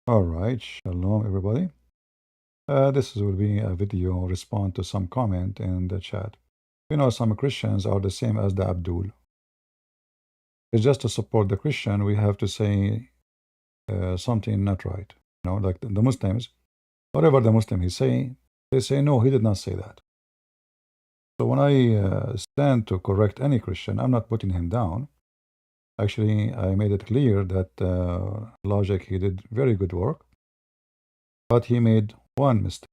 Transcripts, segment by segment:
All right, shalom everybody. This will be a video respond to some comment in the chat. You know, some Christians are the same as the Abdul. It's just to support the Christian, we have to say something not right. You know, like the Muslims, whatever the Muslim is saying, they say, no, he did not say that. So when I stand to correct any Christian, I'm not putting him down. Actually, I made it clear that Logic, he did very good work, but he made one mistake.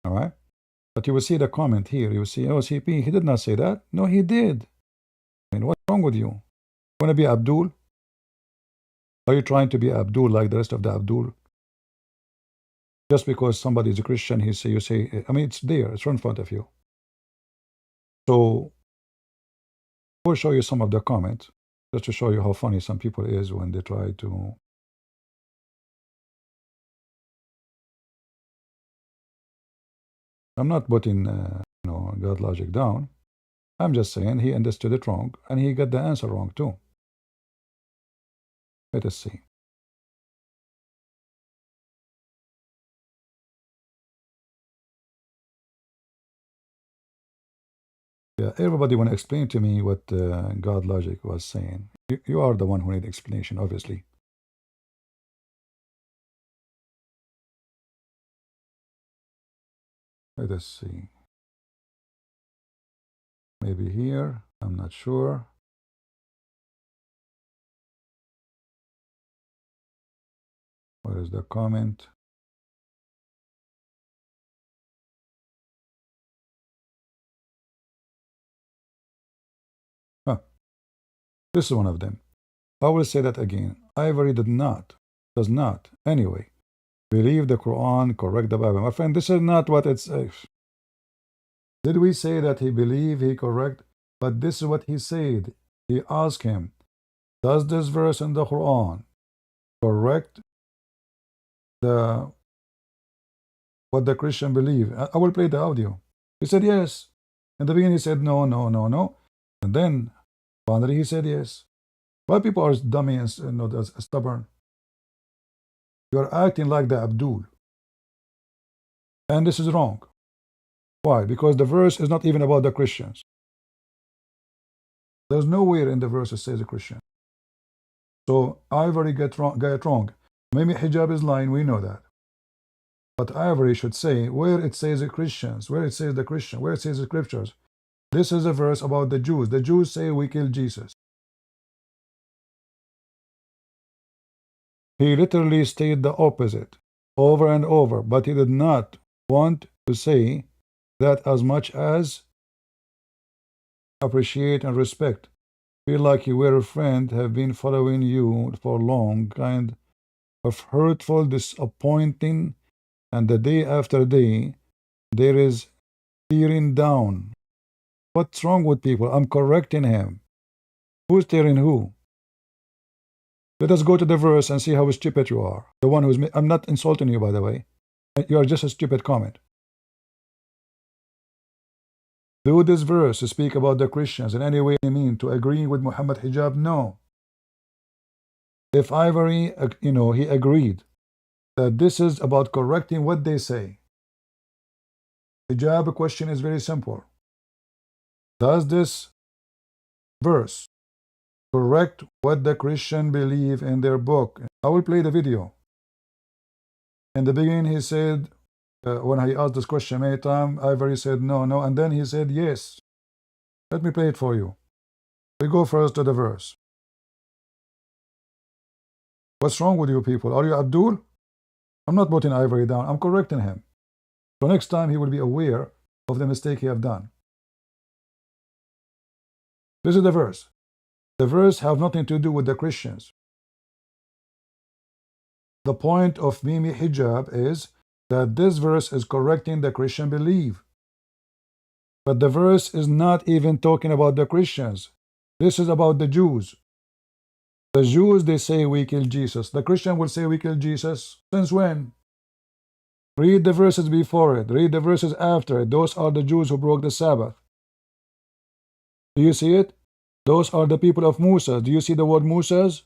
All right? But you will see the comment here. You will see, oh, CP, he did not say that. No, he did. I mean, what's wrong with you? You want to be Abdul? Are you trying to be Abdul like the rest of the Abdul? Just because somebody is a Christian, you say, I mean, it's there, it's right in front of you. So, I will show you some of the comments, just to show you how funny some people is when they try to. I'm not putting, God Logic down. I'm just saying he understood it wrong, and he got the answer wrong too. Let us see. Yeah, everybody want to explain to me what God Logic was saying. You are the one who need explanation, obviously. Let us see. Maybe here, I'm not sure. Where is the comment? Huh, this is one of them. I will say that again. Ivory does not, anyway, believe the Quran, correct the Bible. My friend, this is not what it says. Did we say that he believed he correct? But this is what he said. He asked him, does this verse in the Quran correct the what the Christian believe? I will play the audio. He said yes. In the beginning he said no, no, no, no. And then finally he said yes. Why people are dummy and stubborn? You are acting like the Abdul. And this is wrong. Why? Because the verse is not even about the Christians. There's nowhere in the verse it says a Christian. So Ivory got it wrong. Maybe hijab is lying, we know that. But Ivory should say where it says the Christians, where it says the Christian, where it says the scriptures. This is a verse about the Jews. The Jews say we killed Jesus. He literally stated the opposite over and over, but he did not want to say that as much as appreciate and respect. Feel like you were a friend, have been following you for long, kind of hurtful, disappointing, and the day after day, there is tearing down. What's wrong with people? I'm correcting him. Who's tearing who? Let us go to the verse and see how stupid you are. The one who's. I'm not insulting you, by the way. You are just a stupid comment. Do this verse speak about the Christians in any way mean to agree with Muhammad hijab? No. If Ivory, he agreed that this is about correcting what they say. Hijab question is very simple. Does this verse correct what the Christian believe in their book? I will play the video. In the beginning, he said, when he asked this question many times, Ivory said no, no, and then he said yes. Let me play it for you. We go first to the verse. What's wrong with you people? Are you Abdul? I'm not putting Ivory down. I'm correcting him. So next time he will be aware of the mistake he have done. This is the verse. The verse have nothing to do with the Christians. The point of Mimi hijab is that this verse is correcting the Christian belief. But the verse is not even talking about the Christians. This is about the Jews. The Jews, they say we killed Jesus. The Christian will say we killed Jesus. Since when? Read the verses before it. Read the verses after it. Those are the Jews who broke the Sabbath. Do you see it? Those are the people of Musa. Do you see the word Musas?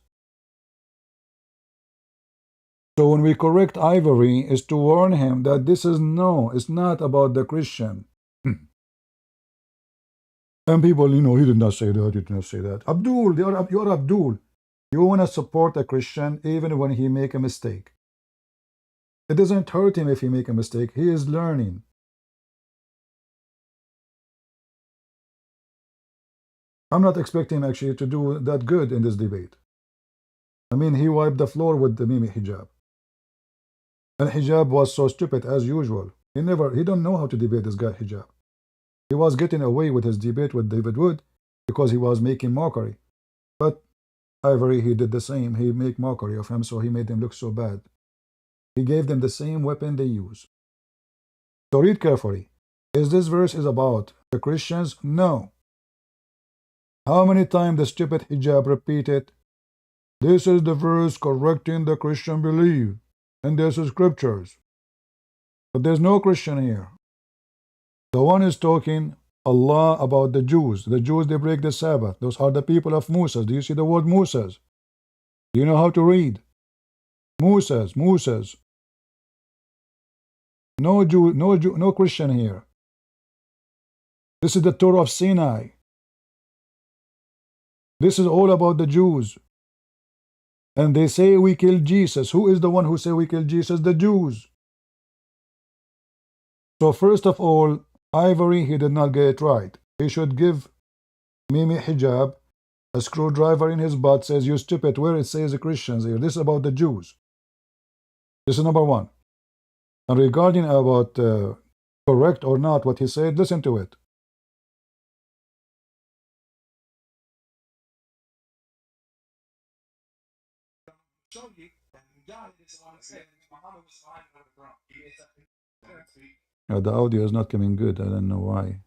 So when we correct Ivory, is to warn him that this is no, it's not about the Christian. And people, you know, he did not say that, he did not say that. Abdul, you're Abdul. You want to support a Christian even when he make a mistake. It doesn't hurt him if he make a mistake. He is learning. I'm not expecting him actually to do that good in this debate. I mean, he wiped the floor with the Mimi hijab. And hijab was so stupid as usual. He don't know how to debate this guy hijab. He was getting away with his debate with David Wood because he was making mockery. But Ivory, he did the same. He made mockery of him, so he made him look so bad. He gave them the same weapon they use. So read carefully. Is this verse is about the Christians? No. How many times the stupid hijab repeated, this is the verse correcting the Christian belief, and this is scriptures. But there's no Christian here. The one is talking Allah about the Jews. The Jews, they break the Sabbath. Those are the people of Moses. Do you see the word Moses? Do you know how to read? Moses, Moses. No Jew, no Christian here. This is the Torah of Sinai. This is all about the Jews. And they say we killed Jesus. Who is the one who say we killed Jesus? The Jews. So first of all, Ivory, he did not get it right. He should give Mimi hijab a screwdriver in his butt, says, you stupid, where it says the Christians here. This is about the Jews. This is number one. And regarding about correct or not what he said, listen to it. The audio is not coming good. I don't know why.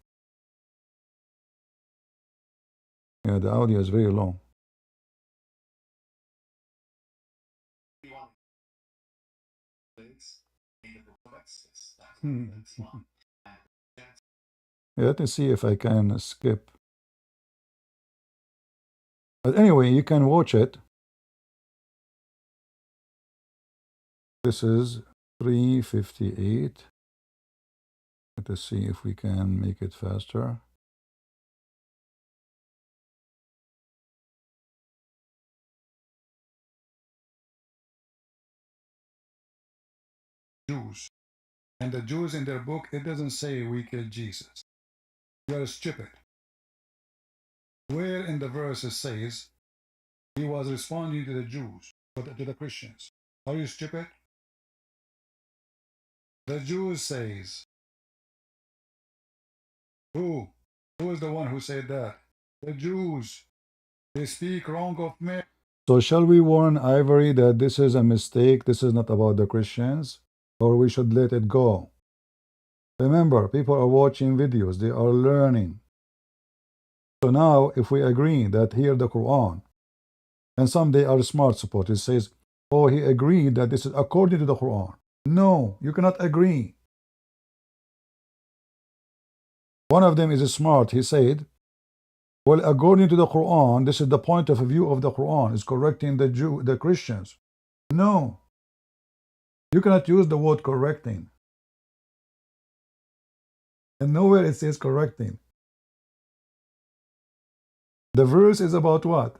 Yeah, the audio is very low. Yeah, let me see if I can skip. But anyway, you can watch it. This is 3:58. Let us see if we can make it faster. Jews. And the Jews in their book, it doesn't say we killed Jesus. You're stupid. Where in the verse it says he was responding to the Jews, to the Christians? Are you stupid? The Jews says, who? Who is the one who said that? The Jews. They speak wrong of me. So shall we warn Ivory that this is a mistake, this is not about the Christians, or we should let it go? Remember, people are watching videos, they are learning. So now, if we agree that here the Quran, and some they are smart supporters, says, oh, he agreed that this is according to the Quran. No, you cannot agree. One of them is smart. He said, well, according to the Quran, this is the point of view of the Quran, is correcting the Christians. No, you cannot use the word correcting. And nowhere it says correcting. The verse is about what?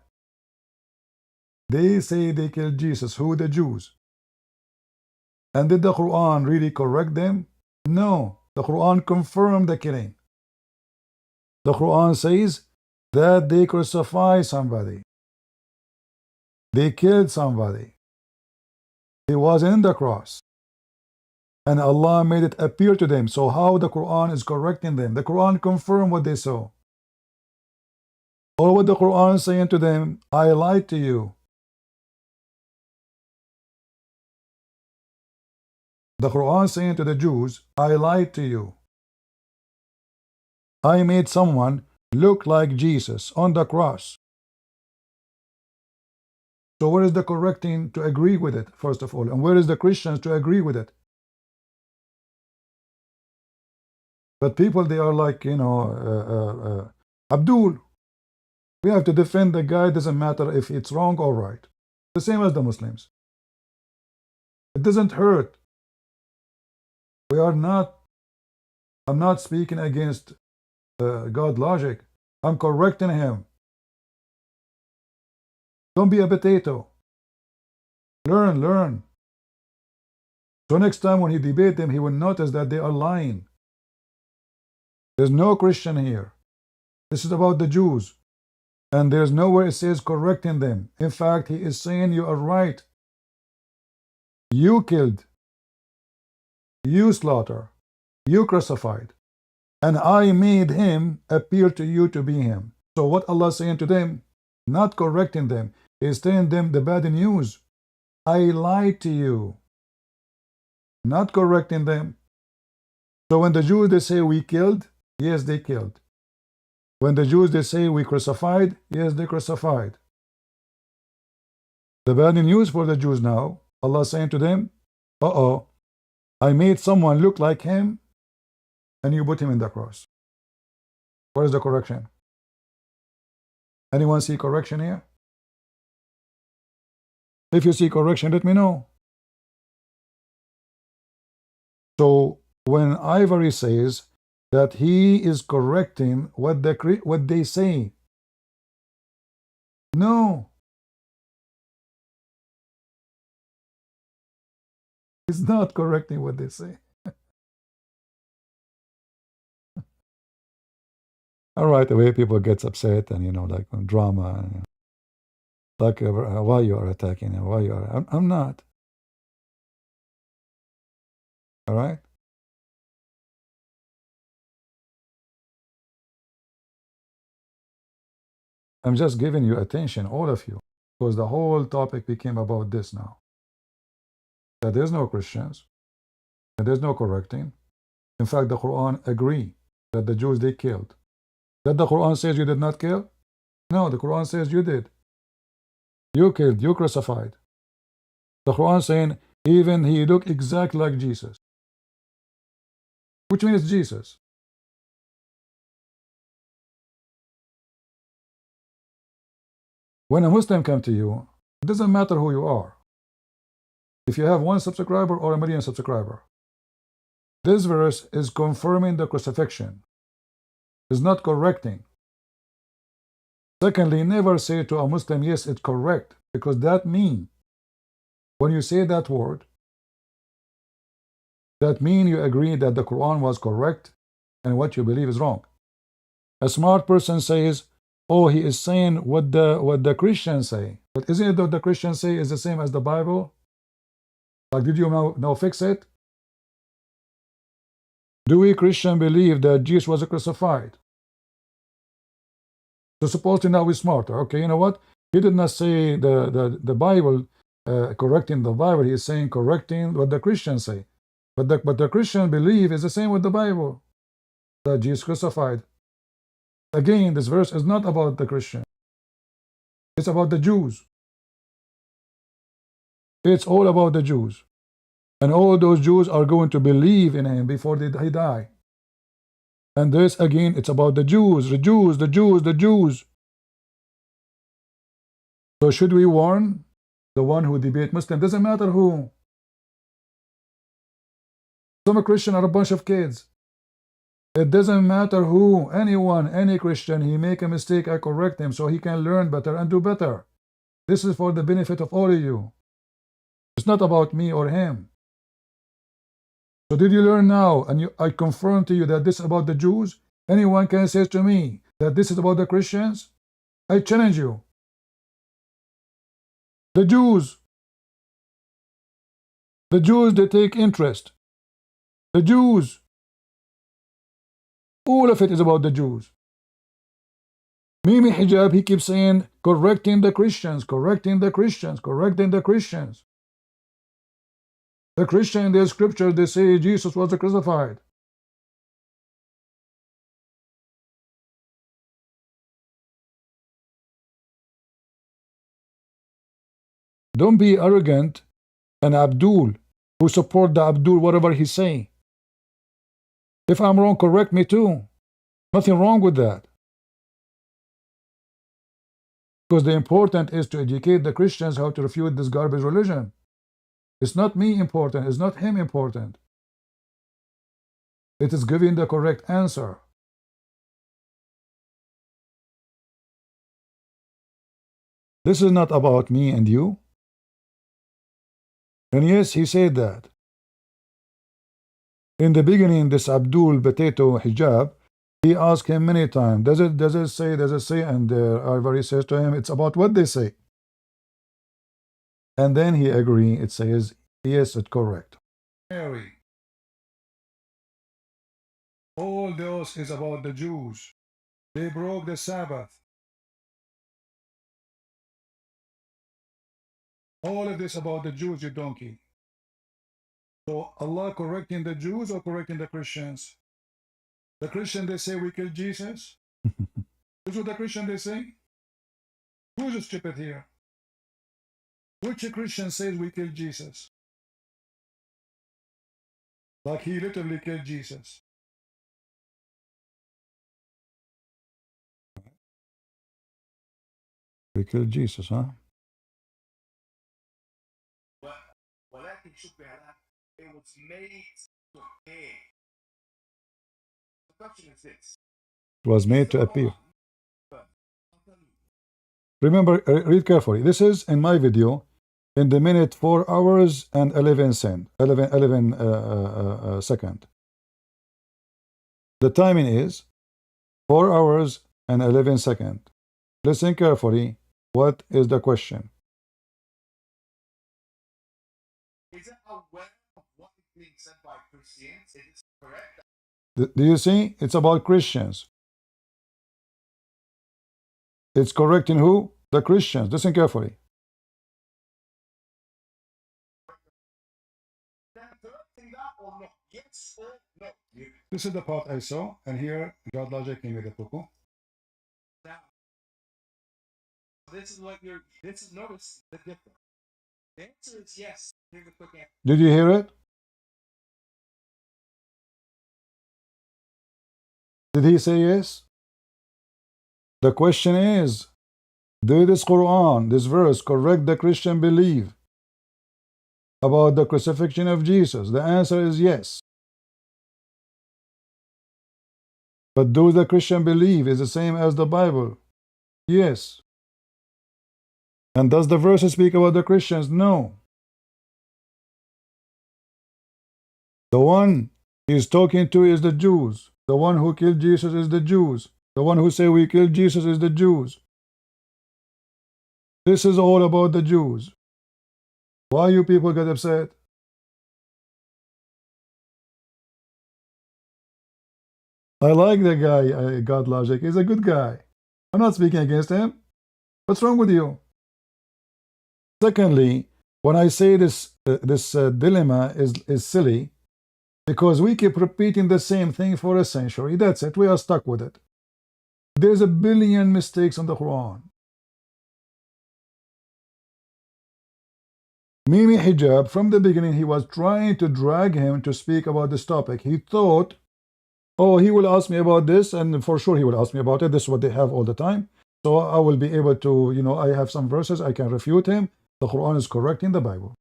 They say they killed Jesus. Who? The Jews. And did the Quran really correct them? No. The Quran confirmed the killing. The Quran says that they crucified somebody. They killed somebody. He was in the cross. And Allah made it appear to them. So how the Quran is correcting them? The Quran confirmed what they saw. Or what the Quran is saying to them, I lied to you. The Quran saying to the Jews, I lied to you. I made someone look like Jesus on the cross. So where is the correcting to agree with it, first of all? And where is the Christians to agree with it? But people, they are like, you know, Abdul, we have to defend the guy, doesn't matter if it's wrong or right. The same as the Muslims. It doesn't hurt. We are not, I'm not speaking against God logic. I'm correcting him. Don't be a potato. Learn, learn. So next time when he debate them, he will notice that they are lying. There's no Christian here. This is about the Jews. And there's nowhere it says correcting them. In fact, he is saying you are right. You killed. You slaughtered. You crucified. And I made him appear to you to be him. So what Allah is saying to them, not correcting them, is telling them the bad news. I lied to you. Not correcting them. So when the Jews, they say we killed, yes, they killed. When the Jews, they say we crucified, yes, they crucified. The bad news for the Jews now, Allah is saying to them, uh-oh, I made someone look like him, and you put him in the cross. Where is the correction? Anyone see correction here? If you see correction, let me know. So when Ivory says that he is correcting what they say, no, he's not correcting what they say. All right, the way people gets upset and like drama, like why you are attacking him, why you are. I'm not. All right. I'm just giving you attention, all of you, because the whole topic became about this now. That there's no Christians, and there's no correcting. In fact, the Quran agree that the Jews, they killed. That the Quran says you did not kill? No, the Quran says you did. You killed, you crucified. The Quran saying even he looked exactly like Jesus. Which means Jesus. When a Muslim comes to you, it doesn't matter who you are. If you have 1 subscriber or 1,000,000 subscriber, this verse is confirming the crucifixion. It's not correcting. Secondly, never say to a Muslim, yes, it's correct, because that means, when you say that word, that means you agree that the Quran was correct and what you believe is wrong. A smart person says, oh, he is saying what the Christians say. But isn't it that the Christians say is the same as the Bible? Like, did you now fix it? Do we Christians believe that Jesus was crucified? So supposedly now we're smarter. Okay, you know what? He did not say the Bible, correcting the Bible. He is saying correcting what the Christians say. But the Christian belief is the same with the Bible, that Jesus crucified. Again, this verse is not about the Christian. It's about the Jews. It's all about the Jews. And all those Jews are going to believe in him before they die. And this, again, it's about the Jews, the Jews, the Jews, the Jews. So should we warn the one who debate Muslim? Doesn't matter who. Some Christians are a bunch of kids. It doesn't matter who, anyone, any Christian, he make a mistake, I correct him so he can learn better and do better. This is for the benefit of all of you. It's not about me or him. So did you learn now? And I confirm to you that this is about the Jews? Anyone can say to me that this is about the Christians? I challenge you. The Jews, they take interest. The Jews, all of it is about the Jews. Mimi Hijab, he keeps saying, correcting the Christians, correcting the Christians, correcting the Christians. The Christian in their scripture, they say Jesus was crucified. Don't be arrogant and Abdul, who support the Abdul, whatever he's saying. If I'm wrong, correct me too. Nothing wrong with that. Because the important is to educate the Christians how to refute this garbage religion. It's not me important. It's not him important. It is giving the correct answer. This is not about me and you. And yes, he said that. In the beginning, this Abdul Potato Hijab, he asked him many times, does it say? And Ivory says to him, it's about what they say. And then he agreed, it says, yes, it's correct. Mary. All those is about the Jews. They broke the Sabbath. All of this about the Jews, you donkey. So Allah correcting the Jews or correcting the Christians? The Christians, they say we killed Jesus. This is what the Christian they say. Who's stupid here? Which Christian says we killed Jesus? Like he literally killed Jesus. We killed Jesus, huh? It was made to appear. The question is this. It was made to appear. Remember, read carefully. This is in my video in the minute 4 hours and 11 second. The timing is 4 hours and 11 seconds. Listen carefully. What is the question? Is it aware of what is being said by Christians? Is it correct? Do you see? It's about Christians. It's correct in who? The Christians. Listen carefully. This is the part I saw, and here God logic came with the cuckoo. This is what you're. This is notice the difference. The answer is yes. Here's the quick answer. Did you hear it? Did he say yes? The question is, did this Quran, this verse, correct the Christian belief about the crucifixion of Jesus? The answer is yes. But do the Christian believe is the same as the Bible? Yes. And does the verse speak about the Christians? No. The one he's talking to is the Jews. The one who killed Jesus is the Jews. The one who say we killed Jesus is the Jews. This is all about the Jews. Why you people get upset? I like the guy, God Logic. He's a good guy. I'm not speaking against him. What's wrong with you? Secondly, when I say this dilemma is silly, because we keep repeating the same thing for a century. That's it. We are stuck with it. There's a billion mistakes in the Quran. Mimi Hijab, from the beginning, he was trying to drag him to speak about this topic. He thought, oh, he will ask me about this, and for sure he will ask me about it. This is what they have all the time. So I will be able to, you know, I have some verses, I can refute him. The Quran is correct in the Bible.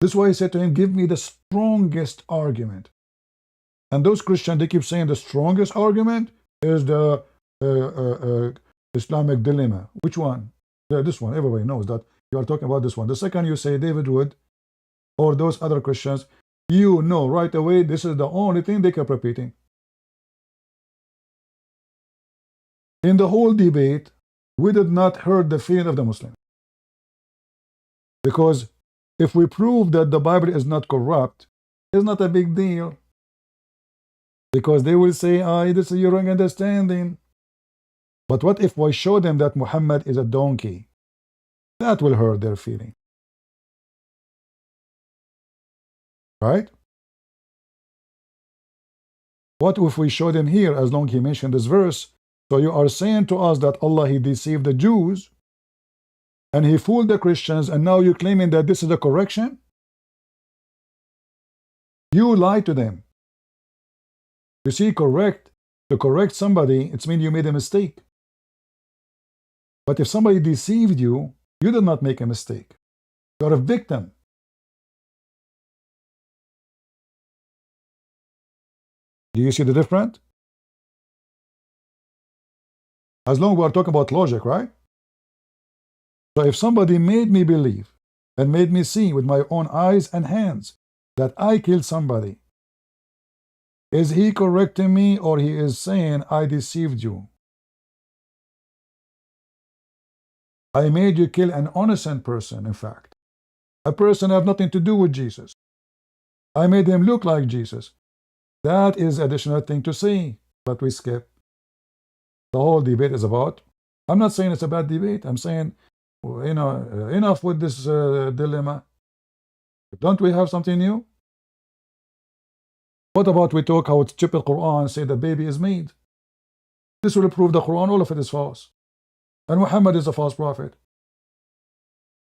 This is why he said to him, give me the strongest argument. And those Christians, they keep saying the strongest argument is the Islamic dilemma. Which one? This one. Everybody knows that. You are talking about this one. The second you say David Wood or those other Christians, you know right away this is the only thing they kept repeating. In the whole debate, we did not hurt the feeling of the Muslim. Because if we prove that the Bible is not corrupt, it's not a big deal. Because they will say, this is your wrong understanding. But what if we show them that Muhammad is a donkey? That will hurt their feeling. Right? What if we show them here, as long as he mentioned this verse, so you are saying to us that Allah, he deceived the Jews, and he fooled the Christians, and now you're claiming that this is a correction? You lied to them. You see, to correct somebody, it means you made a mistake. But if somebody deceived you, You did not make a mistake. You're a victim. Do you see the difference? As long as we're talking about logic, right? So if somebody made me believe and made me see with my own eyes and hands that I killed somebody, is he correcting me, or he is saying I deceived you? I made you kill an innocent person, in fact. A person have nothing to do with Jesus. I made him look like Jesus. That is additional thing to say, but we skip. The whole debate is about. I'm not saying it's a bad debate. I'm saying, enough with this dilemma. Don't we have something new? What about we talk how stupid Quran say the baby is made? This will prove the Quran, all of it is false. And Muhammad is a false prophet.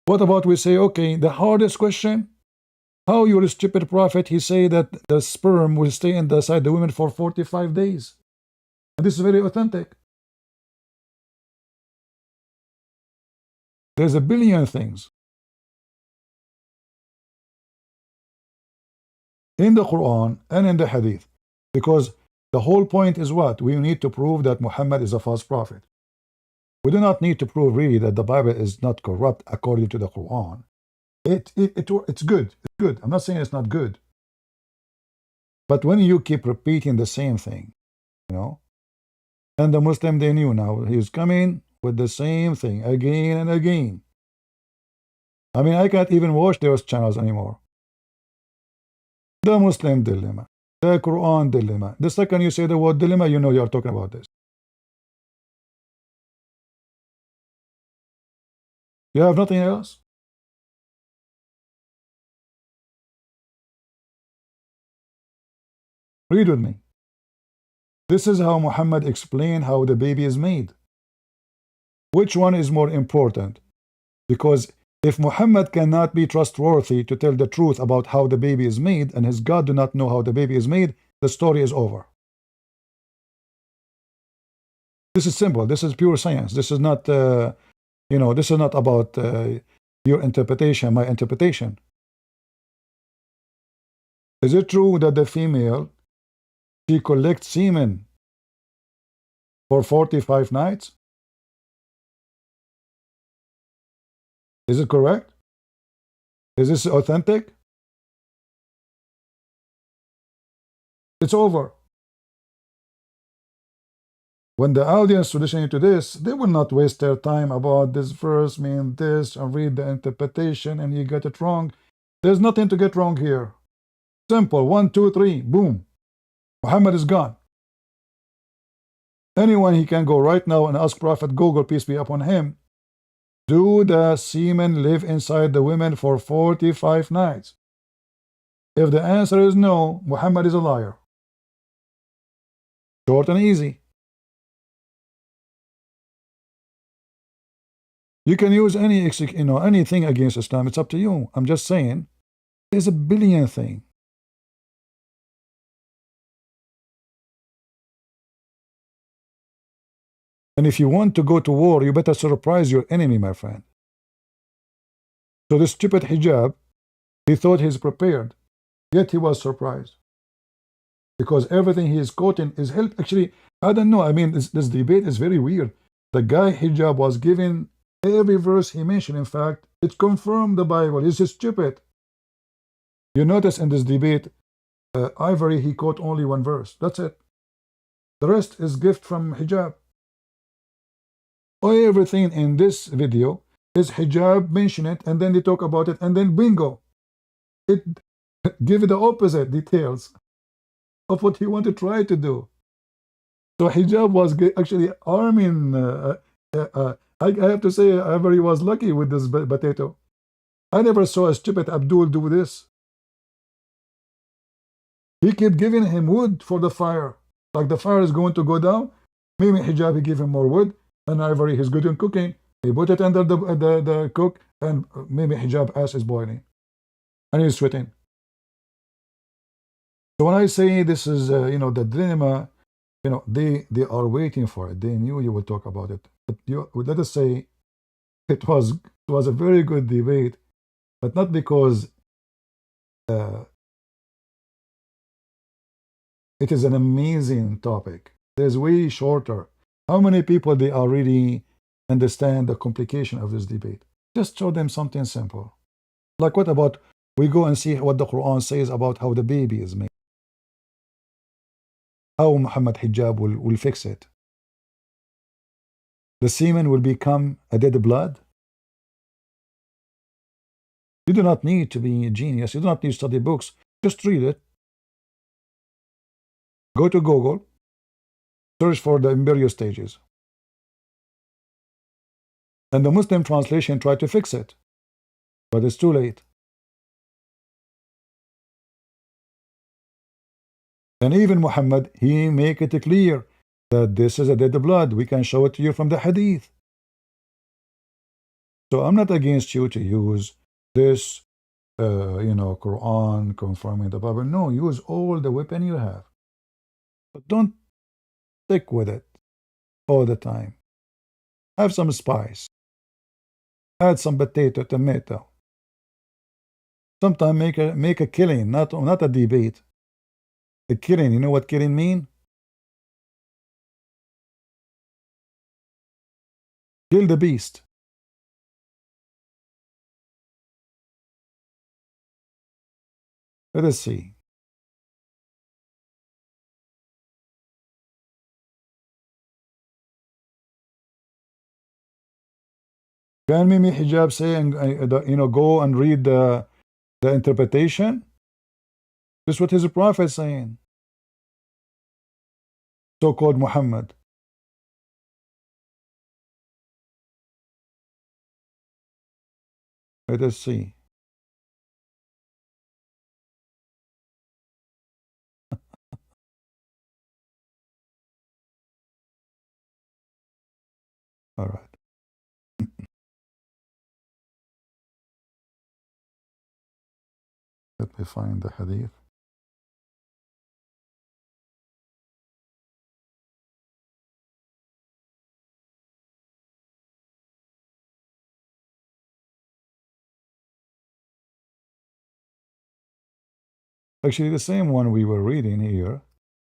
What about we say, okay, the hardest question, how your stupid prophet, he say that the sperm will stay inside the women for 45 days. And this is very authentic. There's a billion things in the Quran and in the Hadith, because the whole point is what? We need to prove that Muhammad is a false prophet. We do not need to prove really that the Bible is not corrupt according to the Quran. It's good. It's good. I'm not saying it's not good. But when you keep repeating the same thing, and the Muslim, they knew now, he's coming with the same thing again and again. I mean, I can't even watch those channels anymore. The Muslim dilemma, the Quran dilemma. The second you say the word dilemma, you know you're talking about this. You have nothing else? Read with me. This is how Muhammad explained how the baby is made. Which one is more important? Because if Muhammad cannot be trustworthy to tell the truth about how the baby is made, and his God do not know how the baby is made, the story is over. This is simple. This is pure science. This is not, this is not about your interpretation, my interpretation. Is it true that the female, she collects semen for 45 nights? Is it correct? Is this authentic? It's over. When the audience listening to this, they will not waste their time about this verse mean this and read the interpretation and you get it wrong. There's nothing to get wrong here. Simple. 1, 2, 3. Boom. Muhammad is gone. Anyone, he can go right now and ask Prophet Google, peace be upon him, do the semen live inside the women for 45 nights? If the answer is no, Muhammad is a liar. Short and easy. You can use anything against Islam. It's up to you. I'm just saying, there's a billion things. And if you want to go to war, you better surprise your enemy, my friend. So this stupid hijab, he thought he's prepared, yet he was surprised. Because everything he is quoting is help. Actually, I don't know. I mean, this debate is very weird. The guy hijab was given every verse he mentioned. In fact, it confirmed the Bible. He's just stupid. You notice in this debate, Ivory, he quote only one verse. That's it. The rest is gift from hijab. Everything in this video is hijab, mention it, and then they talk about it, and then bingo. It give it the opposite details of what he wanted to try to do. So hijab was actually arming. I have to say, Ivory was lucky with this potato. I never saw a stupid Abdul do this. He kept giving him wood for the fire. Like the fire is going to go down. Maybe hijab, he gave him more wood. And Ivory, he's good in cooking. He put it under the cook, and maybe hijab ass is boiling. And he's sweating. So when I say this is, the dilemma, they are waiting for it. They knew you would talk about it. But let us say it was It was a very good debate, but not because uh, it is an amazing topic. There's way shorter. How many people they already understand the complication of this debate? Just show them something simple. Like what about we go and see what the Quran says about how the baby is made? How Muhammad hijab will fix it? The semen will become a dead blood? You do not need to be a genius. You do not need to study books. Just read it. Go to Google, search for the embryo stages. And the Muslim translation tried to fix it, but it's too late. And even Muhammad, he make it clear that this is a dead blood. We can show it to you from the hadith. So I'm not against you to use this, Quran confirming the Bible. No, use all the weapon you have. But don't stick with it all the time. Have some spice. Add some potato, tomato. Sometimes make a killing, not a debate. A killing. You know what killing mean? Kill the beast. Let us see. Can Mimi Hijab say, go and read the interpretation? This is what his prophet is saying. So-called Muhammad. Let us see. All right. Let me find the hadith. Actually, the same one we were reading here,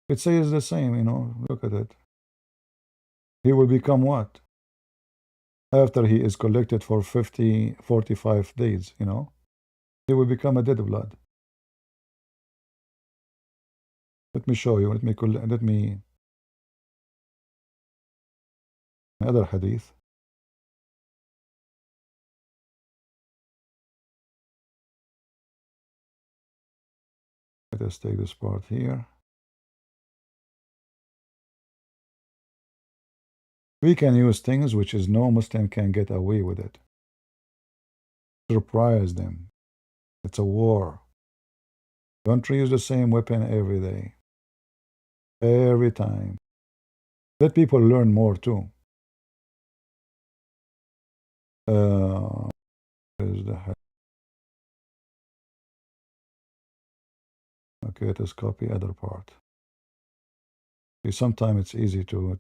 it says the same, look at it. He will become what? After he is collected for 45 days, he will become a dead blood. Let me show you. Let me another hadith. Let us take this part here. We can use things which is no Muslim can get away with it. Surprise them. It's a war. Don't use the same weapon every day. Every time. Let people learn more too. Is the okay? Let us copy other part. See, sometimes it's easy to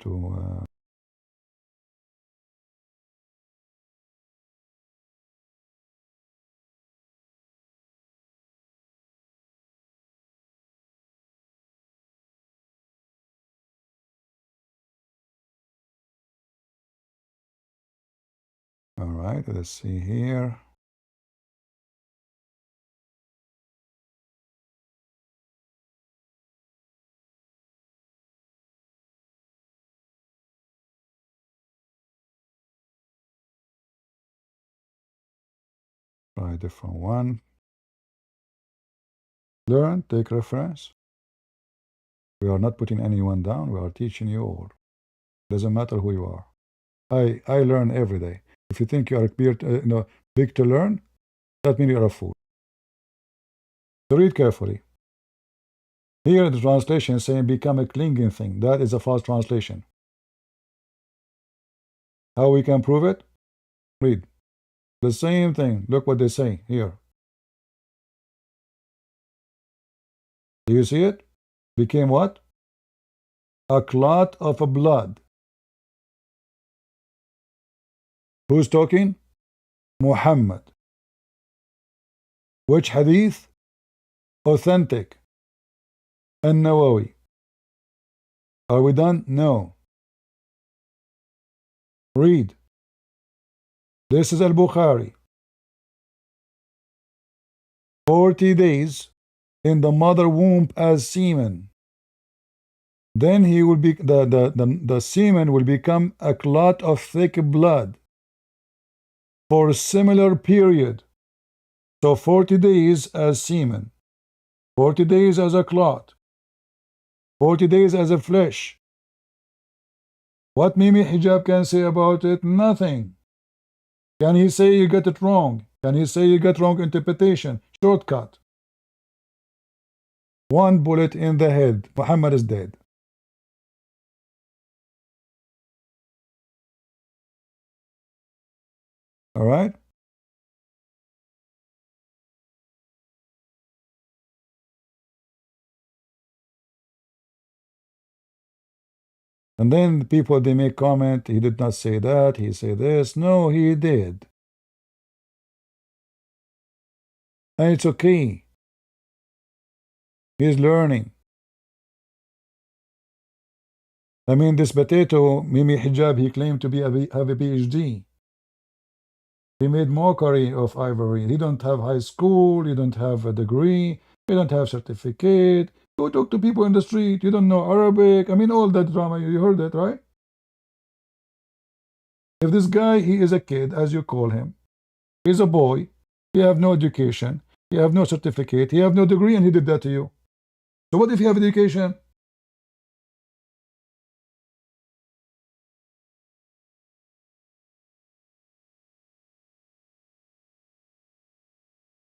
all right. Let's see here. Try a different one. Learn, take reference. We are not putting anyone down. We are teaching you all. Doesn't matter who you are. I learn every day. If you think you are big to learn, that means you're a fool. So read carefully. Here the translation is saying become a clinging thing. That is a false translation. How we can prove it? Read. The same thing. Look what they say here. Do you see it? Became what? A clot of blood. Who's talking? Muhammad. Which hadith? Authentic. An-Nawawi. Are we done? No. Read. This is Al-Bukhari. 40 days in the mother womb as semen. Then he will be the semen will become a clot of thick blood for a similar period. So 40 days as semen, 40 days as a clot, 40 days as a flesh. What Mimi Hijab can say about it? Nothing. Can he say you got it wrong? Can he say you got wrong interpretation? Shortcut. One bullet in the head. Muhammad is dead. All right? And then people, they make comment, he did not say that, he said this. No, he did. And it's okay. He's learning. I mean, this potato, Mimi Hijab, he claimed to have a PhD. He made mockery of Ivory. He don't have high school, he don't have a degree, he don't have certificate. Go talk to people in the street, you don't know Arabic. I mean, all that drama, you heard that, right? If this guy, he is a kid, as you call him, he's a boy, he have no education, he have no certificate, he have no degree, and he did that to you. So what if you have education?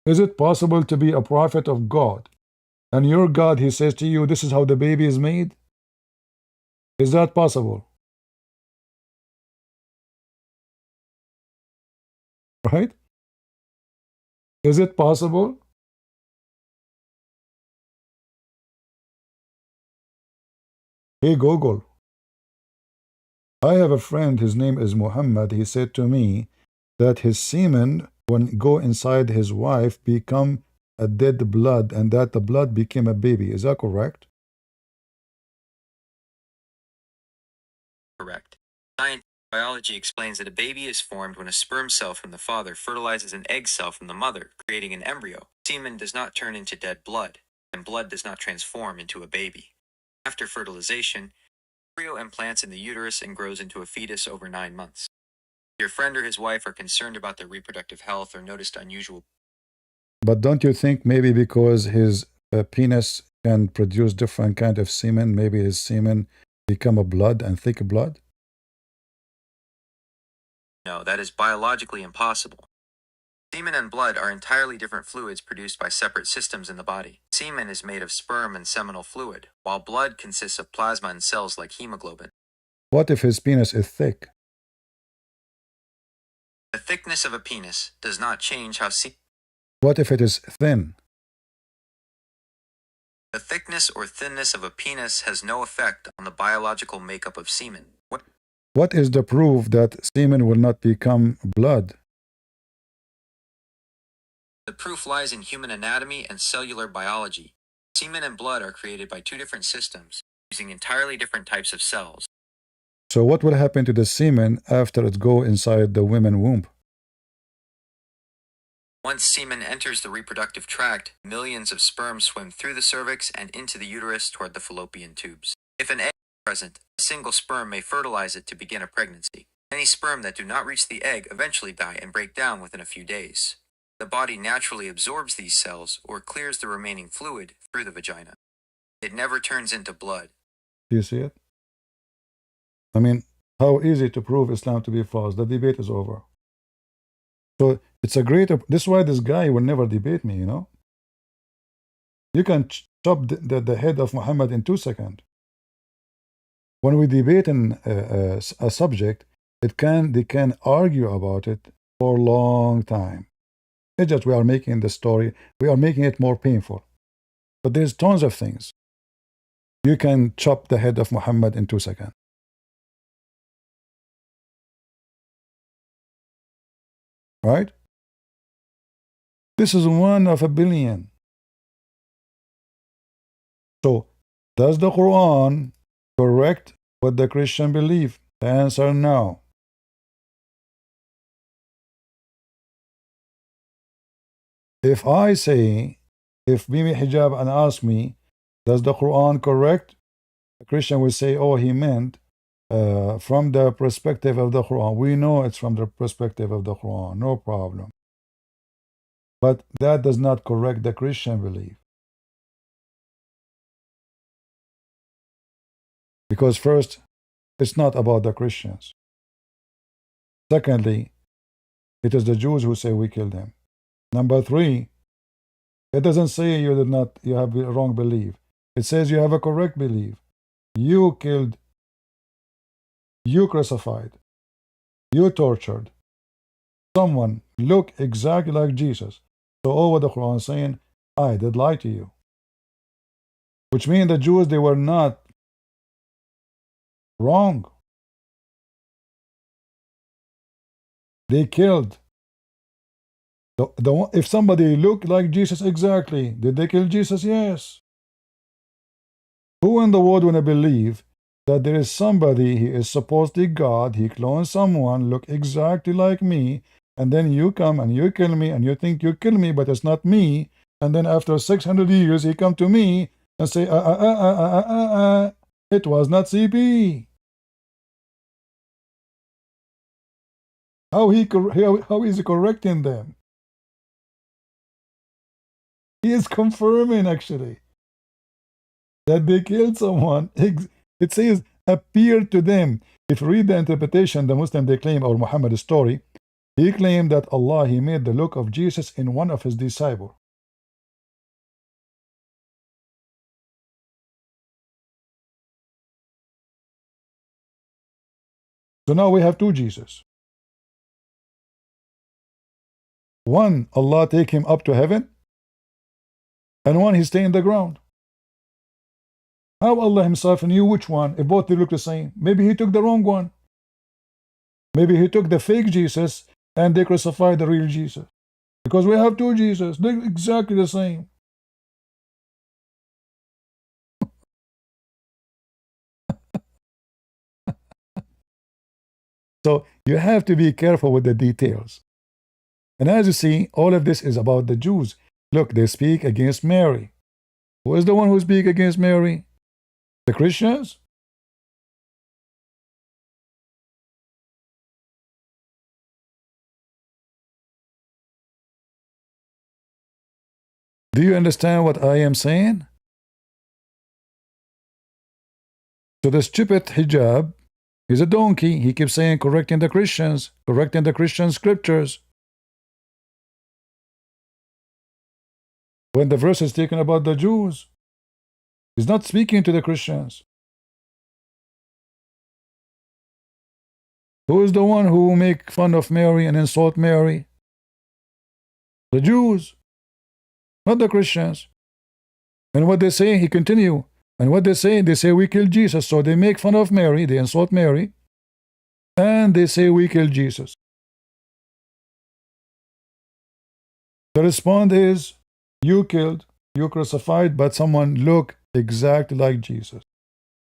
Is it possible to be a prophet of God, and your God, he says to you, this is how the baby is made? Is that possible? Right? Is it possible? Hey Google. I have a friend, his name is Muhammad. He said to me that his semen, when go inside his wife, become a dead blood, and that the blood became a baby. Is that correct? Correct. Scientific biology explains that a baby is formed when a sperm cell from the father fertilizes an egg cell from the mother, creating an embryo. Semen does not turn into dead blood, and blood does not transform into a baby. After fertilization, the embryo implants in the uterus and grows into a fetus over 9 months. If your friend or his wife are concerned about their reproductive health or noticed unusual. But don't you think maybe because his penis can produce different kind of semen, maybe his semen become a blood and thick blood? No, that is biologically impossible. Semen and blood are entirely different fluids produced by separate systems in the body. Semen is made of sperm and seminal fluid, while blood consists of plasma and cells like hemoglobin. What if his penis is thick? The thickness of a penis does not change how What if it is thin? The thickness or thinness of a penis has no effect on the biological makeup of semen. What is the proof that semen will not become blood? The proof lies in human anatomy and cellular biology. Semen and blood are created by two different systems, using entirely different types of cells. So what will happen to the semen after it go inside the woman's womb? Once semen enters the reproductive tract, millions of sperm swim through the cervix and into the uterus toward the fallopian tubes. If an egg is present, a single sperm may fertilize it to begin a pregnancy. Any sperm that do not reach the egg eventually die and break down within a few days. The body naturally absorbs these cells or clears the remaining fluid through the vagina. It never turns into blood. Do you see it? I mean, how easy to prove Islam to be false. The debate is over. So it's a great, this is why this guy will never debate me, you know? You can chop the head of Muhammad in 2 seconds. When we debate in a subject, they can argue about it for a long time. It's just we are making the story, we are making it more painful. But there's tons of things. You can chop the head of Muhammad in 2 seconds. Right? This is 1 of 1 billion. So, does the Quran correct what the Christian believe? The answer, no. If I say, if Mimi Hijab and ask me, does the Quran correct? The Christian will say, oh, he meant from the perspective of the Quran. We know it's from the perspective of the Quran, no problem. But that does not correct the Christian belief. Because first, it's not about the Christians. Secondly, it is the Jews who say we killed him. Number three, it doesn't say you have a wrong belief. It says you have a correct belief. You killed, you crucified, you tortured someone look exactly like Jesus. So over the Quran saying, I did lie to you. Which means the Jews, they were not wrong. They killed. If somebody looked like Jesus exactly, did they kill Jesus? Yes. Who in the world wanna believe that there is somebody, he is supposedly God, he clones someone, look exactly like me, and then you come and you kill me, and you think you kill me, but it's not me, and then after 600 years he come to me and say, it was not CP. How is he correcting them? He is confirming actually that they killed someone. It says appeared to them. If you read the interpretation, the Muslim they claim, or Muhammad's story, he claimed that Allah, he made the look of Jesus in one of his disciples. So now we have two Jesus. One, Allah take him up to heaven, and one he stay in the ground. How Allah himself knew which one, if both they look the same? Maybe he took the wrong one. Maybe he took the fake Jesus and they crucified the real Jesus. Because we have two Jesus, they're exactly the same. So you have to be careful with the details. And as you see, all of this is about the Jews. Look, they speak against Mary. Who is the one who speaks against Mary? The Christians? Do you understand what I am saying? So the stupid hijab is a donkey. He keeps saying correcting the Christians, correcting the Christian scriptures. When the verse is taken about the Jews, he's not speaking to the Christians. Who is the one who make fun of Mary and insult Mary? The Jews, not the Christians. And what they say, he continue. And what they say we killed Jesus. So they make fun of Mary, they insult Mary, and they say we killed Jesus. The response is, you killed, you crucified, but someone looked exactly like Jesus.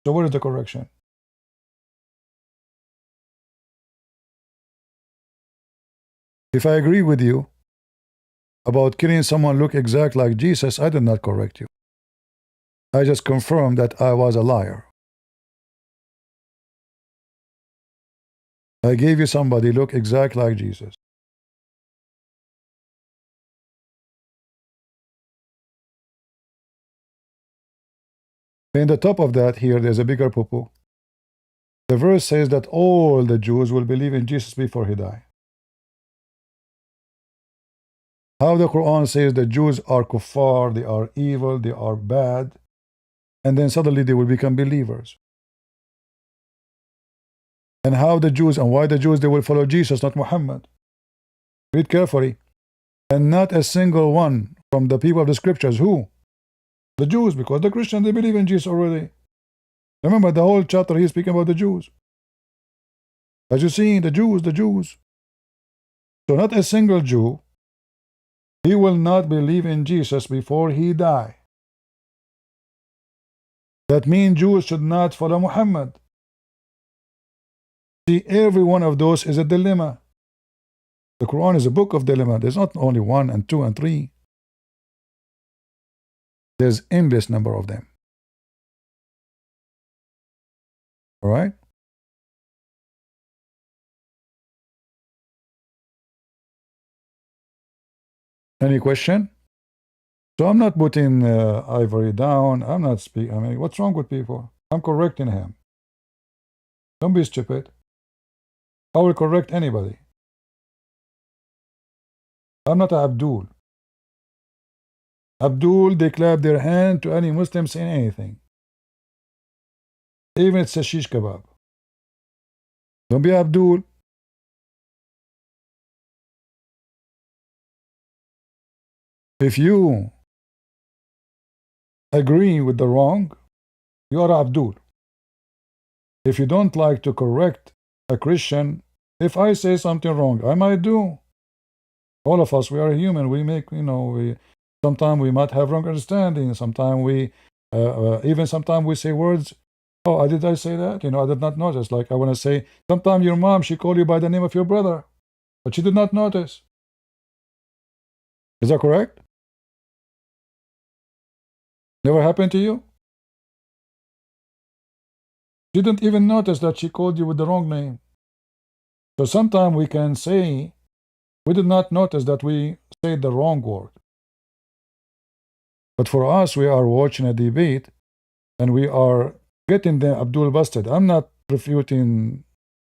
So what is the correction? If I agree with you about killing someone look exactly like Jesus, I did not correct you. I just confirmed that I was a liar. I gave you somebody look exactly like Jesus. In the top of that here, there's a bigger poo-poo. The verse says that all the Jews will believe in Jesus before he died. How the Quran says the Jews are kuffar, they are evil, they are bad, and then suddenly they will become believers. And how the Jews, and why the Jews, they will follow Jesus, not Muhammad. Read carefully. And not a single one from the people of the scriptures. Who? The Jews, because the Christians, they believe in Jesus already. Remember, the whole chapter he's speaking about the Jews. As you see, the Jews. So not a single Jew He will not believe in Jesus before he die. That means Jews should not follow Muhammad. See, every one of those is a dilemma. The Quran is a book of dilemma. There's not only 1 and 2 and 3. There's endless number of them. All right? Any question? So I'm not putting Ivory down. I'm not speaking. I mean, what's wrong with people? I'm correcting him. Don't be stupid. I will correct anybody. I'm not Abdul. Abdul, they clap their hand to any Muslim saying anything. Even it's a shish kebab. Don't be Abdul. If you agree with the wrong, you are Abdul. If you don't like to correct a Christian, if I say something wrong, I might do. All of us, we are human. We make, sometimes we might have wrong understanding. Sometimes sometimes we say words. Oh, did I say that? I did not notice. Like I want to say, sometimes your mom, she called you by the name of your brother, but she did not notice. Is that correct? Never happened to you? You didn't even notice that she called you with the wrong name. So sometimes we can say, we did not notice that we said the wrong word. But for us, we are watching a debate, and we are getting the Abdul busted. I'm not refuting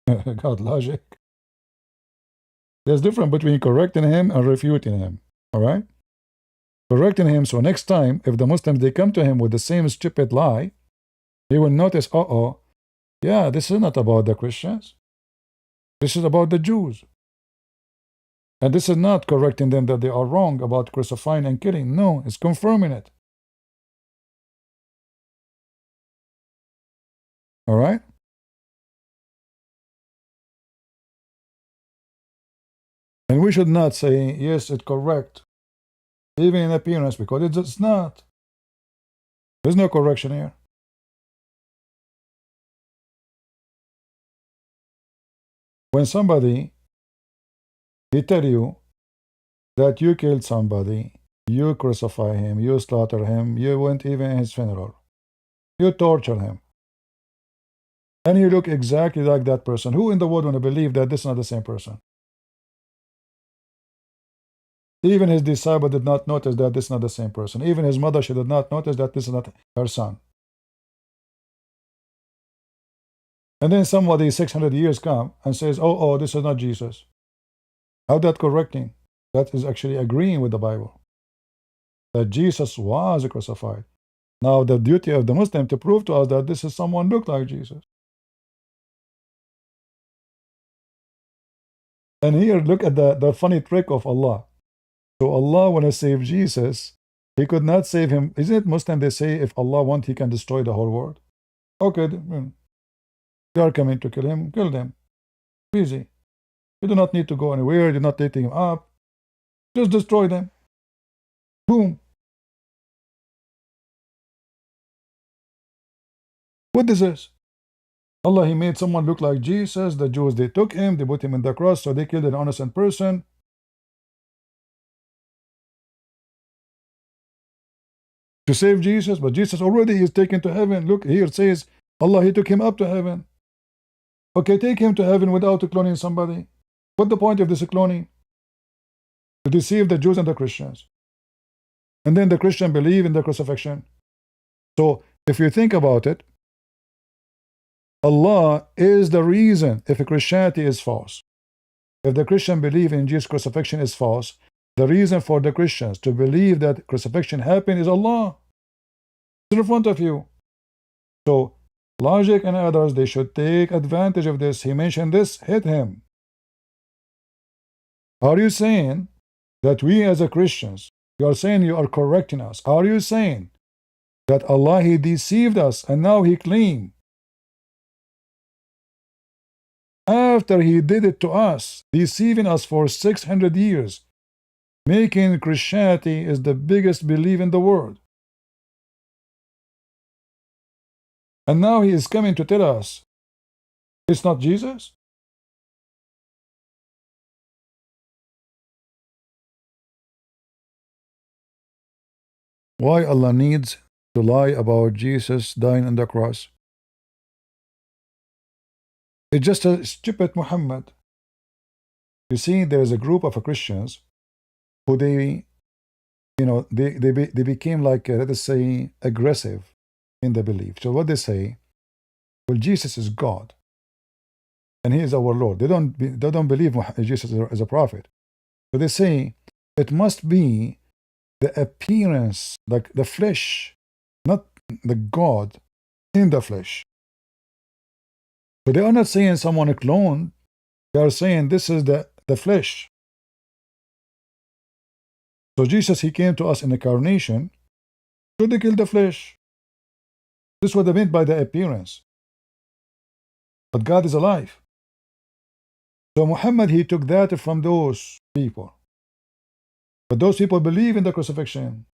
God logic. There's difference between correcting him and refuting him. All right? Correcting him, so next time, if the Muslims, they come to him with the same stupid lie, he will notice, yeah, this is not about the Christians. This is about the Jews. And this is not correcting them that they are wrong about crucifying and killing. No, it's confirming it. All right? And we should not say, yes, it's correct, even in appearance, because it's not. There's no correction here. When somebody, they tell you that you killed somebody, you crucify him, you slaughter him, you went even in his funeral, you torture him, and you look exactly like that person, who in the world want to believe that this is not the same person? Even his disciple did not notice that this is not the same person. Even his mother, she did not notice that this is not her son. And then somebody 600 years come and says, oh, this is not Jesus. How that correcting? That is actually agreeing with the Bible, that Jesus was crucified. Now the duty of the Muslim to prove to us that this is someone looked like Jesus. And here, look at the funny trick of Allah. So Allah, when He saved Jesus, He could not save him. Isn't it Muslim, they say if Allah wants, He can destroy the whole world? Okay, they are coming to kill him, kill them. Easy. You do not need to go anywhere, you do not need to him up. Just destroy them. Boom. What is this? Allah, He made someone look like Jesus. The Jews, they took him, they put him in the cross, so they killed an innocent person. To save Jesus, but Jesus already is taken to heaven. Look, here it says, Allah, He took him up to heaven. Okay, take him to heaven without cloning somebody. What's the point of this cloning? To deceive the Jews and the Christians. And then the Christian believe in the crucifixion. So, if you think about it, Allah is the reason if Christianity is false. If the Christian belief in Jesus' crucifixion is false, the reason for the Christians to believe that crucifixion happened is Allah. It's in front of you. So, logic and others, they should take advantage of this. He mentioned this, hit him. Are you saying that we as a Christians, you are saying you are correcting us? Are you saying that Allah, He deceived us and now He claimed after He did it to us, deceiving us for 600 years, making Christianity is the biggest belief in the world. And now he is coming to tell us it's not Jesus? Why Allah needs to lie about Jesus dying on the cross? It's just a stupid Muhammad. You see, there is a group of Christians who they became like, let us say, aggressive in the belief. So what they say, well, Jesus is God, and He is our Lord. They don't believe Jesus is a prophet. So they say it must be the appearance, like the flesh, not the God in the flesh. So they are not saying someone a clone. They are saying this is the flesh. So Jesus, He came to us in incarnation to kill the flesh. This is what they meant by the appearance. But God is alive. So Muhammad, he took that from those people. But those people believe in the crucifixion.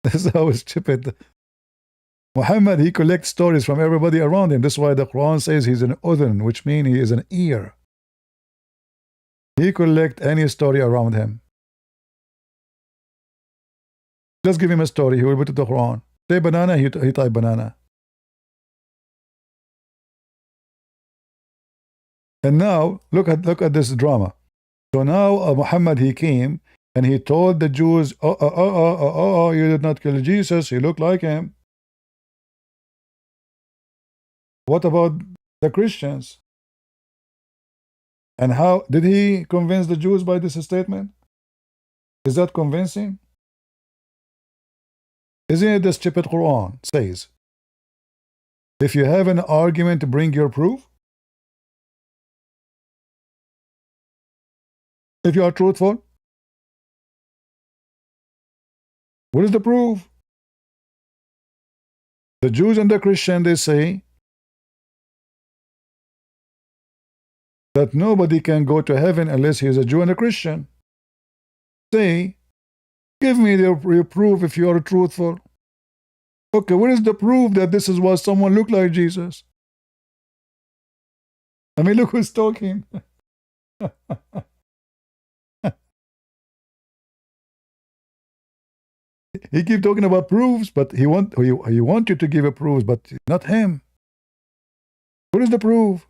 This is how stupid. Muhammad, he collects stories from everybody around him. That's why the Quran says he's an udhun, which means he is an ear. He collects any story around him. Just give him a story, he will put it in the Quran. Say banana, he type banana. And now, look at this drama. So now Muhammad, he came and he told the Jews, you did not kill Jesus, he looked like him. What about the Christians? And how did he convince the Jews by this statement? Is that convincing? Isn't it the stupid Quran says, if you have an argument, bring your proof? If you are truthful? What is the proof? The Jews and the Christians, they say that nobody can go to heaven unless he is a Jew and a Christian. Say, give me your proof if you are truthful. Okay, what is the proof that this is what someone looked like Jesus? I mean, look who's talking. He keep talking about proofs, but he want you to give a proof, but not him. What is the proof?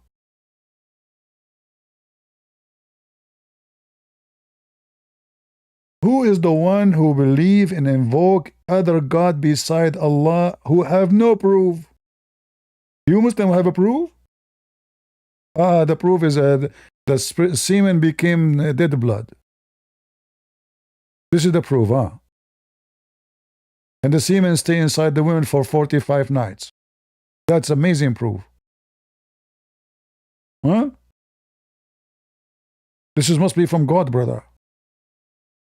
Who is the one who believe and invoke other God beside Allah who have no proof? You Muslim have a proof? The proof is the semen became dead blood. This is the proof, And the semen stay inside the women for 45 nights. That's amazing proof. This must be from God, brother.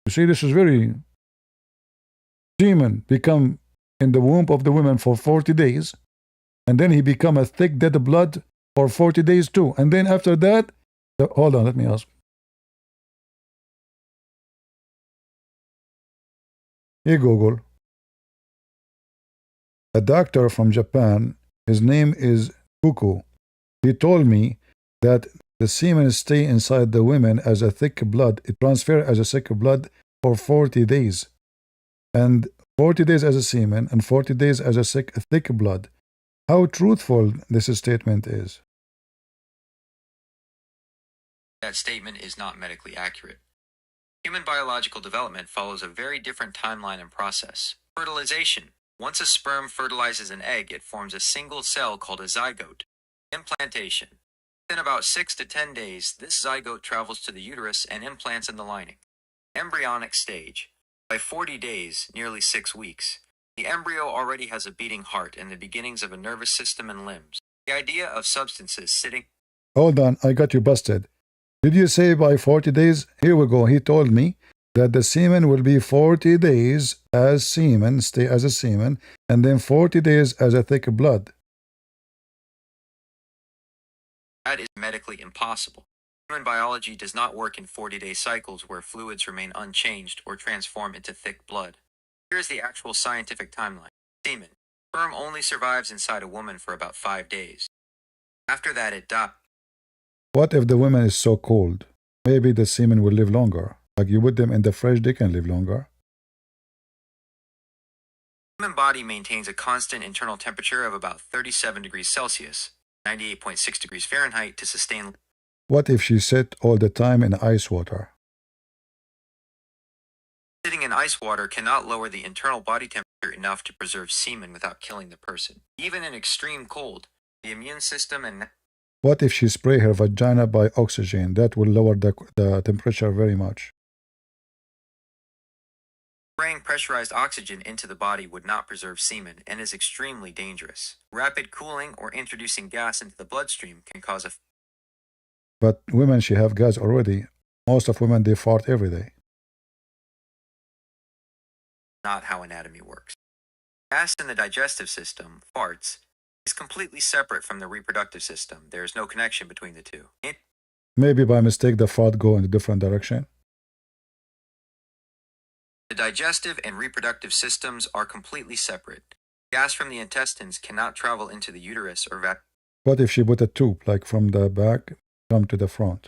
You see, this is very... Semen become in the womb of the woman for 40 days, and then he become a thick dead blood for 40 days too. And then after that, hold on, let me ask. Hey Google. A doctor from Japan, his name is Kuku. He told me that the semen stay inside the women as a thick blood. It transfer as a thick blood for 40 days. And 40 days as a semen and 40 days as a thick blood. How truthful this statement is. That statement is not medically accurate. Human biological development follows a very different timeline and process. Fertilization. Once a sperm fertilizes an egg, it forms a single cell called a zygote. Implantation. Within about 6 to 10 days, this zygote travels to the uterus and implants in the lining. Embryonic stage. By 40 days, nearly 6 weeks, the embryo already has a beating heart and the beginnings of a nervous system and limbs. The idea of substances sitting... Hold on, I got you busted. Did you say by 40 days? Here we go. He told me that the semen will be 40 days as semen, stay as a semen, and then 40 days as a thick blood. That is medically impossible. Human biology does not work in 40-day cycles where fluids remain unchanged or transform into thick blood. Here is the actual scientific timeline. Semen. Sperm only survives inside a woman for about 5 days. After that, it dies. What if the woman is so cold? Maybe the semen will live longer. Like you put them in the fridge, they can live longer. The human body maintains a constant internal temperature of about 37 degrees Celsius, 98.6 degrees Fahrenheit to sustain. What if she sat all the time in ice water? Sitting in ice water cannot lower the internal body temperature enough to preserve semen without killing the person. Even in extreme cold, the immune system and What if she spray her vagina by oxygen? That will lower the temperature very much. spraying pressurized oxygen into the body would not preserve semen and is extremely dangerous. Rapid cooling or introducing gas into the bloodstream can cause a But women, she have gas already. Most of women, they fart every day. not how anatomy works. Gas in the digestive system, farts, is completely separate from the reproductive system. There is no connection between the two. Maybe by mistake the fart go in a different direction. The digestive and reproductive systems are completely separate. Gas from the intestines cannot travel into the uterus or What if she put a tube, like from the back, come to the front?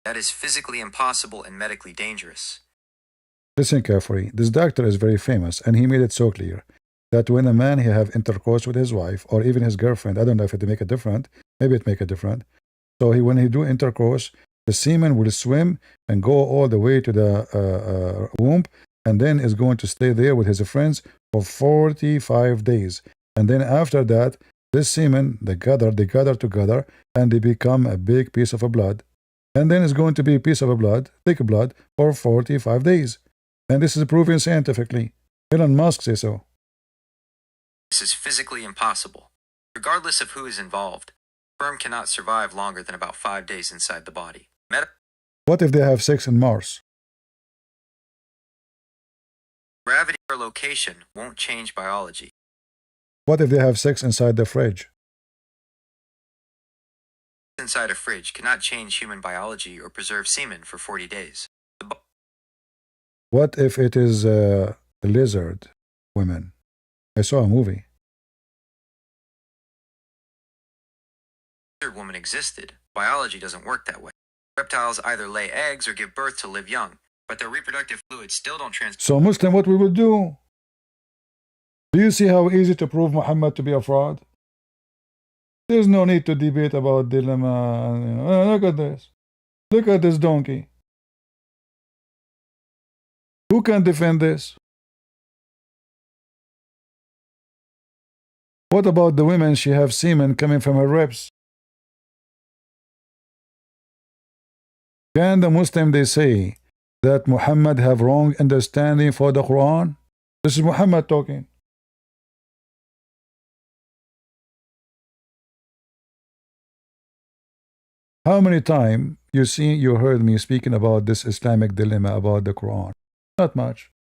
that is physically impossible and medically dangerous. Listen carefully. This doctor is very famous, and he made it so clear that when a man he have intercourse with his wife or even his girlfriend, I don't know if it make a difference. Maybe it make a difference. So when he do intercourse, the semen will swim and go all the way to the womb, and then is going to stay there with his friends for 45 days. And then after that, this semen, they gather together, and they become a big piece of blood. And then it's going to be a piece of blood, thick blood, for 45 days. And this is proven scientifically. Elon Musk says so. This is physically impossible. Regardless of who is involved, sperm cannot survive longer than about 5 days inside the body. What if they have sex in Mars? Gravity or location won't change biology. What if they have sex inside the fridge? Inside a fridge cannot change human biology or preserve semen for 40 days. What if it is a lizard women? I saw a movie. Lizard woman existed. Biology doesn't work that way. Reptiles either lay eggs or give birth to live young, but their reproductive fluids still don't transfer. So Muslim, what we will do? Do you see how easy to prove Muhammad to be a fraud? There's no need to debate about dilemma. Look at this. Look at this donkey. Who can defend this? What about the women? She have semen coming from her ribs. Can the Muslim, they say that Muhammad have wrong understanding for the Quran? This is Muhammad talking. How many times you heard me speaking about this Islamic dilemma about the Quran? Not much.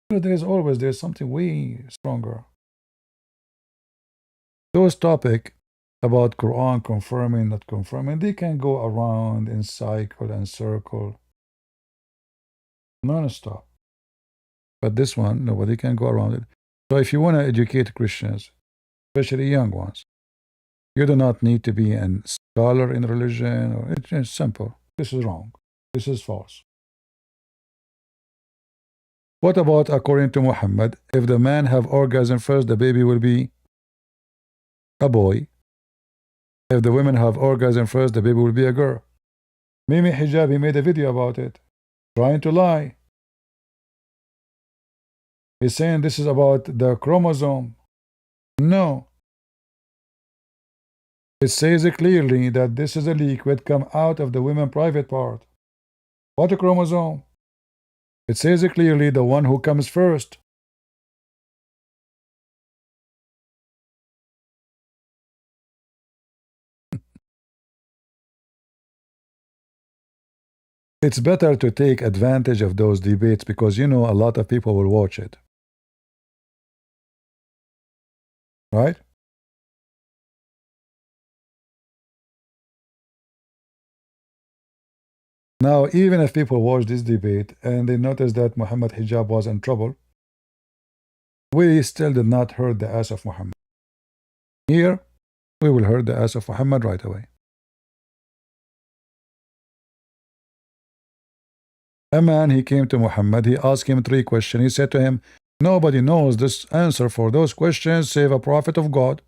But there's something way stronger. Those topics about Quran confirming, not confirming, they can go around in cycle and circle non-stop. But this one, nobody can go around it. So if you want to educate Christians, especially young ones, you do not need to be a scholar in religion. It's simple. This is wrong. This is false. What about according to Muhammad, if the man have orgasm first, the baby will be a boy. If the women have orgasm first, the baby will be a girl. Mimi Hijab, he made a video about it, trying to lie. He's saying this is about the chromosome. No. It says clearly that this is a liquid come out of the women's private part. What a chromosome? It says clearly the one who comes first. It's better to take advantage of those debates because a lot of people will watch it. Right? Now, even if people watch this debate and they notice that Muhammad hijab was in trouble, we still did not hurt the ass of Muhammad. Here, we will hurt the ass of Muhammad right away. A man, he came to Muhammad, he asked him 3 questions. He said to him, nobody knows this answer for those questions save a prophet of God.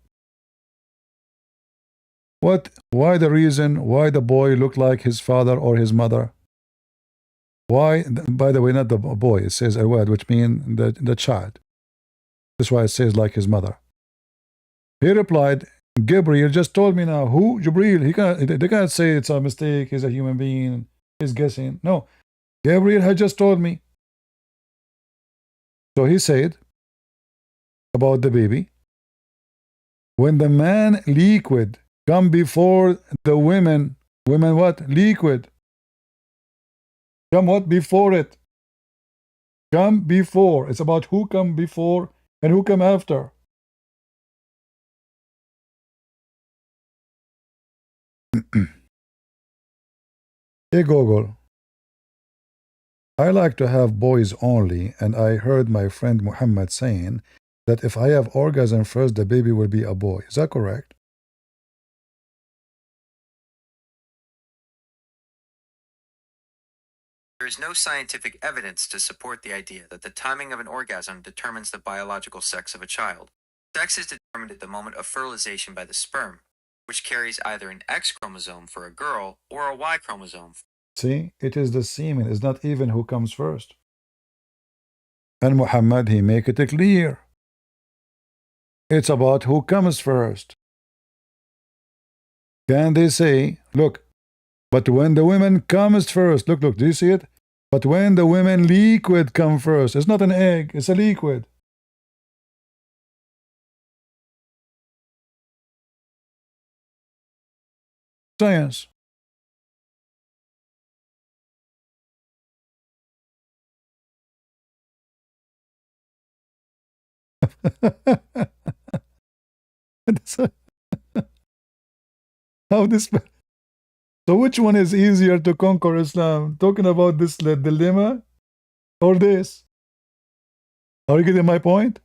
What? Why the reason why the boy looked like his father or his mother? Why? By the way, not the boy, it says a word which means the child. That's why it says like his mother. He replied, Gabriel just told me now. Who? Jibril. They can't say it's a mistake, he's a human being, he's guessing. No. Gabriel had just told me. So he said about the baby, when the man liquid come before the women what? Liquid. Come what? Before it. Come before. It's about who come before and who come after. Hey Google, I like to have boys only, and I heard my friend Muhammad saying that if I have orgasm first, the baby will be a boy. Is that correct? There is no scientific evidence to support the idea that the timing of an orgasm determines the biological sex of a child. Sex is determined at the moment of fertilization by the sperm, which carries either an X chromosome for a girl or a Y chromosome. See, it is the semen, it's not even who comes first. And Muhammad, he make it clear. It's about who comes first. Can they say, look, but when the woman comes first, look, do you see it? But when the women liquid come first, it's not an egg, it's a liquid. Science. How this? So which one is easier to conquer Islam? Talking about this dilemma or this? Are you getting my point?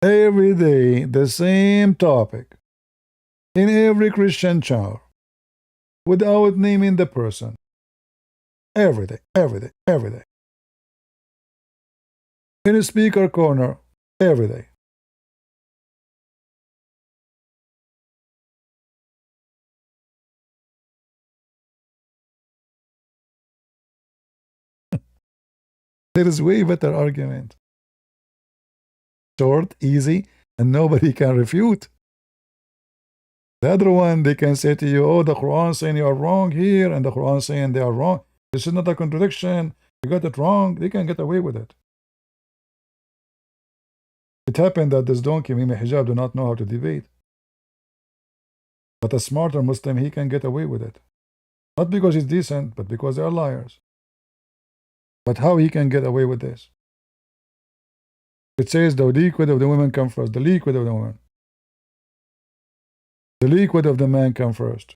Every day, the same topic in every Christian channel without naming the person. Every day, every day, every day. In a speaker corner, every day. There is way better argument. Short, easy, and nobody can refute. The other one, they can say to you, oh, the Quran saying you are wrong here, and the Quran saying they are wrong. This is not a contradiction. You got it wrong. They can get away with it. It happened that this donkey, Mimi Hijab, do not know how to debate. But a smarter Muslim, he can get away with it. Not because he's decent, but because they are liars. But how he can get away with this? It says the liquid of the women come first. The liquid of the woman. The liquid of the man come first.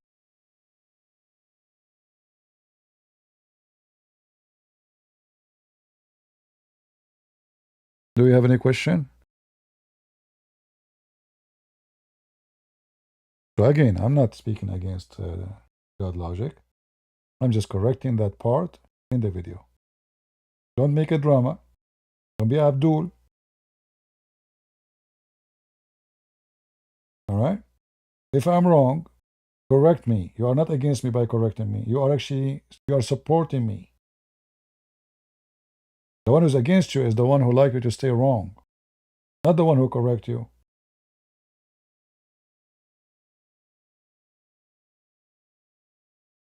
Do you have any question? So again, I'm not speaking against God logic. I'm just correcting that part in the video. Don't make a drama. Don't be Abdul. All right? If I'm wrong, correct me. You are not against me by correcting me. You are supporting me. The one who's against you is the one who like you to stay wrong, not the one who correct you.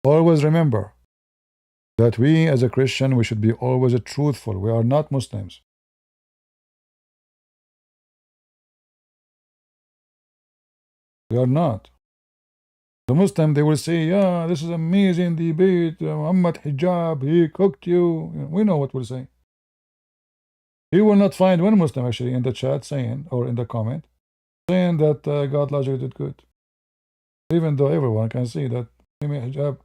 Always remember that we as a Christian, we should be always truthful. We are not Muslims. We are not. The Muslim, they will say, yeah, this is amazing debate. Muhammad hijab, he cooked you. We know what we'll say. You will not find one Muslim actually in the chat saying, or in the comment, saying that God logic did good. Even though everyone can see that hijab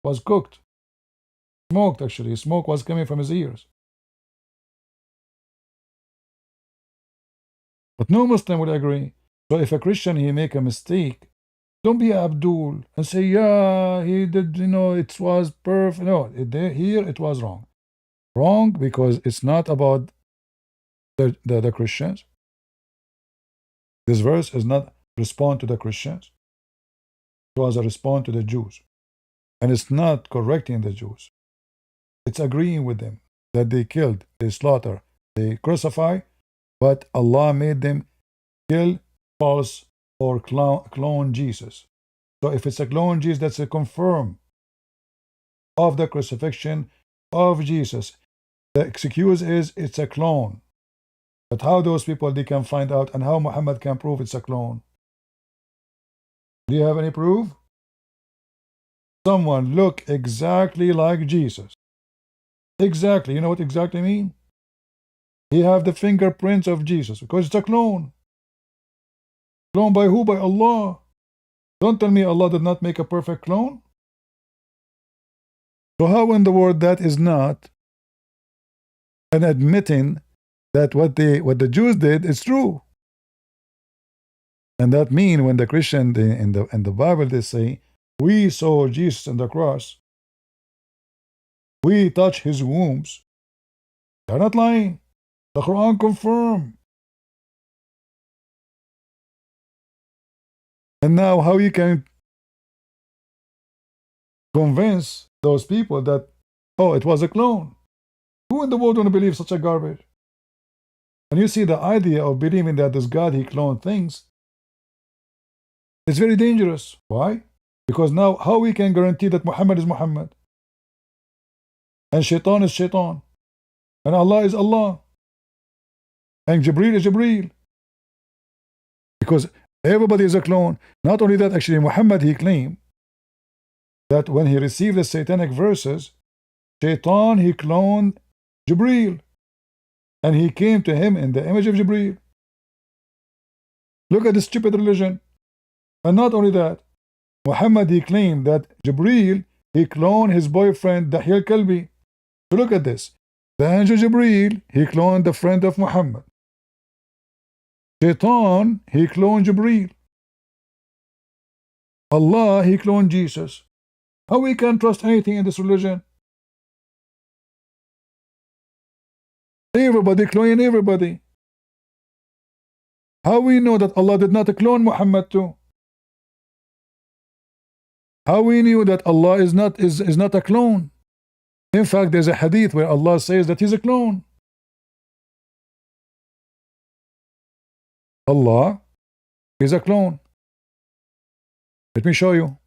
was cooked, smoked actually. Smoke was coming from his ears. But no Muslim would agree. So if a Christian he make a mistake, don't be Abdul and say, yeah, he did, it was perfect. No, here it was wrong. Wrong because it's not about the Christians. This verse is not respond to the Christians. It was a response to the Jews. And it's not correcting the Jews. It's agreeing with them that they killed, they slaughter, they crucify, but Allah made them kill false or clone Jesus. So if it's a clone Jesus, that's a confirm of the crucifixion of Jesus. The excuse is it's a clone. But how those people they can find out and how Muhammad can prove it's a clone? Do you have any proof? Someone look exactly like Jesus. Exactly. You know what exactly mean? He have the fingerprints of Jesus because it's a clone. Clone by who? By Allah. Don't tell me Allah did not make a perfect clone. So how in the world that is not an admitting that what the Jews did is true? And that mean when the Christian in the Bible they say we saw Jesus on the cross, we touch his wombs. They're not lying. The Quran confirm. And now how you can convince those people that, oh, it was a clone? Who in the world want to believe such a garbage? And you see the idea of believing that this God, he cloned things, it's very dangerous. Why? Because now how we can guarantee that Muhammad is Muhammad? And Shaitan is Shaitan. And Allah is Allah. And Jibreel is Jibreel. Because everybody is a clone. Not only that, actually Muhammad, he claimed that when he received the satanic verses, Shaitan, he cloned Jibreel. And he came to him in the image of Jibreel. Look at this stupid religion. And not only that, Muhammad, he claimed that Jibreel, he cloned his boyfriend, Dahya al-Kalbi. So look at this. The angel Jibreel, he cloned the friend of Muhammad. Shaitan, he cloned Jibreel. Allah, he cloned Jesus. How we can trust anything in this religion? Everybody cloning everybody. How we know that Allah did not clone Muhammad too? How we knew that Allah is not a clone? In fact, there's a hadith where Allah says that he's a clone. Allah is a clone. Let me show you.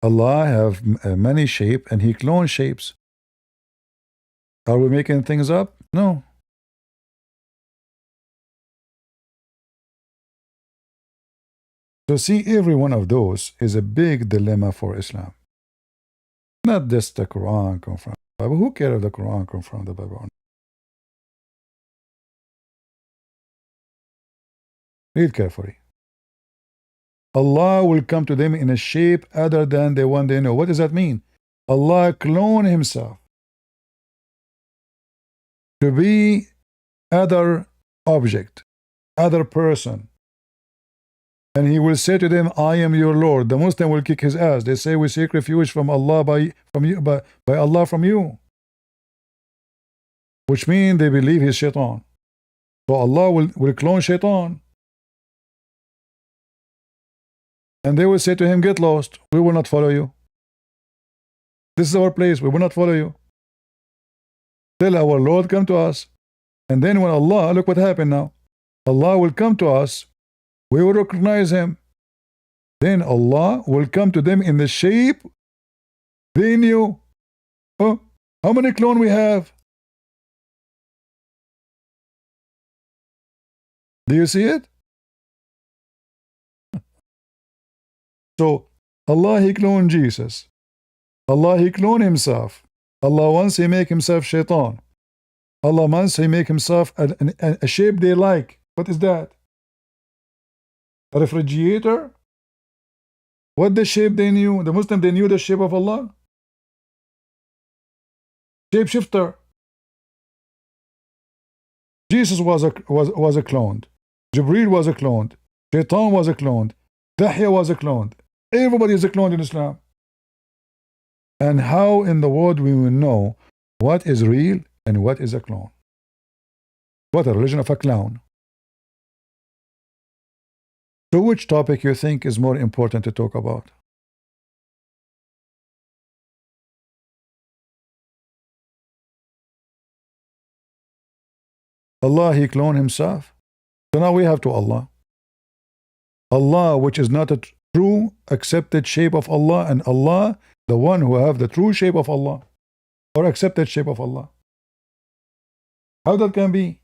Allah have many shape and he clones shapes. Are we making things up? No. So see, every one of those is a big dilemma for Islam. Not just the Quran come from the Bible. Who cares if the Quran come from the Bible? Read carefully. Allah will come to them in a shape other than the one they know. What does that mean? Allah clone himself to be other object, other person. And he will say to them, I am your Lord. The Muslim will kick his ass. They say we seek refuge from Allah by Allah from you. Which means they believe he's Shaitan. So Allah will clone Shaitan. And they will say to him, get lost. We will not follow you. This is our place. We will not follow you. Tell our Lord, come to us. And then when Allah, look what happened now. Allah will come to us. We will recognize him. Then Allah will come to them in the shape they knew. Oh, how many clones we have? Do you see it? So Allah, he cloned Jesus. Allah, he cloned himself. Allah wants he make himself shaitan. Allah wants he make himself a shape they like. What is that? A refrigerator? What the shape they knew? The Muslim, they knew the shape of Allah? Shapeshifter. Jesus was a cloned. Jibreel was a cloned. Shaitan was a cloned. Dahya was a cloned. Everybody is a clone in Islam. And how in the world we will know what is real and what is a clone? What a religion of a clown. So which topic you think is more important to talk about? Allah, he cloned himself. So now we have to Allah. Allah, which is not a true accepted shape of Allah, and Allah, the one who have the true shape of Allah, or accepted shape of Allah. How that can be?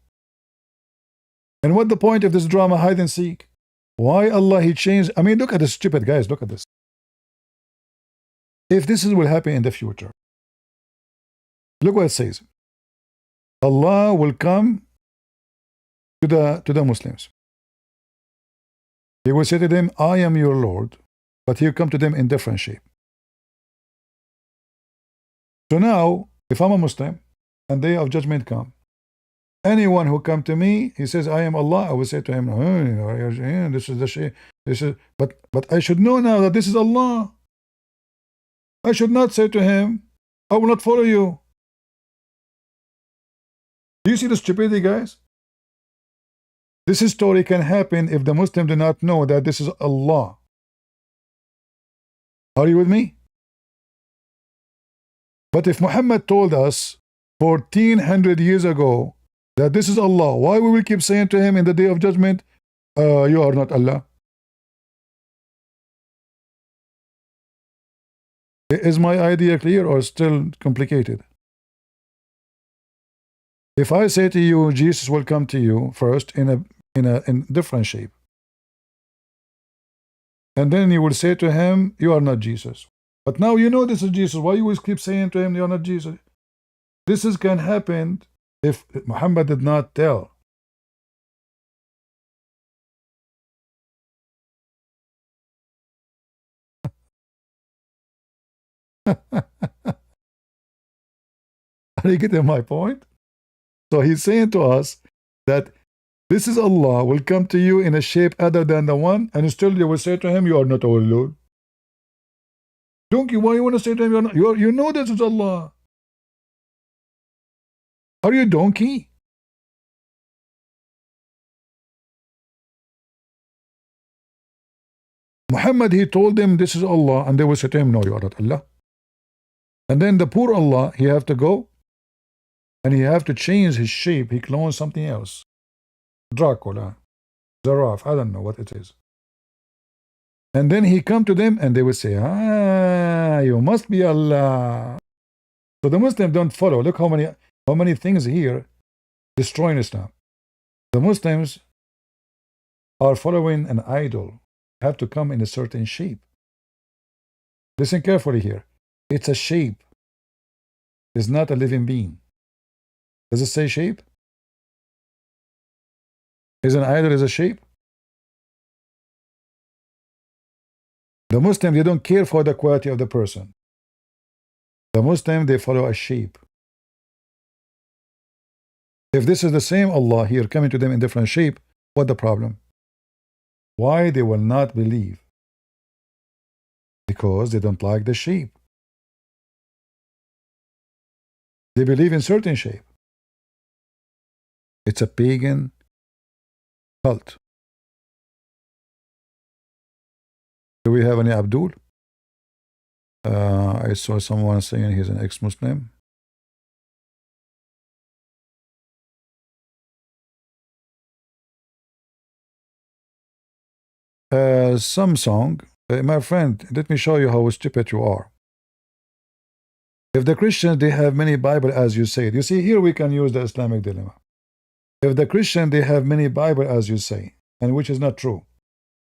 And what the point of this drama, hide and seek? Why Allah, he changed? I mean, look at this, stupid guys, look at this. If this will happen in the future, look what it says. Allah will come to the Muslims. He will say to them, I am your Lord, but he'll come to them in different shape. So now, if I'm a Muslim, and day of judgment come, anyone who come to me, he says, I am Allah, I will say to him, this is the shape, but I should know now that this is Allah. I should not say to him, I will not follow you. Do you see the stupidity, guys? This story can happen if the Muslim do not know that this is Allah. Are you with me? But if Muhammad told us 1400 years ago that this is Allah, why we will keep saying to him in the day of judgment, you are not Allah? Is my idea clear or still complicated? If I say to you, Jesus will come to you first in a different shape, and then you will say to him, you are not Jesus. But now you know this is Jesus. Why you always keep saying to him, you are not Jesus? This can happen if Muhammad did not tell. Are you getting my point? So he's saying to us that this is Allah will come to you in a shape other than the one, and still you will say to him, you are not our Lord. Donkey, why you want to say to him, you're not, you know this is Allah. Are you a donkey? Muhammad, he told them this is Allah, and they will say to him, no, you are not Allah. And then the poor Allah, he have to go, and he have to change his shape. He clones something else. Dracula, giraffe, I don't know what it is. And then he come to them, and they will say, you must be Allah. So the Muslims don't follow. Look how many things here destroying Islam. The Muslims are following an idol. Have to come in a certain shape. Listen carefully here. It's a shape. It's not a living being. Does it say shape? Is an idol is a shape? The Muslim, they don't care for the quality of the person. The Muslim, they follow a shape. If this is the same Allah here coming to them in different shape, what the problem? Why they will not believe? Because they don't like the shape. They believe in certain shape. It's a pagan cult. Do we have any Abdul? I saw someone saying he's an ex-Muslim. Samsung, my friend, let me show you how stupid you are. If the Christians, they have many Bible, as you said. You see, here we can use the Islamic dilemma. If the Christian, they have many Bible, as you say, and which is not true.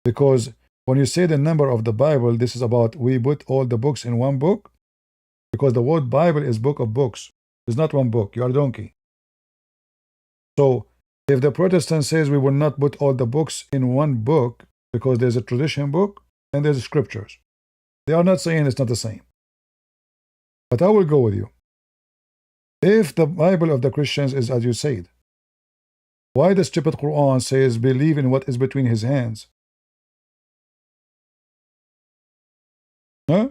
Because When you say the number of the Bible, this is about we put all the books in one book, because the word Bible is book of books. It's not one book. You are a donkey. So if the Protestant says we will not put all the books in one book because there's a tradition book and there's scriptures, they are not saying it's not the same. But I will go with you. If the Bible of the Christians is as you said, why the stupid Quran says believe in what is between his hands? Huh?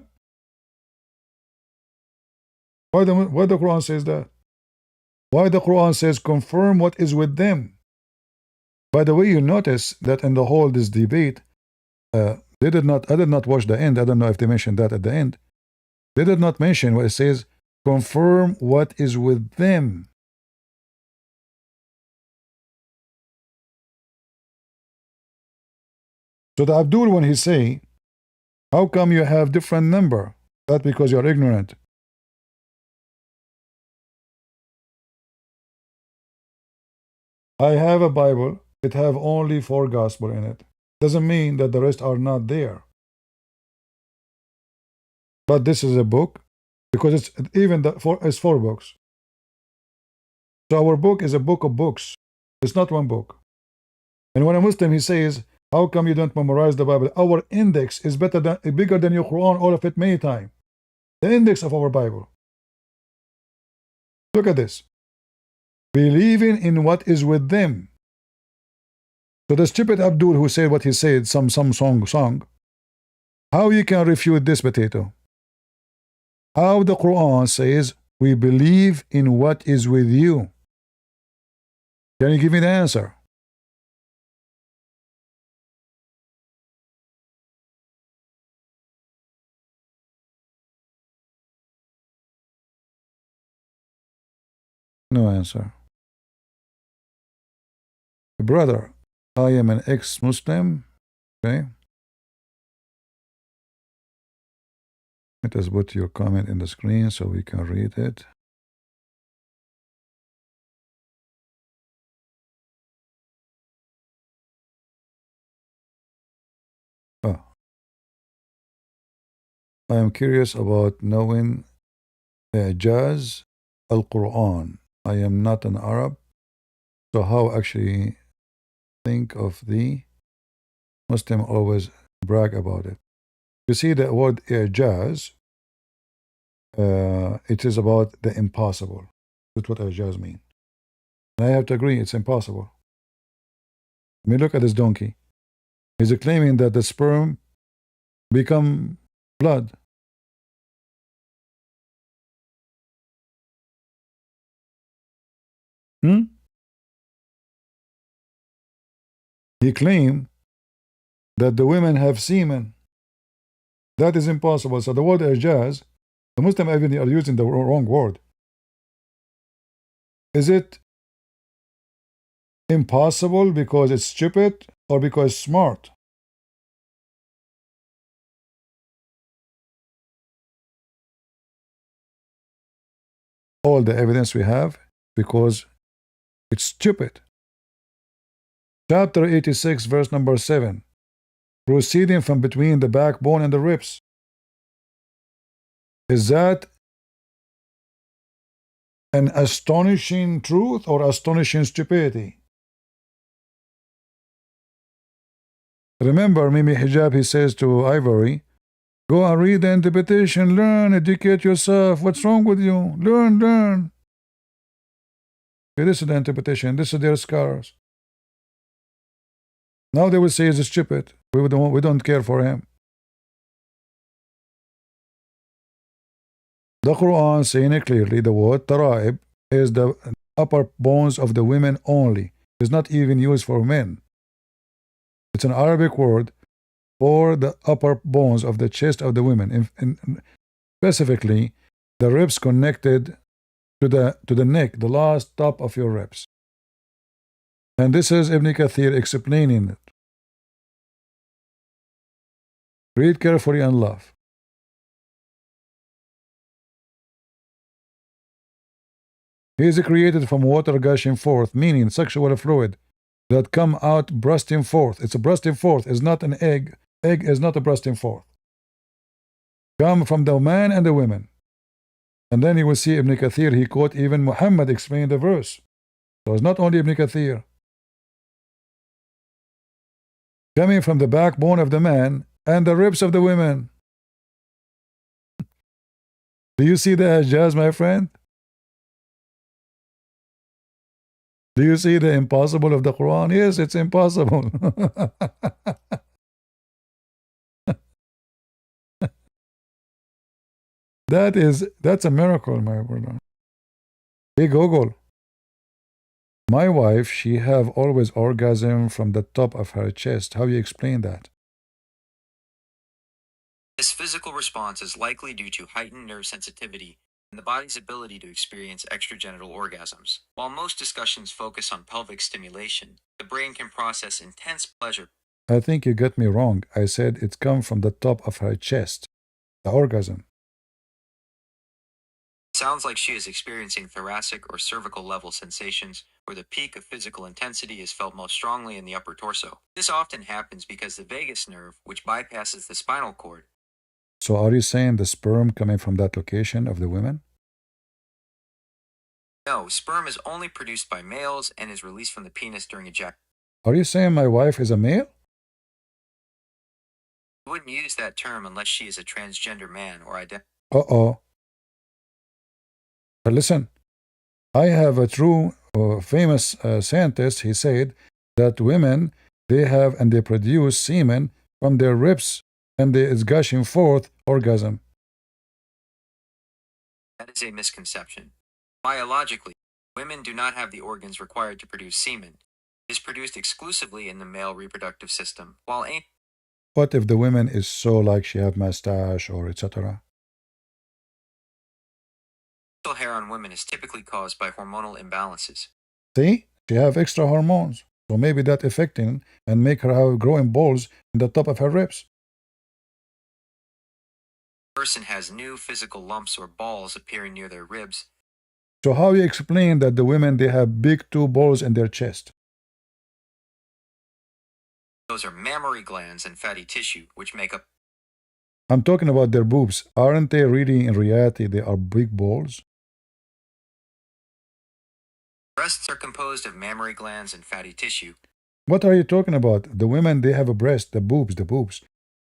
Why the Quran says that? Why the Quran says confirm what is with them? By the way, you notice that in the whole this debate, I did not watch the end. I don't know if they mentioned that at the end. They did not mention what it says, confirm what is with them. So the Abdul, when he say, how come you have different number? That because you're ignorant. I have a Bible. It have only 4 gospel in it. Doesn't mean that the rest are not there. But this is a book, because it's even it's 4 books. So our book is a book of books. It's not one book. And when a Muslim he says, how come you don't memorize the Bible? Our index is bigger than your Quran, all of it many times. The index of our Bible. Look at this. Believing in what is with them. So the stupid Abdul who said what he said, some song, how you can refute this potato? How the Quran says, we believe in what is with you. Can you give me the answer? No answer. Brother, I am an ex-Muslim. Okay. Let us put your comment in the screen so we can read it. Oh. I am curious about knowing Jaz al-Quran. I am not an Arab, so how actually think of the Muslim always brag about it. You see the word Jaz, it is about the impossible. That's what Jaz means. And I have to agree, it's impossible. I mean, look at this donkey. He's claiming that the sperm become blood. He claimed that the women have semen. That is impossible. So the word Ijaz, the Muslim even are using the wrong word. Is it impossible because it's stupid or because smart? All the evidence we have because it's stupid. Chapter 86, verse number 7. Proceeding from between the backbone and the ribs. Is that an astonishing truth or astonishing stupidity? Remember, Mimi Hijab, he says to Ivory, go and read the interpretation, learn, educate yourself. What's wrong with you? Learn. Okay, this is the interpretation. This is their scars. Now they will say he's stupid. We don't care for him. The Quran saying it clearly, the word taraib is the upper bones of the women only. It's not even used for men. It's an Arabic word for the upper bones of the chest of the women. Specifically, the ribs connected to the neck, the last top of your ribs. And this is Ibn Kathir explaining it. Read carefully and laugh. He is created from water gushing forth, meaning sexual fluid that come out bursting forth. It's a bursting forth. It's not an egg egg is not bursting forth. Come from the man and the women. And then you will see Ibn Kathir, he quote even Muhammad explained the verse. So it's not only Ibn Kathir. Coming from the backbone of the man and the ribs of the women. Do you see the Hajjaz, my friend? Do you see the impossible of the Quran? Yes, it's impossible. That's a miracle, my brother. Hey Google. My wife, she have always orgasm from the top of her chest. How you explain that? This physical response is likely due to heightened nerve sensitivity and the body's ability to experience extragenital orgasms. While most discussions focus on pelvic stimulation, the brain can process intense pleasure. I think you got me wrong. I said it come from the top of her chest. The orgasm. Sounds like she is experiencing thoracic or cervical level sensations where the peak of physical intensity is felt most strongly in the upper torso. This often happens because the vagus nerve, which bypasses the spinal cord. So are you saying the sperm coming from that location of the women? No, sperm is only produced by males and is released from the penis during ejaculation. Are you saying my wife is a male? You wouldn't use that term unless she is a transgender man or Uh-oh. But listen, I have a true famous scientist. He said that women, they have and they produce semen from their ribs and they is gushing forth orgasm. That is a misconception. Biologically, women do not have the organs required to produce semen. It is produced exclusively in the male reproductive system, while What if the woman is so like she have mustache or etc.? facial hair on women is typically caused by hormonal imbalances. See, she have extra hormones, so maybe that affecting and make her have growing balls in the top of her ribs. The person has new physical lumps or balls appearing near their ribs. So how you explain that the women they have big two balls in their chest? Those are mammary glands and fatty tissue, which make up. I'm talking about their boobs. Aren't they really in reality they are big balls? Breasts are composed of mammary glands and fatty tissue. What are you talking about? The women they have a breast, the boobs.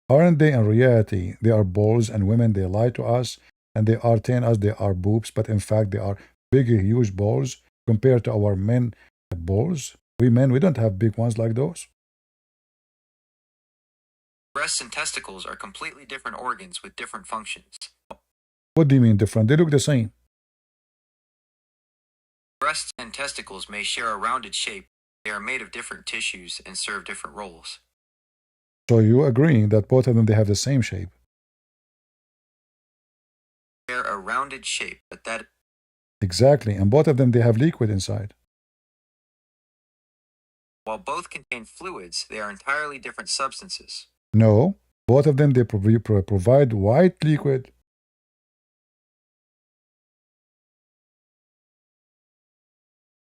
Aren't they in reality they are balls, and women they lie to us and they are telling us they are boobs, but in fact they are big, huge balls compared to our men balls? We men, we don't have big ones like those. Breasts and testicles are completely different organs with different functions. What do you mean different? They look the same. Breasts and testicles may share a rounded shape. They are made of different tissues and serve different roles. So you agree that both of them they have the same shape? They're a rounded shape, but that. Exactly, and both of them they have liquid inside. While both contain fluids, they are entirely different substances. No, both of them they provide white liquid.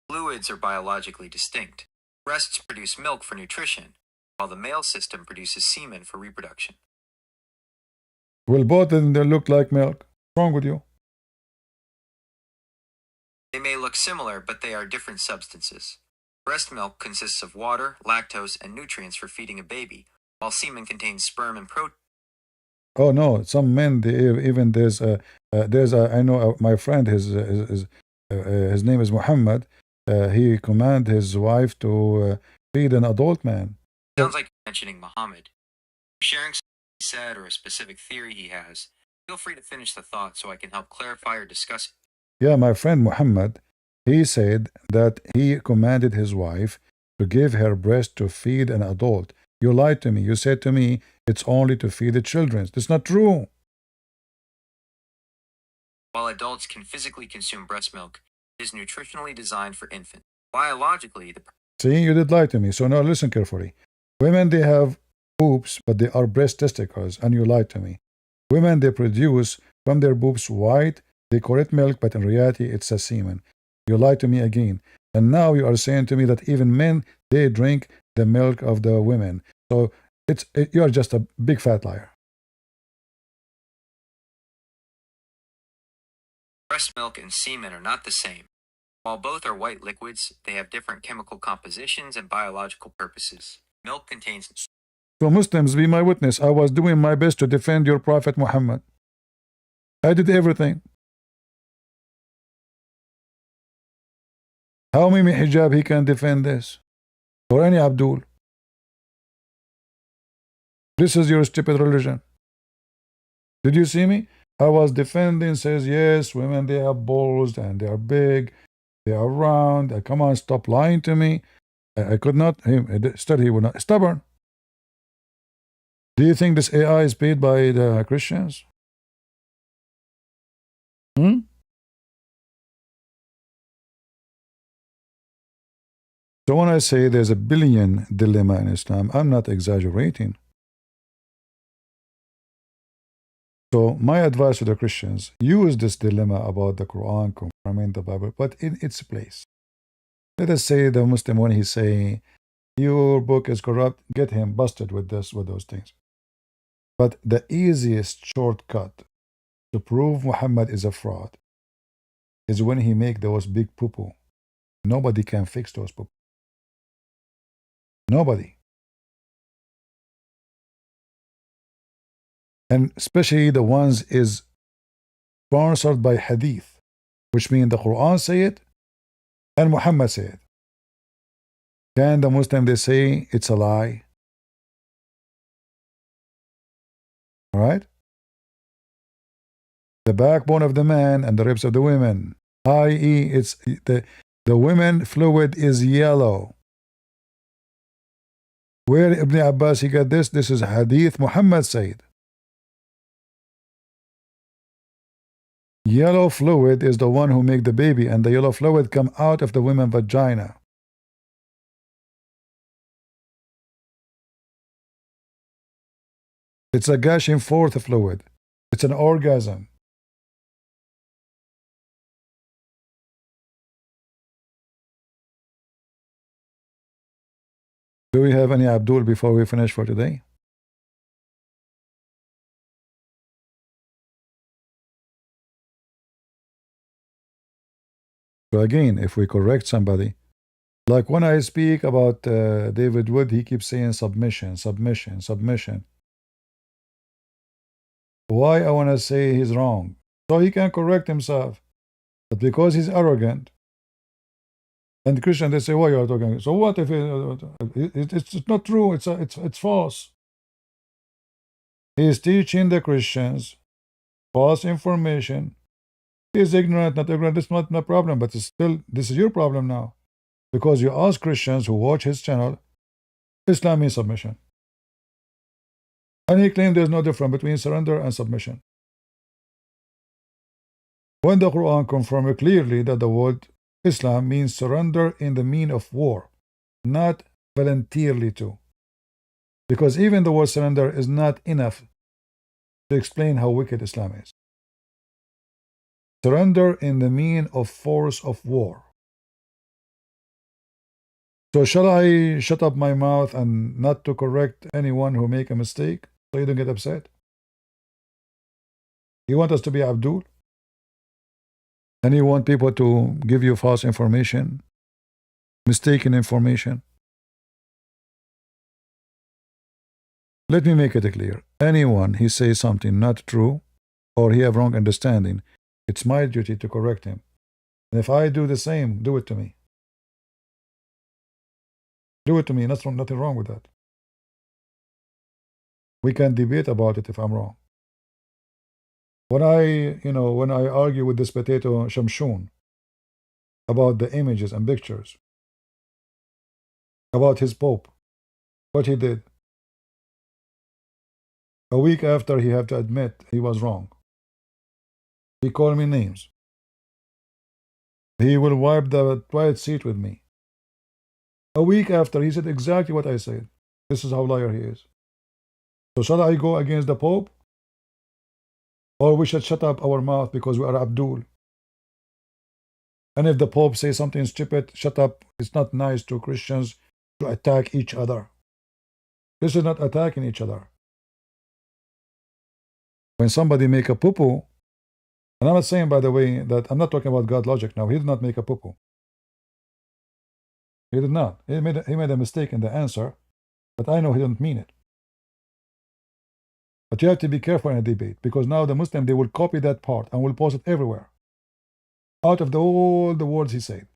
Fluids are biologically distinct. Breasts produce milk for nutrition, while the male system produces semen for reproduction. Well, both of them they look like milk. What's wrong with you? They may look similar, but they are different substances. Breast milk consists of water, lactose, and nutrients for feeding a baby, while semen contains sperm and protein. Oh no, some men they even there's a I know my friend his name is Muhammad. He command his wife to feed an adult man. Sounds like you're mentioning Muhammad. Sharing something he said or a specific theory he has, feel free to finish the thought so I can help clarify or discuss it. Yeah, my friend Muhammad, he said that he commanded his wife to give her breast to feed an adult. You lied to me. You said to me it's only to feed the children. That's not true. While adults can physically consume breast milk, it is nutritionally designed for infants. Biologically, See, you did lie to me. So now listen carefully. Women, they have boobs, but they are breast testicles, and you lied to me. Women, they produce from their boobs white, they call it milk, but in reality, it's a semen. You lied to me again. And now you are saying to me that even men, they drink the milk of the women. So You're just a big fat liar. Breast milk and semen are not the same. While both are white liquids, they have different chemical compositions and biological purposes. Milk contains. So Muslims, be my witness. I was doing my best to defend your Prophet Muhammad. I did everything. How many hijab he can defend this? Or any Abdul? This is your stupid religion. Did you see me? I was defending, says yes, women, they have balls and they are big, they are round. Come on, stop lying to me. I could not. Instead, he would not. Stubborn. Do you think this AI is paid by the Christians? Hmm? So when I say there's a billion dilemma in Islam, I'm not exaggerating. So my advice to the Christians, use this dilemma about the Quran confirming the Bible, but in its place. Let us say the Muslim, when he's saying, your book is corrupt, get him busted with those things. But the easiest shortcut to prove Muhammad is a fraud is when he make those big poo-poo. Nobody can fix those poo-poo. Nobody. And especially the ones is sponsored by hadith, which means the Quran say it and Muhammad say it. Can the Muslim, they say it's a lie? All right? The backbone of the man and the ribs of the women, i.e., it's the women fluid is yellow. Where Ibn Abbas he got this? This is hadith Muhammad said. Yellow fluid is the one who make the baby, and the yellow fluid come out of the woman's vagina. It's a gushing forth fluid. It's an orgasm. Do we have any Abdul before we finish for today? So again, if we correct somebody, like when I speak about David Wood, he keeps saying submission, submission, submission. Why I want to say he's wrong? So he can correct himself. But because he's arrogant, and the Christian, they say, why you are talking? So what if it's not true? It's false. He is teaching the Christians false information. He is ignorant, not ignorant. It's not my problem, but it's still, this is your problem now. Because you ask Christians who watch his channel, Islam means submission. And he claimed there's no difference between surrender and submission. When the Quran confirmed clearly that the word Islam means surrender in the mean of war, not voluntarily to. Because even the word surrender is not enough to explain how wicked Islam is. Surrender in the mean of force of war. So shall I shut up my mouth and not to correct anyone who make a mistake so you don't get upset? You want us to be Abdul? And you want people to give you false information, mistaken information? Let me make it clear. Anyone he says something not true or he have wrong understanding, it's my duty to correct him. And if I do the same, do it to me. Do it to me. Nothing wrong with that. We can debate about it if I'm wrong. When I argue with this potato Shamshun about the images and pictures, about his Pope, what he did, a week after he had to admit he was wrong. He called me names. He will wipe the toilet seat with me. A week after, he said exactly what I said. This is how liar he is. So shall I go against the Pope? Or we should shut up our mouth because we are Abdul? And if the Pope says something stupid, shut up. It's not nice to Christians to attack each other. This is not attacking each other. When somebody make a poo-poo, and I'm not saying, by the way, that I'm not talking about God logic now. He did not make a poo-poo. He did not. He made a mistake in the answer, but I know he didn't mean it. But you have to be careful in a debate, because now the Muslim, they will copy that part and will post it everywhere, out of all the words he said.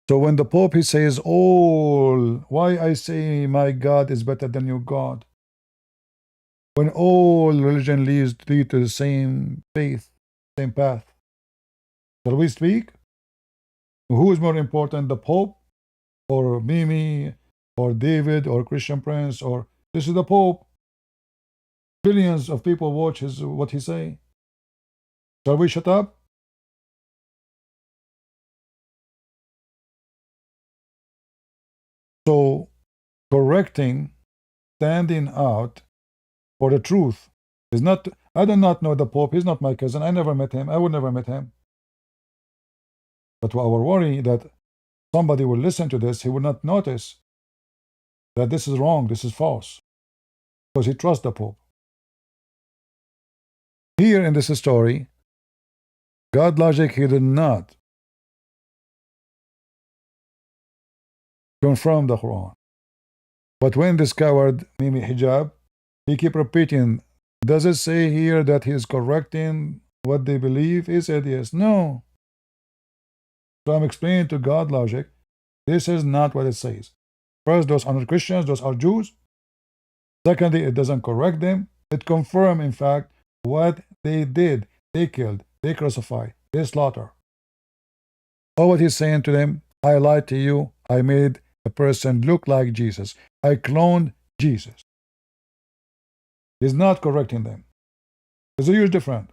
So when the Pope, he says, all, why I say my God is better than your God? When all religion lead to the same faith, same path. Shall we speak? Who is more important, the Pope or Mimi or David or Christian Prince? Or this is the Pope. Billions of people watch what he say. Shall we shut up? So correcting, standing out for the truth is not. I do not know the Pope. He's not my cousin. I never met him. I would never met him. But our worry that somebody will listen to this, he will not notice that this is wrong, this is false, because he trusts the Pope. Here in this story, God logic, he did not confirm the Quran. But when this coward Mimi Hijab, he keep repeating, does it say here that he is correcting what they believe? He said yes. No. So I'm explaining to God logic, this is not what it says. First, those are not Christians, those are Jews. Secondly, it doesn't correct them. It confirms, in fact, what they did. They killed, they crucified, they slaughter. All what he's saying to them, I lied to you. I made a person look like Jesus. I cloned Jesus. He's not correcting them. There's a huge difference.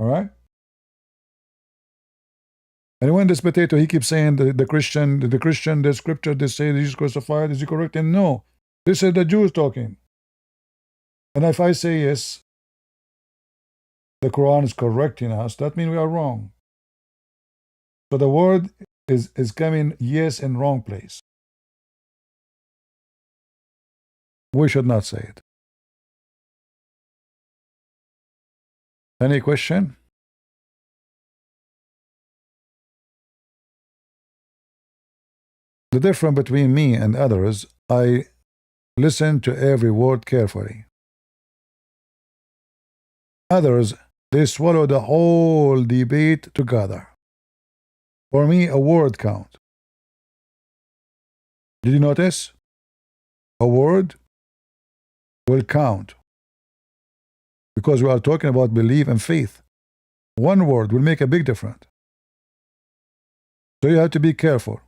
All right? And when this potato, he keeps saying the Christian, the scripture, they say Jesus crucified, is he correcting? No. This is the Jews talking. And if I say yes, the Quran is correcting us, that means we are wrong. So the word is coming yes in wrong place. We should not say it. Any question? The difference between me and others, I listen to every word carefully. Others, they swallow the whole debate together. For me, a word count. Did you notice? A word will count. Because we are talking about belief and faith. One word will make a big difference. So you have to be careful.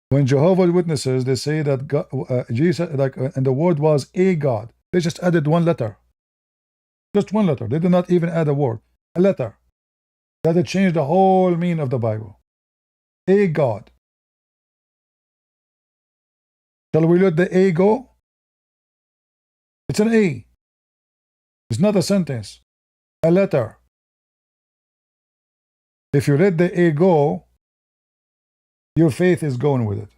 When Jehovah's Witnesses, they say that God, Jesus, and the word was a God. They just added one letter. Just one letter. They did not even add a word. A letter. That had changed the whole meaning of the Bible. A God. Shall we let the A go? It's an A. It's not a sentence. A letter. If you let the A go, your faith is going with it.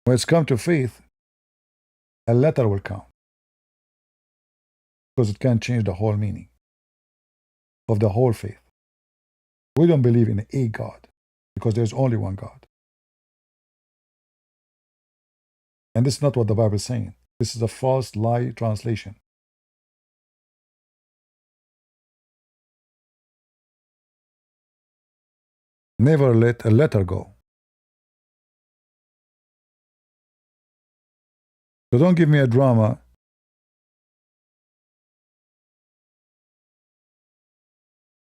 When it's come to faith, a letter will count. Because it can change the whole meaning of the whole faith. We don't believe in a God, because there's only one God. And this is not what the Bible is saying. This is a false lie translation. Never let a letter go. So don't give me a drama.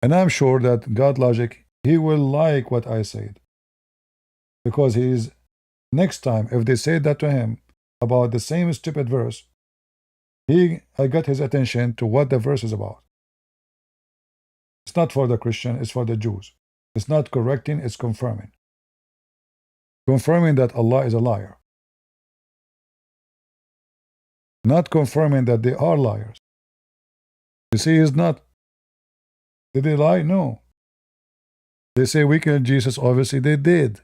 And I'm sure that God logic, he will like what I said. Because he is, next time, if they say that to him about the same stupid verse, I got his attention to what the verse is about. It's not for the Christian, it's for the Jews. It's not correcting, it's confirming. Confirming that Allah is a liar. not confirming that they are liars. You see, he's not. Did they lie? No. They say we killed Jesus. Obviously, they did.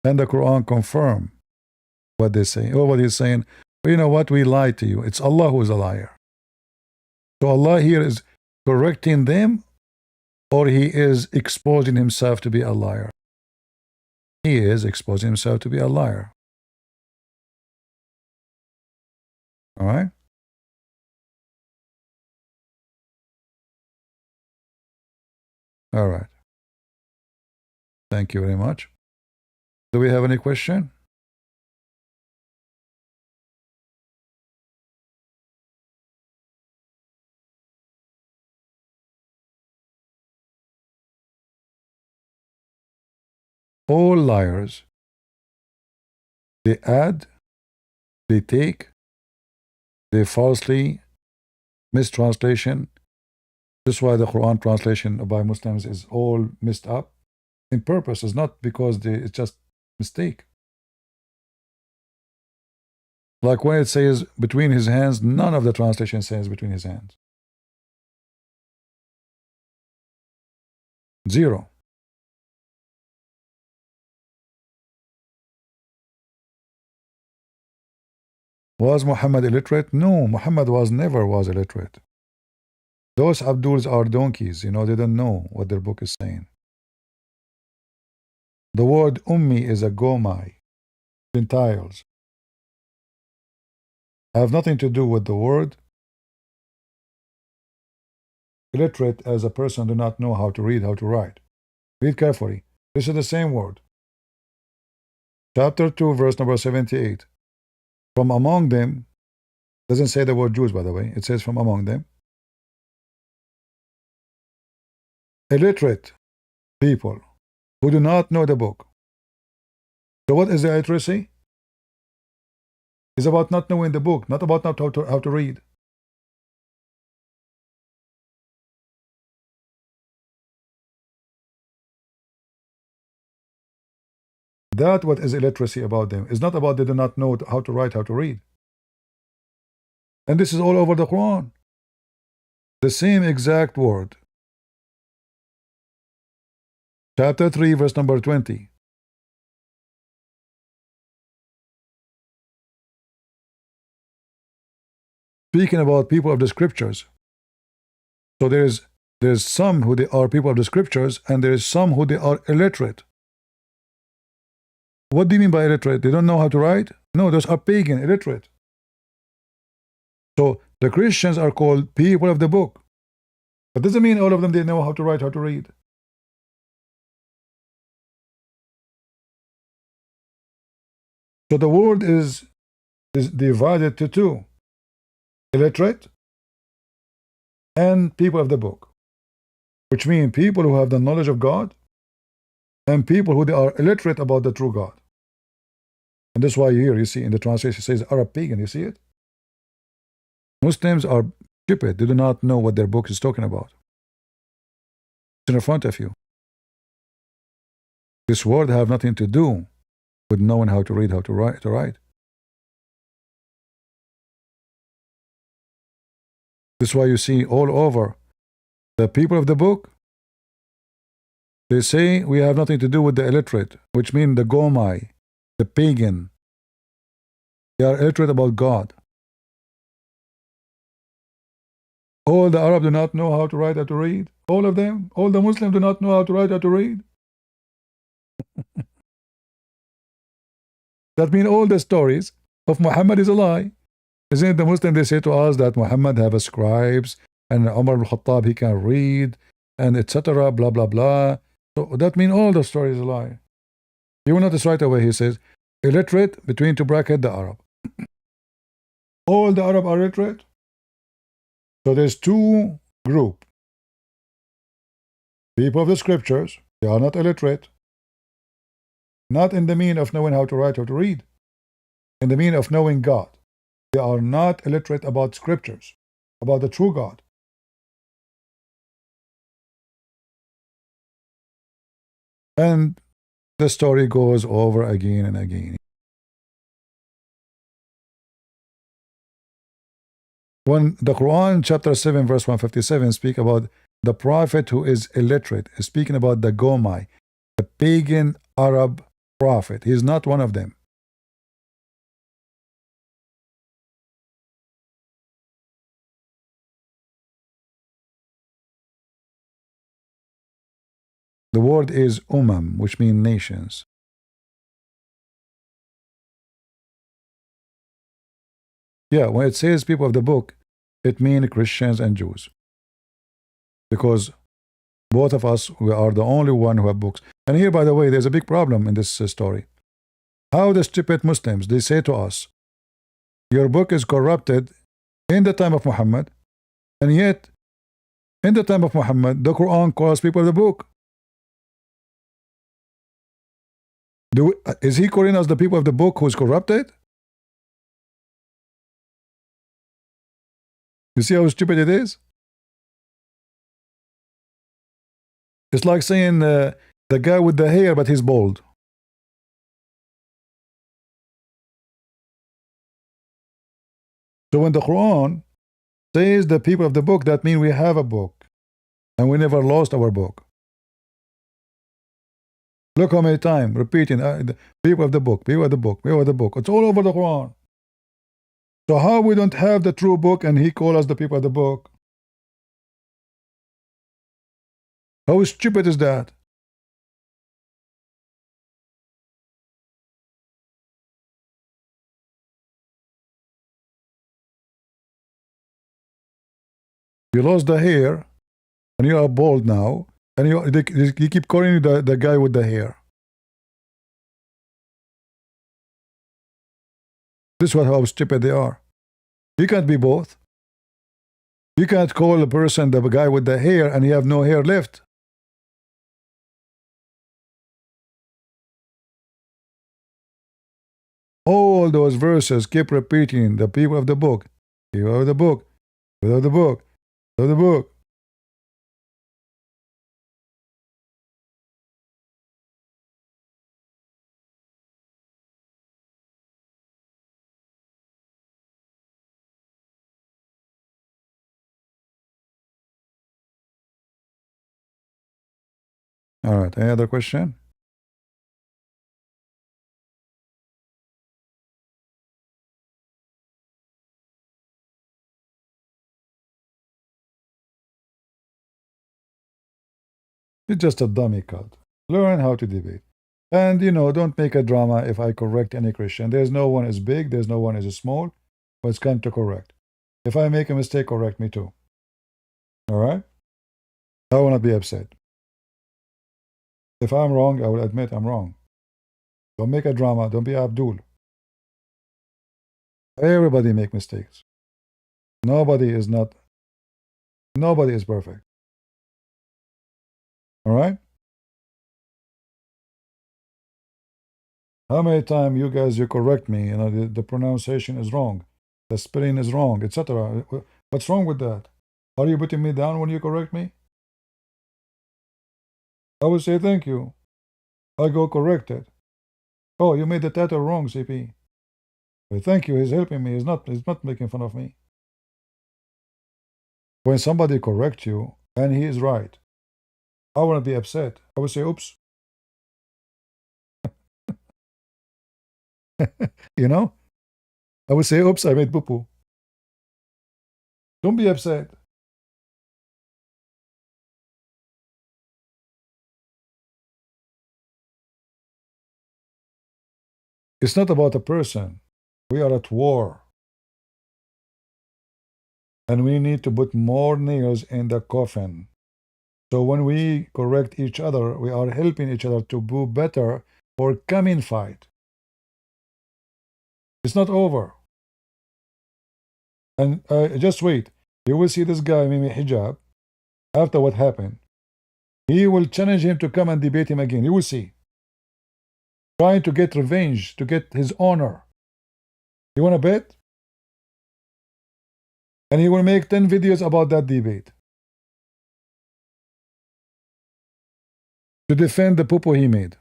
And the Quran confirm what they say, or what he's saying. But you know what? We lied to you. It's Allah who is a liar. So Allah here is correcting them, or he is exposing himself to be a liar? He is exposing himself to be a liar. All right? All right. Thank you very much. Do we have any question? All liars, they add, they take, they falsely mistranslation. This is why the Quran translation by Muslims is all messed up. In purpose, is not because it's just mistake. Like when it says between his hands, none of the translation says between his hands. Zero. Was Muhammad illiterate? No, Muhammad never was illiterate. Those Abduls are donkeys, you know, they don't know what their book is saying. The word Ummi is a Gomai, Gentiles. Have nothing to do with the word illiterate as a person do not know how to read, how to write. Read carefully. This is the same word. Chapter 2, verse number 78. From among them, doesn't say the word Jews, by the way. It says from among them. Illiterate people who do not know the book. So what is the illiteracy? It's about not knowing the book, not about not how to read. That what is illiteracy about them. It's not about they do not know how to write, how to read. And this is all over the Quran. The same exact word. Chapter 3, verse number 20. Speaking about people of the scriptures. So there's some who they are people of the scriptures, and there is some who they are illiterate. What do you mean by illiterate? They don't know how to write? No, those are pagan, illiterate. So the Christians are called people of the book. But doesn't mean all of them they know how to write, how to read. So the world is divided to two: illiterate and people of the book, which mean people who have the knowledge of God and people who they are illiterate about the true God. And that's why here you see in the translation it says Arab pagan. You see it? Muslims are stupid. They do not know what their book is talking about. It's in front of you. This word have nothing to do with knowing how to read, how to write. This is why you see all over the people of the book, they say we have nothing to do with the illiterate, which means the Gomai, the pagan. They are illiterate about God. All the Arabs do not know how to write, how to read. All of them. All the Muslims do not know how to write, how to read. That means all the stories of Muhammad is a lie. Isn't it the Muslim they say to us that Muhammad have a scribes and Umar al-Khattab he can read and etc. blah blah blah. So that means all the story is a lie. You will notice right away he says illiterate between two brackets the Arab. All the Arab are illiterate. So there's two group. People of the scriptures, they are not illiterate. Not in the mean of knowing how to write, how to read. In the mean of knowing God. They are not illiterate about scriptures, about the true God. And the story goes over again and again. When the Quran, chapter 7, verse 157, speak about the prophet who is illiterate, is speaking about the Gomai, the pagan Arab prophet. He's not one of them. The word is which means nations. Yeah, when it says people of the book, it means Christians and Jews. Because both of us, we are the only one who have books. And here, by the way, there's a big problem in this story. How the stupid Muslims, they say to us, your book is corrupted in the time of Muhammad, and yet, in the time of Muhammad, the Quran calls people of the book. Is he calling us the people of the book who's corrupted? You see how stupid it is? It's like saying the guy with the hair, but he's bald. So when the Quran says the people of the book, that means we have a book. And we never lost our book. Look how many times repeating the people of the book, people of the book, people of the book. It's all over the Quran. So how we don't have the true book and he call us the people of the book? How stupid is that? You lost the hair and you are bald now, and you keep calling you the guy with the hair. This is how stupid they are. You can't be both. You can't call a person the guy with the hair and you have no hair left. All those verses keep repeating the people of the book, people of the book, people of the book, people of the book. All right, any other question? It's just a dummy cult. Learn how to debate. And, don't make a drama if I correct any Christian. There's no one is big, there's no one is small, but it's kind to correct. If I make a mistake, correct me too. All right? I will not be upset. If I'm wrong, I will admit I'm wrong. Don't make a drama. Don't be Abdul. Everybody make mistakes. Nobody is perfect. All right? How many times you guys, you correct me, the pronunciation is wrong, the spelling is wrong, etc. What's wrong with that? Are you putting me down when you correct me? I will say thank you. I go correct it. Oh, you made the title wrong, CP. Well, thank you, he's helping me. He's not making fun of me. When somebody corrects you and he is right, I won't be upset. I will say, oops. I would say, oops, I made poo-poo. Don't be upset. It's not about a person. We are at war. And we need to put more nails in the coffin. So when we correct each other, we are helping each other to do better for coming fight. It's not over. And just wait. You will see this guy, Mimi Hijab, after what happened. He will challenge him to come and debate him again. You will see. Trying to get revenge, to get his honor. You want to bet? And he will make 10 videos about that debate. To defend the poo-poo he made.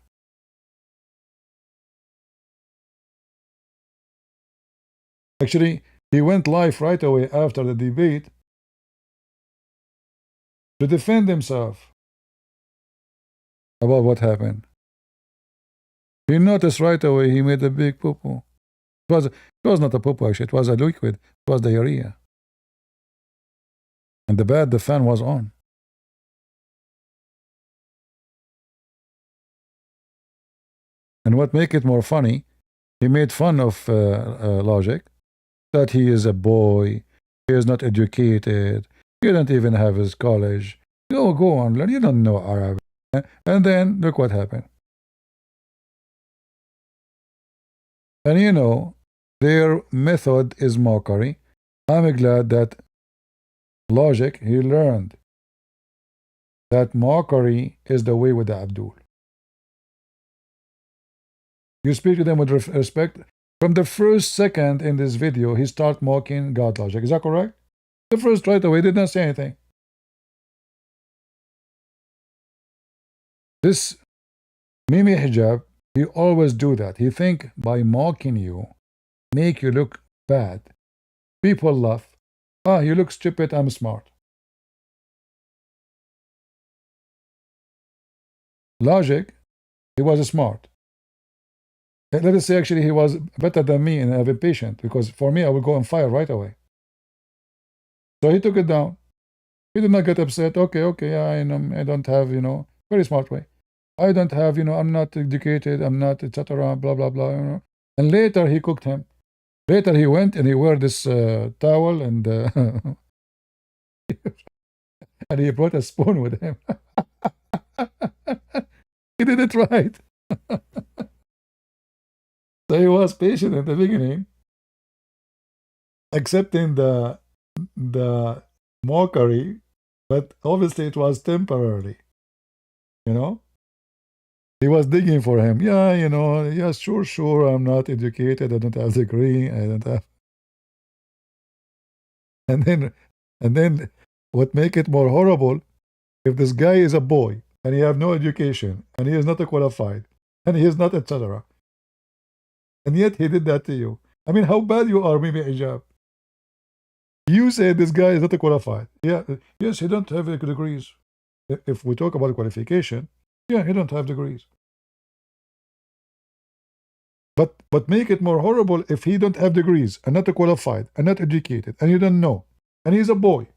Actually, He went live right away after the debate to defend himself about what happened. He noticed right away he made a big poo-poo. It was not a poo-poo, actually. It was a liquid. It was diarrhea. And the fan was on. And what make it more funny, he made fun of Logic, that he is a boy, he is not educated, he don't even have his college. Go on, learn. You don't know Arabic. And then look what happened. And you know, their method is mockery. I'm glad that Logic, he learned that mockery is the way with the Abdul. You speak to them with respect. From the first second in this video, he start mocking God Logic. Is that correct? The first right away, did not say anything. This Mimi Hijab, he always do that. He think by mocking you, make you look bad. People laugh. Ah, you look stupid, I'm smart. Logic, he was smart. Let us say actually he was better than me and I'm impatient, because for me I would go on fire right away. So he took it down. He did not get upset. Okay, I don't have, very smart way. I don't have, I'm not educated, I'm not, etc., blah, blah, blah, And later he cooked him. Later he went and he wore this towel and and he brought a spoon with him. He did it right. So he was patient in the beginning, accepting the mockery, but obviously it was temporarily. He was digging for him. Yeah, yes, sure, I'm not educated, I don't have a degree, I don't have. And then what make it more horrible, if this guy is a boy and he have no education and he is not qualified and he is not etc., and yet he did that to you. I mean, how bad you are, maybe Hijab. You say this guy is not qualified. Yeah, yes, he don't have degrees. If we talk about qualification, yeah, he don't have degrees. But make it more horrible if he don't have degrees and not qualified and not educated and you don't know, and he's a boy,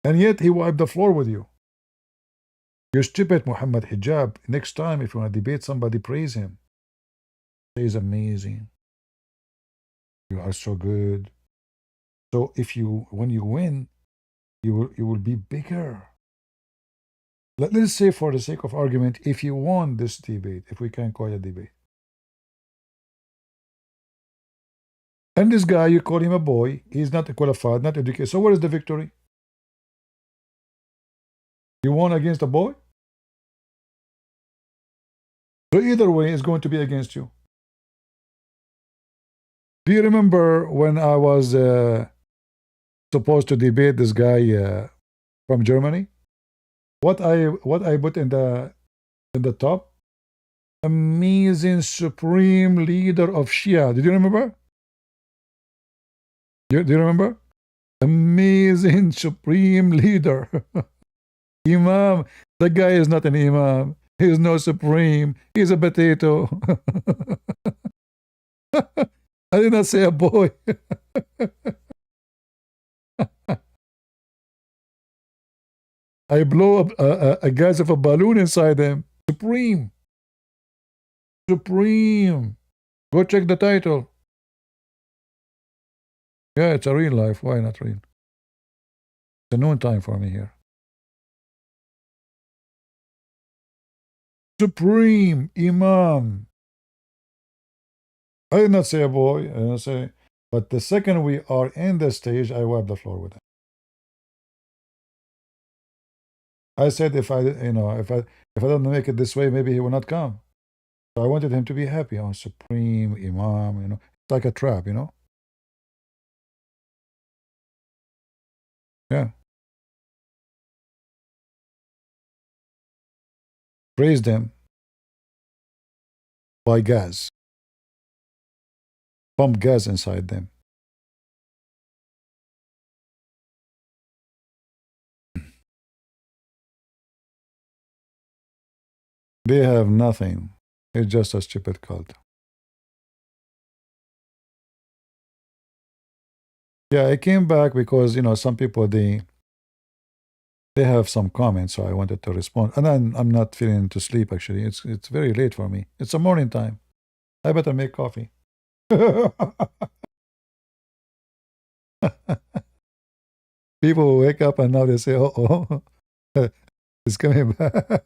and yet he wiped the floor with you. You stupid Muhammad Hijab. Next time, if you want to debate somebody, praise him. He is amazing. You are so good. So when you win, you will be bigger. Let's say, for the sake of argument, if you won this debate, if we can call it a debate, and this guy, you call him a boy, he's not qualified, not educated. So where is the victory? You won against a boy? So either way, it's going to be against you. Do you remember when I was supposed to debate this guy from Germany? What I put in the top? Amazing supreme leader of Shia. Did you remember? Do you remember? Amazing supreme leader. Imam. The guy is not an imam. He is no supreme. He's a potato. I did not say a boy. I blow up a gas of a balloon inside him. Supreme. Supreme. Go check the title. Yeah, it's a real life. Why not real? It's a noon time for me here. Supreme Imam. I did not say a boy. I did not say. But the second we are in the stage, I wipe the floor with him. I said if I don't make it this way, maybe he will not come. So I wanted him to be happy. Oh, Supreme Imam, it's like a trap, Yeah. Praised him by gas. Pump gas inside them. They have nothing. It's just a stupid cult. Yeah, I came back because some people they have some comments, so I wanted to respond. And then I'm not feeling to sleep actually. It's very late for me. It's a morning time. I better make coffee. People wake up and now they say, "Oh, it's coming back."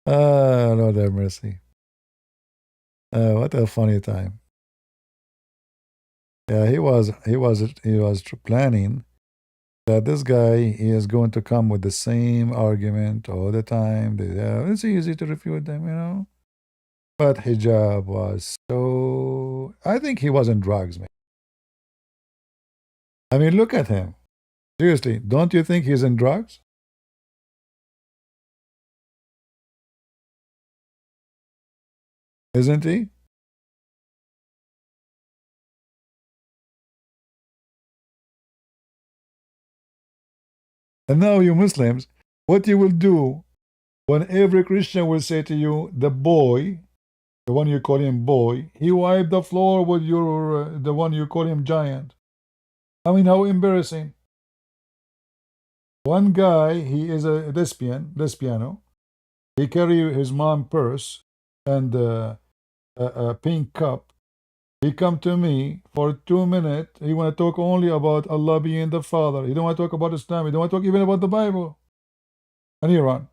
Ah, Lord have mercy. What a funny time. Yeah, he was planning that this guy he is going to come with the same argument all the time. It's easy to refute them. But hijab was so. I think he was on drugs, man. I mean, look at him. Seriously, don't you think he's in drugs? Isn't he? And now you Muslims, what you will do when every Christian will say to you, the boy, the one you call him boy, he wiped the floor with the one you call him giant. I mean, how embarrassing. One guy, he is a lesbiano. He carry his mom purse and a pink cup. He come to me for 2 minutes. He want to talk only about Allah being the Father. He don't want to talk about Islam. He don't want to talk even about the Bible. And he run.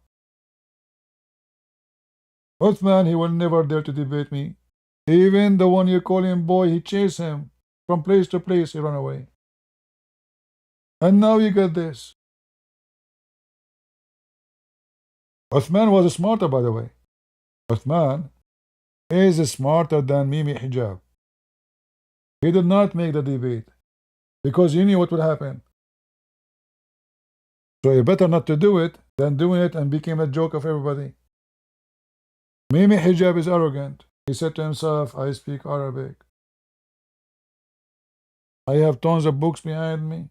Uthman, he will never dare to debate me. Even the one you call him boy, he chase him from place to place. He run away. And now you get this. Uthman was smarter, by the way. Uthman is smarter than Mimi Hijab. He did not make the debate because he knew what would happen. So you better not to do it than doing it and became a joke of everybody. Mimi Hijab is arrogant. He said to himself, I speak Arabic. I have tons of books behind me.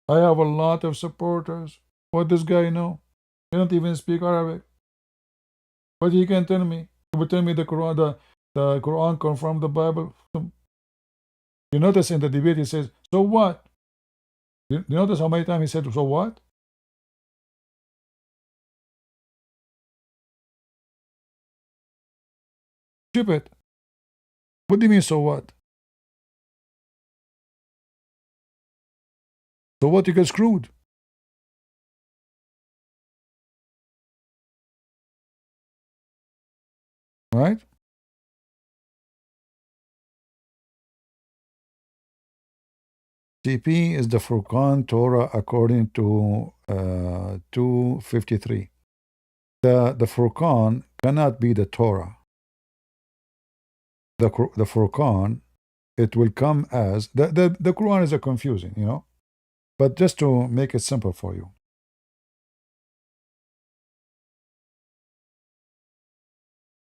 I have a lot of supporters. What does this guy know? He don't even speak Arabic. But he can tell me. He will tell me the Quran confirmed the Bible. You notice in the debate he says, so what? You notice how many times he said, so what? Stupid. What do you mean, so what? So what? You get screwed. Right? TP is the Furqan Torah according to 253. The Furqan cannot be the Torah. The Furqan, it will come as the Quran is a confusing. But just to make it simple for you,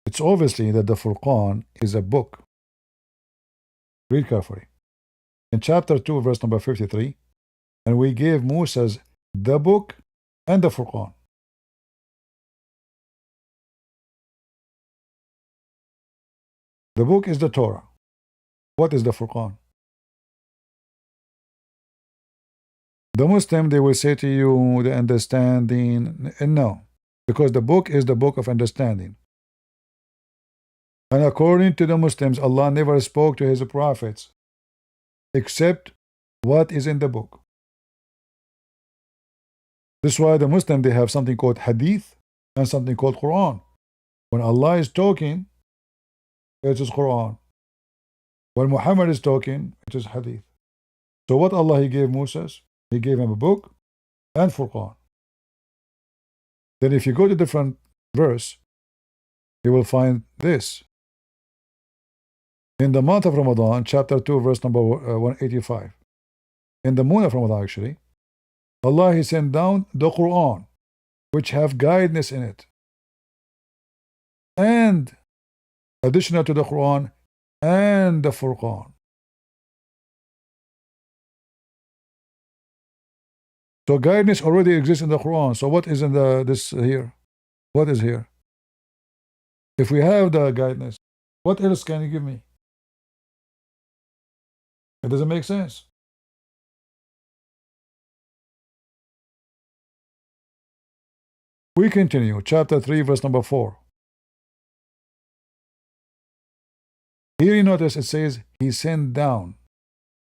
it's obviously that the Furqan is a book. Read carefully. In chapter 2, verse number 53, and we gave Moses the book and the Furqan. The book is the Torah. What is the Furqan? The Muslim, they will say to you, the understanding. No, because the book is the book of understanding. And according to the Muslims, Allah never spoke to his prophets except what is in the book. This is why the Muslim, they have something called Hadith and something called Quran. When Allah is talking, it is Quran. When Muhammad is talking, it is Hadith. So what Allah He gave Moses? He gave him a book and Furqan. Then if you go to different verse, you will find this. In the month of Ramadan, chapter 2, verse number 185. In the moon of Ramadan, actually, Allah He sent down the Quran, which have guidance in it. And additional to the Quran and the Furqan. So guidance already exists in the Quran. So what is in this here? What is here? If we have the guidance, what else can you give me? It doesn't make sense. We continue. Chapter 3, verse number 4. Here you notice it says he sent down.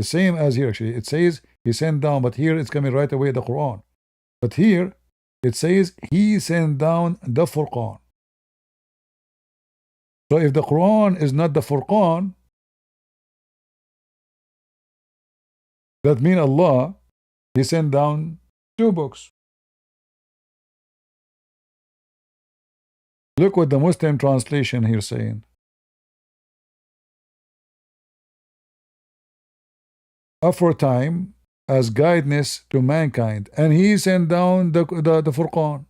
The same as here actually. It says he sent down, but here it's coming right away the Quran. But here it says he sent down the Furqan. So if the Quran is not the Furqan, that means Allah, he sent down two books. Look what the Muslim translation here saying. Aforetime as guidance to mankind, and he sent down the Furqan.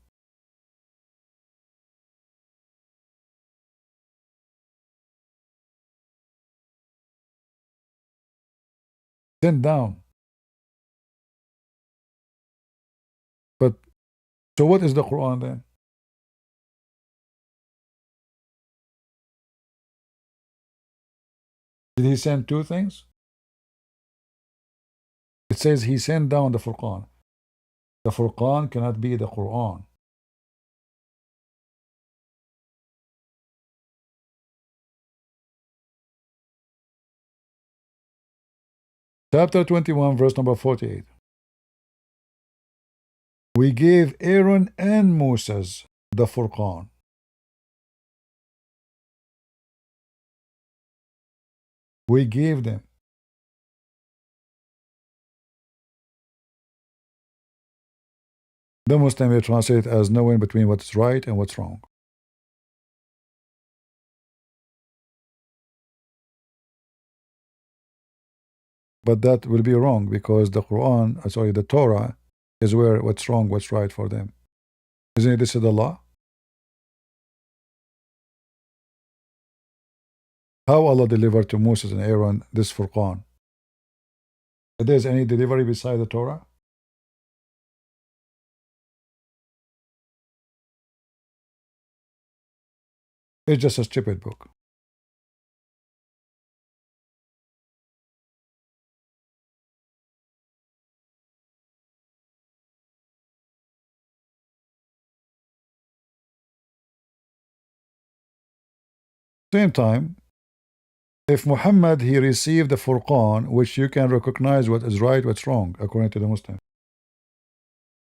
Sent down. But so what is the Quran then? Did he send two things? It says he sent down the Furqan. The Furqan cannot be the Quran. Chapter 21, verse number 48. We gave Aaron and Moses the Furqan. We gave them. The Muslim will translate as knowing between what's right and what's wrong. But that will be wrong because the Quran, sorry, the Torah is where what's wrong, what's right for them. Isn't it? This is the law. How Allah delivered to Moses and Aaron this Furqan? If there's any delivery beside the Torah? It's just a stupid book. Same time, if Muhammad he received the Furqan, which you can recognize what is right, what's wrong, according to the Muslim.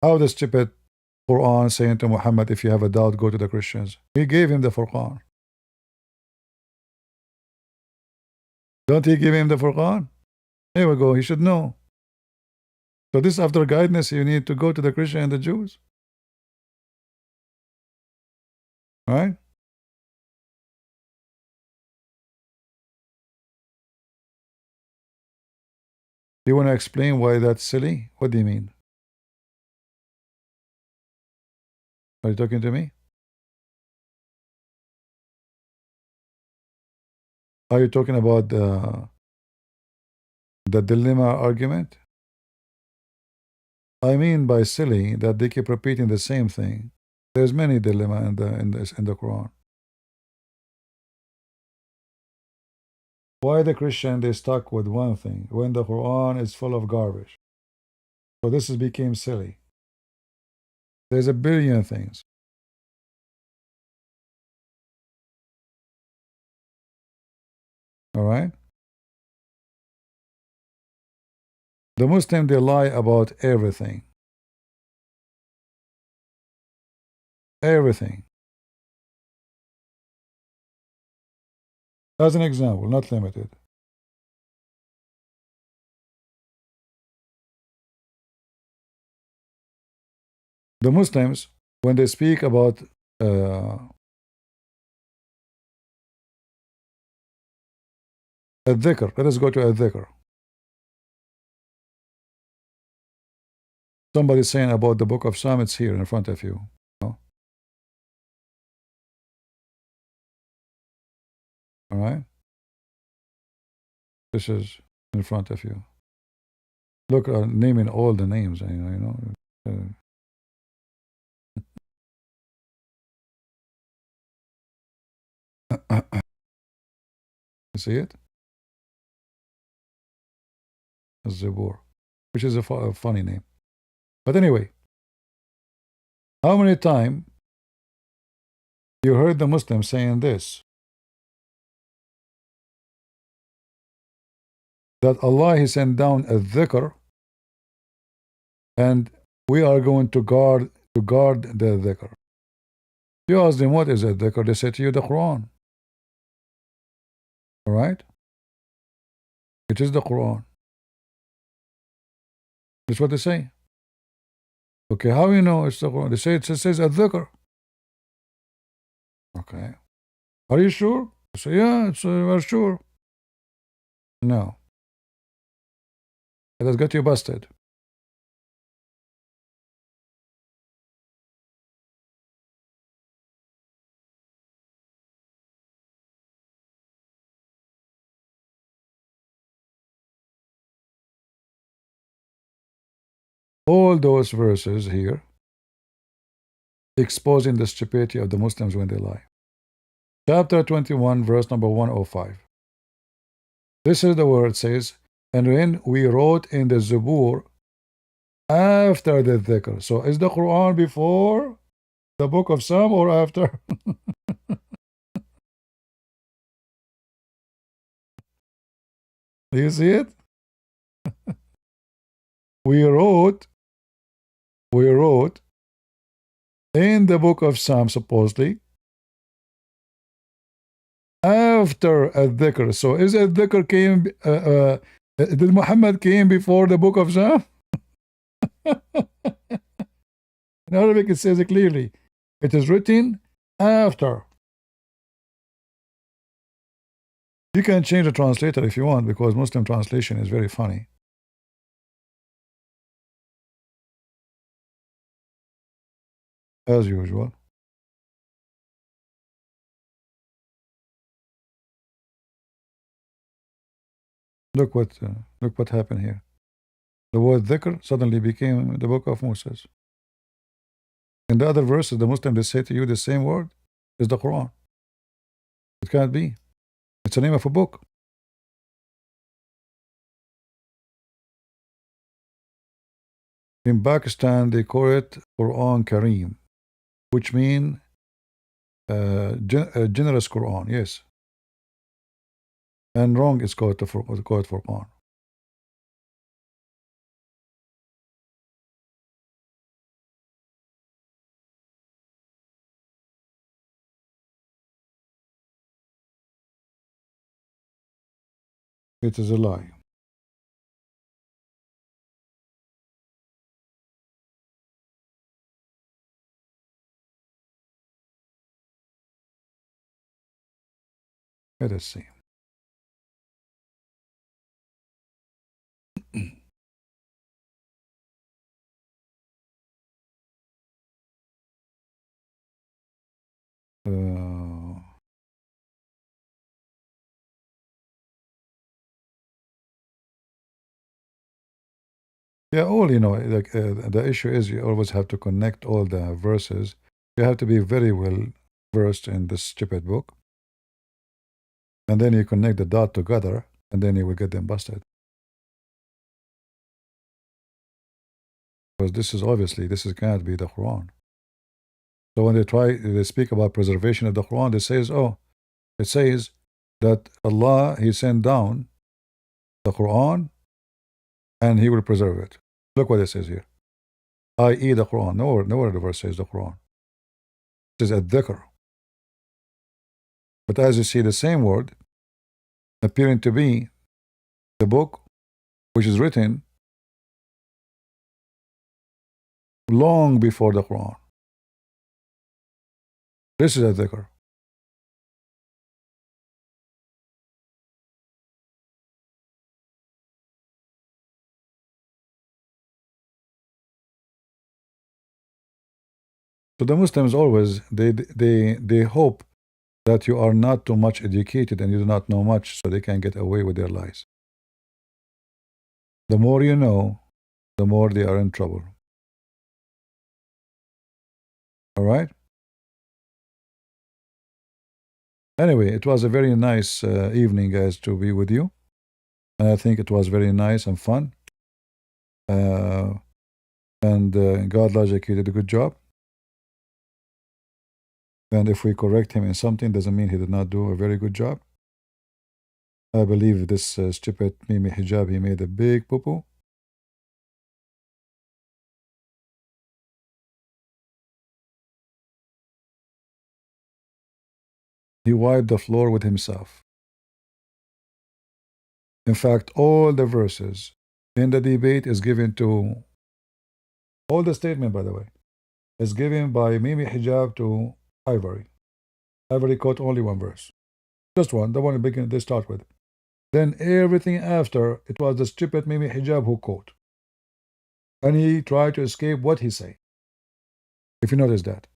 How the stupid Quran saying to Muhammad, if you have a doubt, go to the Christians. He gave him the Furqan. Don't he give him the Furqan? Here we go, he should know. So this after guidance, you need to go to the Christian and the Jews. Right? Do you want to explain why that's silly? What do you mean? Are you talking to me? Are you talking about the dilemma argument? I mean by silly that they keep repeating the same thing. There's many dilemma in the Quran. Why the Christian they stuck with one thing when the Quran is full of garbage? So this has became silly. There's a billion things. All right. The Muslim they lie about everything. Everything. As an example, not limited. The Muslims, when they speak about al-dhikr, let us go to al-dhikr. Somebody's saying about the book of Psalm, it's here in front of you. No? All right? This is in front of you. Look, naming all the names, you know. You see it? Zabur, which is a funny name. But anyway, how many times you heard the Muslims saying this? That Allah He sent down a dhikr, and we are going to guard the dhikr. You ask them what is a dhikr, they say to you the Quran. All right? It is the Quran. That's what they say. Okay, how you know it's the Quran? They say it says a dhikr. Okay. Are you sure? I say, yeah, we're sure. No. It has got you busted. All those verses here exposing the stupidity of the Muslims when they lie. Chapter 21, verse number 105. This is the word says, and when we wrote in the Zabur after the dhikr. So is the Quran before the book of Psalm or after? Do you see it? We wrote in the book of Psalm supposedly after a dhikr. So is a dhikr came, did Muhammad came before the book of Psalm? In Arabic it says it clearly. It is written after. You can change the translator if you want, because Muslim translation is very funny. As usual. Look what happened here. The word dhikr suddenly became the book of Moses. In the other verses, the Muslims they say to you the same word is the Quran. It can't be. It's the name of a book. In Pakistan, they call it Quran Kareem, which means generous Quran, yes. And wrong is called Quran. It is a lie. Let us see. Uh, yeah, all like the issue is you always have to connect all the verses. You have to be very well versed in this stupid book, and then you connect the dot together, and then you will get them busted. Because this cannot be the Quran. So when they speak about preservation of the Quran, it says that Allah He sent down the Quran and He will preserve it. Look what it says here, i.e. the Quran. Nowhere the verse says the Quran. It says ad-dhikr. But as you see, the same word appearing to be the book which is written long before the Quran. This is ad-dhikr. So the Muslims always they hope that you are not too much educated and you do not know much, so they can get away with their lies. The more you know, the more they are in trouble. All right? Anyway, it was a very nice evening, guys, to be with you. And I think it was very nice and fun. Uh, and God Logic, he did a good job. And if we correct him in something, doesn't mean he did not do a very good job. I believe this stupid Mimi Hijab, he made a big poo-poo. He wiped the floor with himself. In fact, all the verses in the debate is given to, all the statement, by the way, is given by Mimi Hijab to Ivory. Ivory quote only one verse. Just one, the one they start with. Then everything after, it was the stupid Mimi Hijab who quote. And he tried to escape what he say. If you notice that.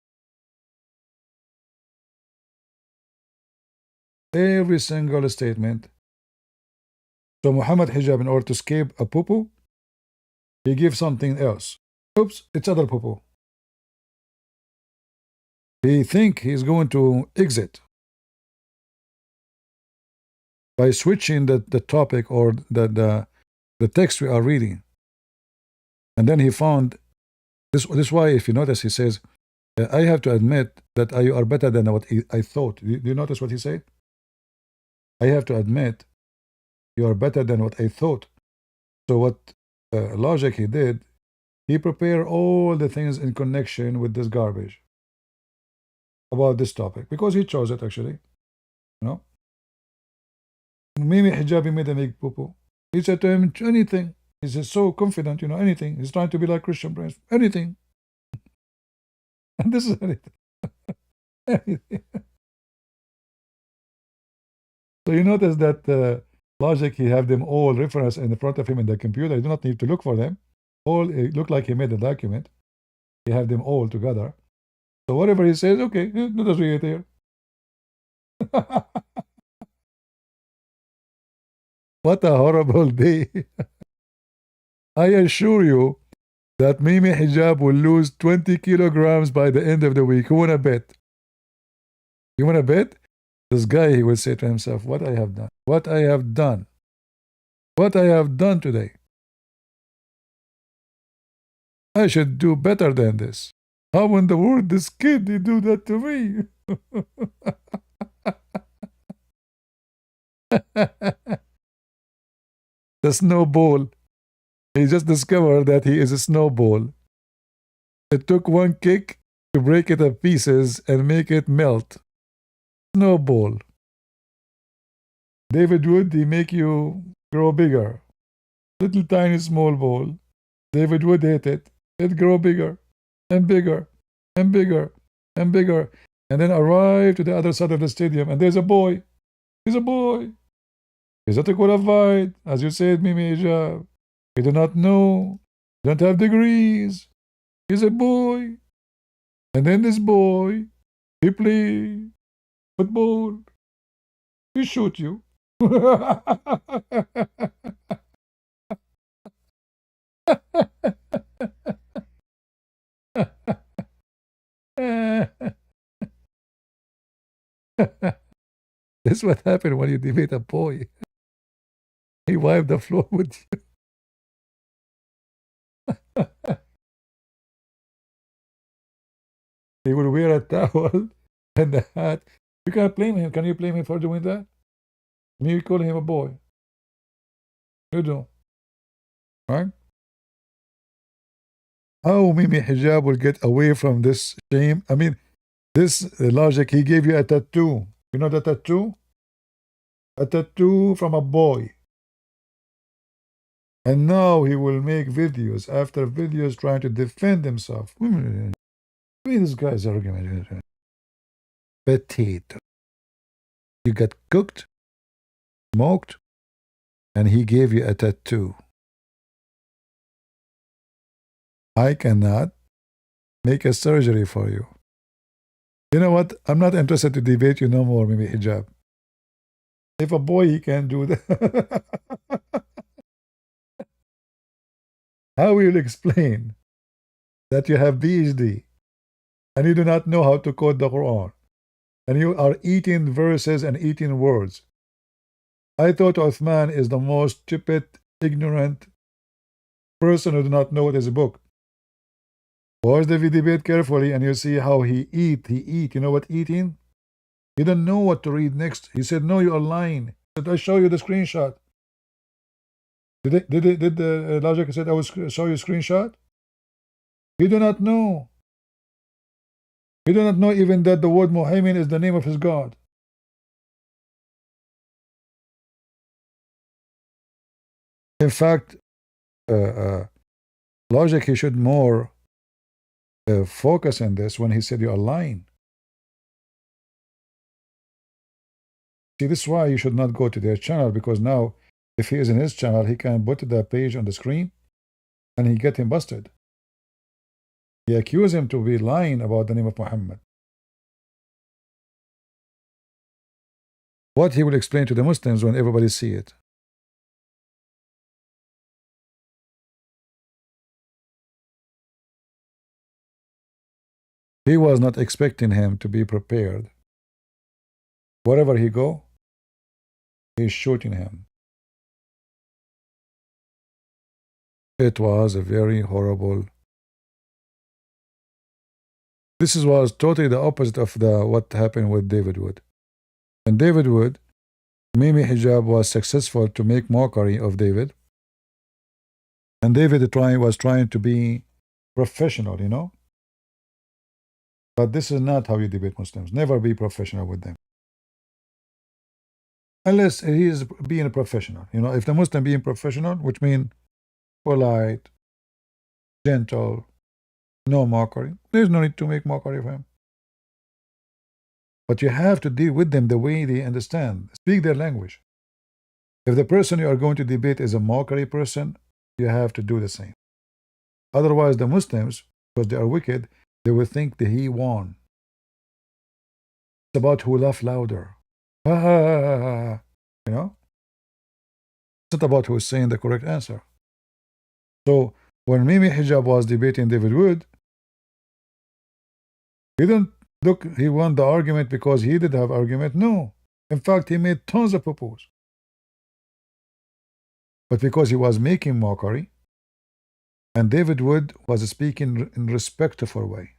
Every single statement. So Muhammad Hijab, in order to escape a poo-poo, he gives something else. Oops, it's other poo-poo. He think he's going to exit by switching the topic or the text we are reading. And then he found this. This is why, if you notice, he says, I have to admit that you are better than what I thought. Do you notice what he said? I have to admit you are better than what I thought. So what logic he did, he prepared all the things in connection with this garbage about this topic because he chose it actually. You know, Mimi Hijabi made a big poo-poo. He said to him, anything. He's so confident, you know, anything. He's trying to be like Christian Prince. Anything. And this is anything. Anything. So you notice that logic, he have them all reference in front of him in the computer. You do not need to look for them. All it looked like he made a document. He have them all together. So whatever he says, okay, let us read it here. What a horrible day. I assure you that Mimi Hijab will lose 20 kilograms by the end of the week. Who wanna bet? You wanna bet? This guy, he will say to himself, what I have done, what I have done, what I have done today. I should do better than this. How in the world this kid he do that to me? The snowball. He just discovered that he is a snowball. It took one kick to break it to pieces and make it melt. Snowball. David Wood, he make you grow bigger. Little tiny small ball. David Wood hit it. It grow bigger and bigger and bigger and bigger. And then arrive to the other side of the stadium. And there's a boy. He's a boy. He's not qualified. As you said, Mimi Hijab. He do not know. Don't have degrees. He's a boy. And then this boy, he play football. He shoot you. This is what happened when you debate a boy. He wiped the floor with you. He would wear a towel and a hat. You can't blame him. Can you blame him for doing that? You call him a boy. You do. Right? How Mimi Hijab will get away from this shame? I mean, this logic, he gave you a tattoo. You know the tattoo? A tattoo from a boy. And now he will make videos after videos trying to defend himself. I mean, this guy's argument. Potato. You got cooked, smoked, and he gave you a tattoo. I cannot make a surgery for you. You know what? I'm not interested to debate you no more, Mimi Hijab. If a boy, he can do that. How will you explain that you have PhD and you do not know how to quote the Quran? and you are eating verses and eating words. I thought Uthman is the most stupid, ignorant person who do not know what is a book. Watch the debate carefully and you see how he eat. You know what eating? He don't know what to read next. He said, no, you are lying. He said, I show you the screenshot. Did the logic said I will show you a screenshot? He do not know. He do not know even that the word Muhammad is the name of his God. In fact, logic, he should more focus on this when he said you are lying. See, this is why you should not go to their channel, because now if he is in his channel, he can put the page on the screen and he get him busted. He accuse him to be lying about the name of Muhammad. What he will explain to the Muslims when everybody see it? He was not expecting him to be prepared. Wherever he go, he's shooting him. It was a very horrible. This was totally the opposite of what happened with David Wood. And David Wood, Mimi Hijab was successful to make mockery of David. And David was trying to be professional, you know. But this is not how you debate Muslims. Never be professional with them. Unless he is being a professional. You know, if the Muslim being professional, which means polite, gentle, no mockery, there's no need to make mockery of him. But you have to deal with them the way they understand. Speak their language. If the person you are going to debate is a mockery person, you have to do the same. Otherwise, the Muslims, because they are wicked, they will think that he won. It's about who laugh louder. You know? It's not about who is saying the correct answer. So, when Mimi Hijab was debating David Wood, he didn't look, he won the argument because he did have argument. No. In fact, he made tons of propose. But because he was making mockery, and David Wood was speaking in a respectful way.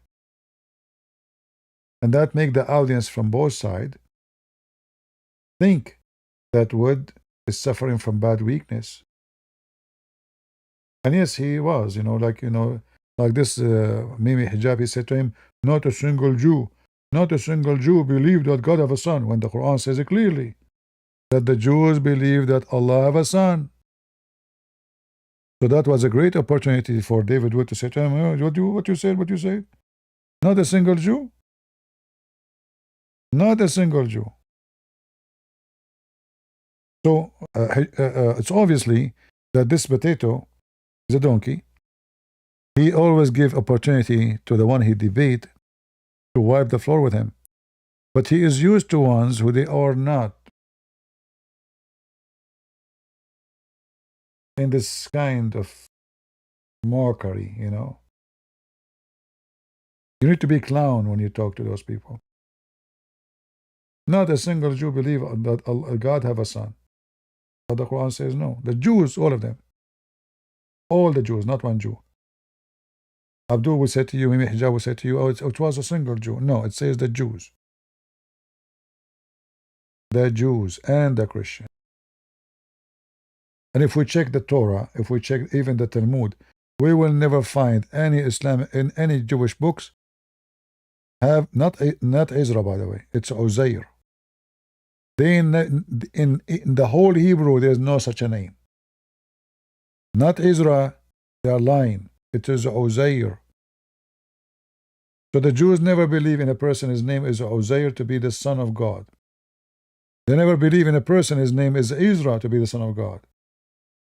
And that make the audience from both sides think that Wood is suffering from bad weakness. And yes, he was, like this Mimi Hijab, he said to him, not a single Jew believed that God have a son, when the Quran says it clearly, that the Jews believe that Allah have a son. So that was a great opportunity for David Wood to say to him, what you said? Not a single Jew? Not a single Jew. So it's obviously that this potato is a donkey. He always give opportunity to the one he debate to wipe the floor with him. But he is used to ones who they are not in this kind of mockery, You need to be clown when you talk to those people. Not a single Jew believe that God have a son. But the Quran says no. The Jews, all of them. All the Jews, not one Jew. Abdul will say to you, Mimi Hijab will say to you, oh, it was a single Jew. No, it says the Jews. The Jews and the Christians. And if we check the Torah, if we check even the Talmud, we will never find any Islam in any Jewish books have not Ezra, by the way. It's Uzair. In the whole Hebrew, there is no such a name. Not Ezra, they are lying. It is Uzair. So the Jews never believe in a person, his name is Uzair, to be the son of God. They never believe in a person, his name is Ezra, to be the son of God.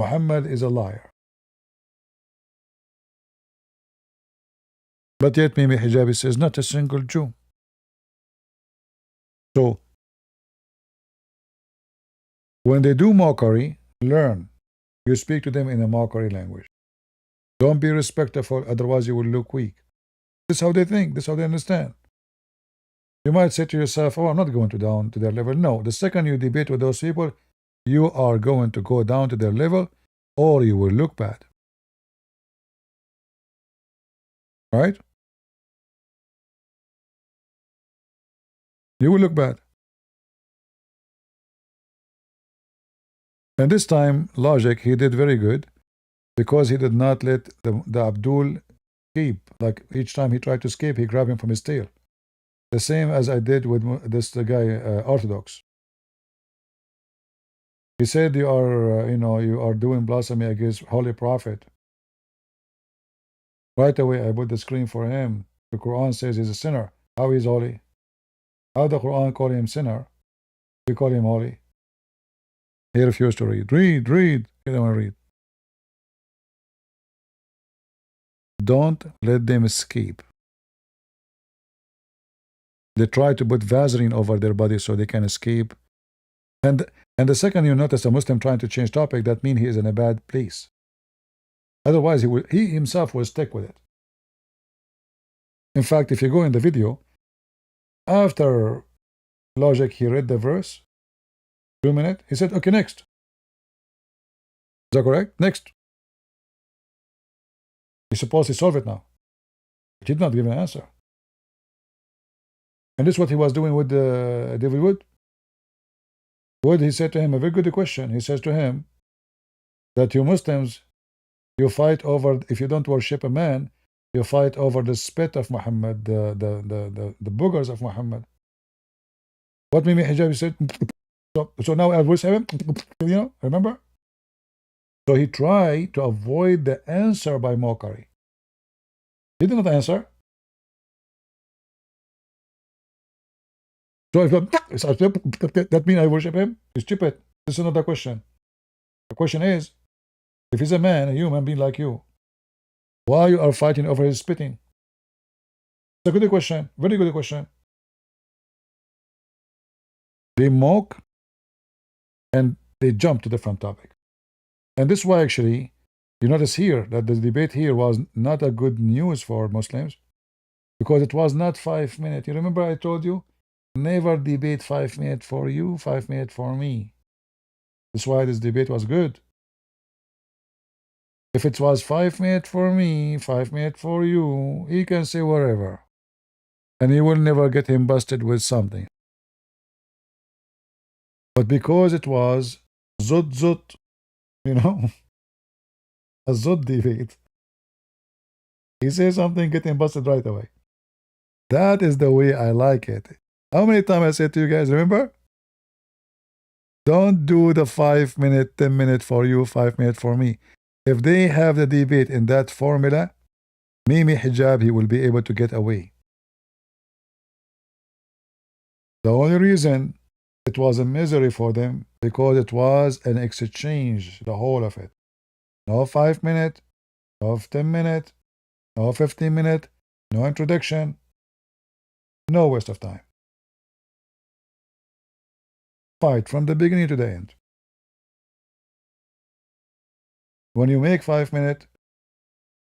Muhammad is a liar. But yet Mimi Hijabi says, not a single Jew. So, when they do mockery, learn. You speak to them in a mockery language. Don't be respectful, otherwise you will look weak. This is how they think. This is how they understand. You might say to yourself, oh, I'm not going to down to their level. No, the second you debate with those people, you are going to go down to their level or you will look bad. Right? You will look bad. And this time, logic, he did very good because he did not let the Abdul escape. Like each time he tried to escape, he grabbed him from his tail. The same as I did with this guy, Orthodox. He said, you are, you are doing blasphemy against Holy Prophet. Right away, I put the screen for him. The Quran says he's a sinner. How is holy? How the Quran call him sinner? We call him holy. He refused to read. Read. He didn't want to read. Don't let them escape. They try to put Vaseline over their body so they can escape. And the second you notice a Muslim trying to change topic, that means he is in a bad place. Otherwise, he himself will stick with it. In fact, if you go in the video, after logic, he read the verse, 2 minutes, he said, okay, next. Is that correct? Next. He's supposed to solve it now. He did not give an answer. And this is what he was doing with David Wood. Wood, he said to him, a very good question. He says to him that you Muslims, you fight over, if you don't worship a man, you fight over the spit of Muhammad, the boogers of Muhammad. What Mimi Hijab said, so now I worship him, remember? So he tried to avoid the answer by mockery. He did not answer. So if that means I worship him? He's stupid. This is not the question. The question is, if he's a man, a human being like you, why you are fighting over his spitting? It's a good question. Very good question. They mock and they jump to different topic. And this is why actually, you notice here that the debate here was not a good news for Muslims because it was not 5 minutes. You remember I told you, never debate 5 minutes for you, 5 minutes for me. That's why this debate was good. If it was 5 minutes for me, 5 minutes for you, he can say whatever. And he will never get him busted with something. But because it was zut, a zut debate, he says something, get him busted right away. That is the way I like it. How many times I said to you guys, remember? Don't do the 5 minute, 10 minute for you, 5 minute for me. If they have the debate in that formula, Mimi Hijab, he will be able to get away. The only reason it was a misery for them because it was an exchange, the whole of it. No 5 minute, no 10 minute, no 15 minute, no introduction, no waste of time. Fight from the beginning to the end. When you make 5 minutes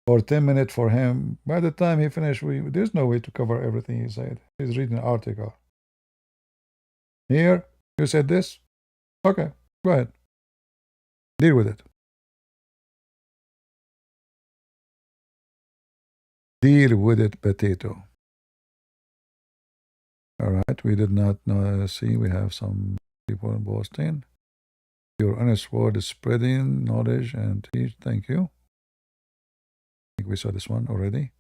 or 10 minutes for him, by the time he finished, there's no way to cover everything he said. He's reading an article. Here, you said this? Okay, go ahead. Deal with it. Deal with it, potato. All right, we did not see. We have some people in Boston. Your honest word is spreading knowledge and teach. Thank you. I think we saw this one already.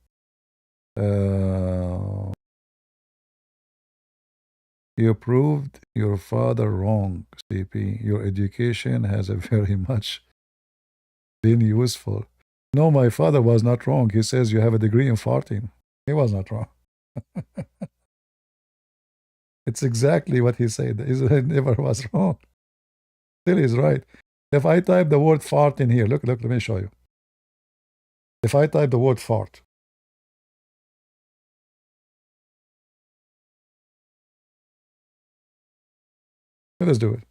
You proved your father wrong, CP. Your education has a very much been useful. No, my father was not wrong. He says you have a degree in farting. He was not wrong. It's exactly what he said. He never was wrong. Still is right. If I type the word fart in here, look, let me show you. If I type the word fart, let us do it.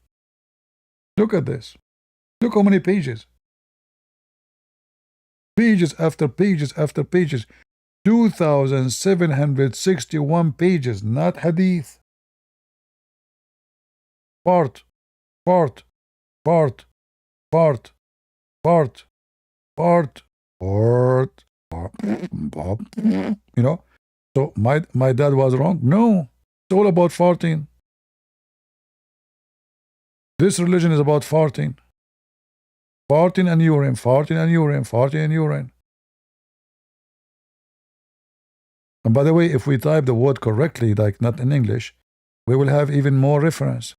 Look at this. Look how many pages. Pages after pages after pages. 2,761 pages, not hadith. Part, part, part, part, part, part, part, part. You know, so my dad was wrong? No, it's all about farting. This religion is about farting. Farting and urine, farting and urine, farting and urine. And by the way, if we type the word correctly, like not in English, we will have even more reference.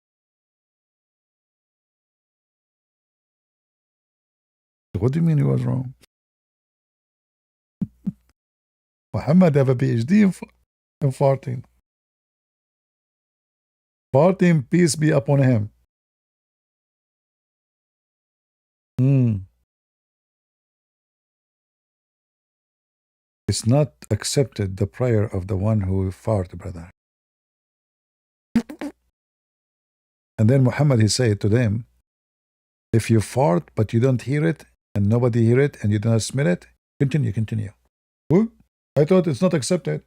What do you mean he was wrong? Muhammad have a PhD in farting. Farting, peace be upon him. It's not accepted, the prayer of the one who fart, brother. And then Muhammad, he said to them, if you fart but you don't hear it, and nobody hear it, and you do not smell it, continue, continue. Who? I thought it's not accepted.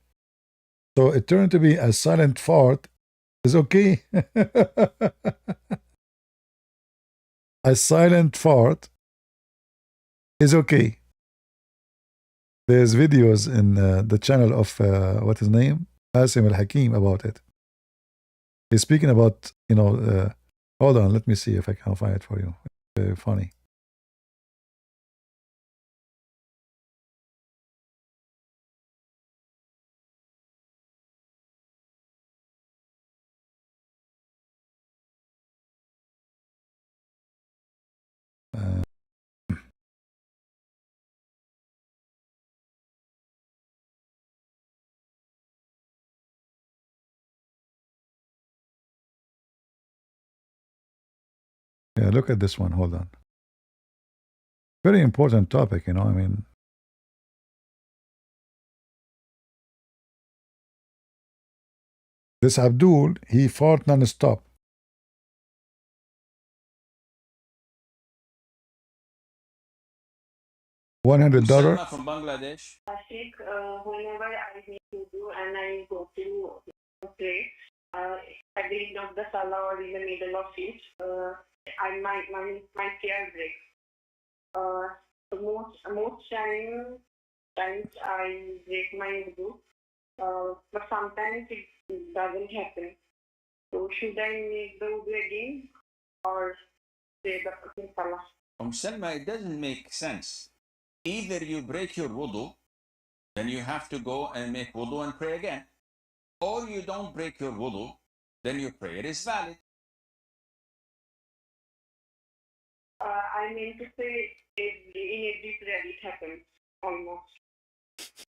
So it turned to be a silent fart is okay. A silent fart is okay. There's videos in the channel of, what his name? Asim al-Hakim about it. He's speaking about, hold on, let me see if I can find it for you. Very funny. Yeah, look at this one. Hold on. Very important topic, I mean. This Abdul, he fought non-stop. $100. Salma from Bangladesh. Ashik, whenever I need to do and I go to pray, at the end of the salah or in the middle of it, my prayer breaks. Most times I break my wudu, but sometimes it doesn't happen. So should I make the wudu again or say the salah? Salma, it doesn't make sense. Either you break your wudu, then you have to go and make wudu and pray again. Or you don't break your wudu, then your prayer is valid. I mean to say, in every prayer it happens almost.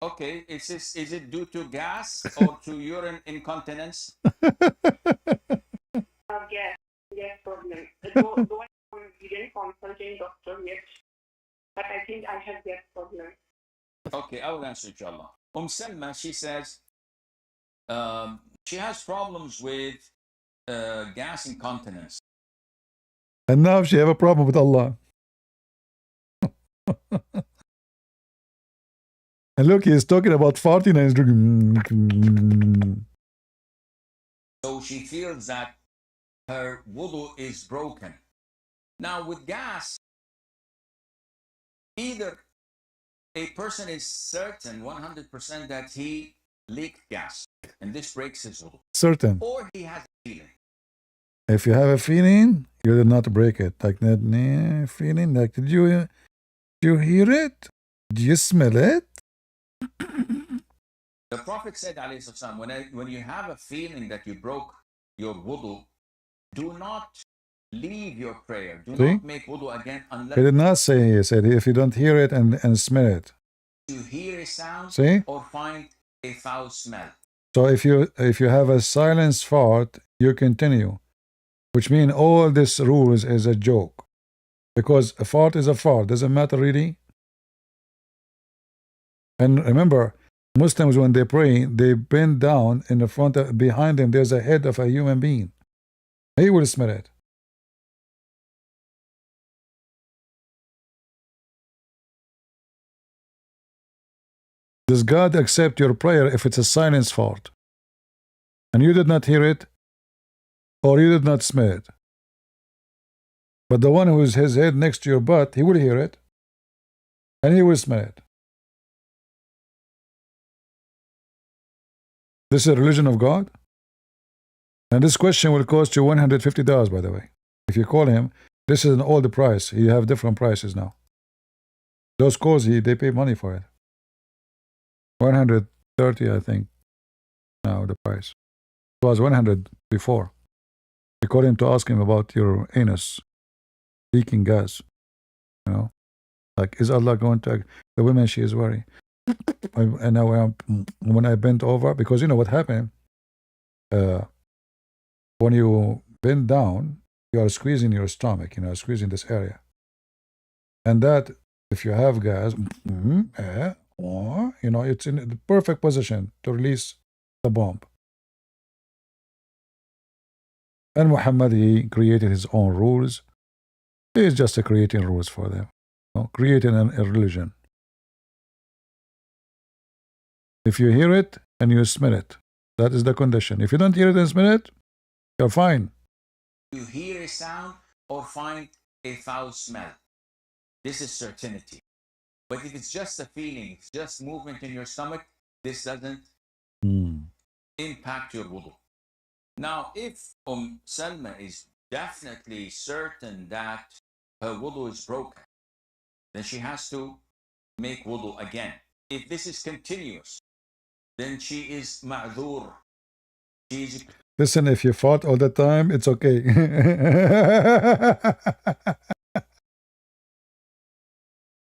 Okay, is it due to gas or to urine incontinence? Gas problem. Though I didn't consult a doctor yet, but I think I have gas problem. Okay, I will answer inshallah. Salma, she says she has problems with gas incontinence. And now she have a problem with Allah. And look, he's talking about farting and he's drinking. So she feels that her wudu is broken. Now with gas, either a person is certain 100% that he leaked gas and this breaks his wudu, Certain. or he has a feeling. If you have a feeling, you did not break it. Like that feeling, like did you hear it? Do you smell it? The Prophet said, when you have a feeling that you broke your wudu, do not leave your prayer. Do not make wudu again unless He did not say, he said, if you don't hear it and smell it. you hear a sound or find a foul smell. So if you have a silence fart, you continue. Which means all these rules is a joke. Because a fart is a fart. Doesn't matter really. And remember, Muslims, when they pray, they bend down in the front, behind them, there's a head of a human being. He will smell it. Does God accept your prayer if it's a silence fart? And you did not hear it, or you did not smell it. But the one who is his head next to your butt, he will hear it, and he will smell it. This is a religion of God? And this question will cost you $150, by the way. If you call him, this is an old price. You have different prices now. Those calls, they pay money for it. 130, I think, now the price. It was 100 before. You call him to ask him about your anus leaking gas. You know, like, is Allah going to the women she is wearing? And now when I bent over, because you know what happened? When you bend down, you are squeezing your stomach, you know, squeezing this area. And that, if you have gas, you know, it's in the perfect position to release the bomb. And Muhammad, he created his own rules. He is just creating rules for them, you know, creating a religion. If you hear it and you smell it, that is the condition. If you don't hear it and smell it, you're fine. You hear a sound or find a foul smell. This is certainty. But if it's just a feeling, it's just movement in your stomach, this doesn't impact your wudu. Now, if Salma is definitely certain that her wudu is broken, then she has to make wudu again. If this is continuous, then she is ma'dhur. Listen, if you fart all the time, it's okay.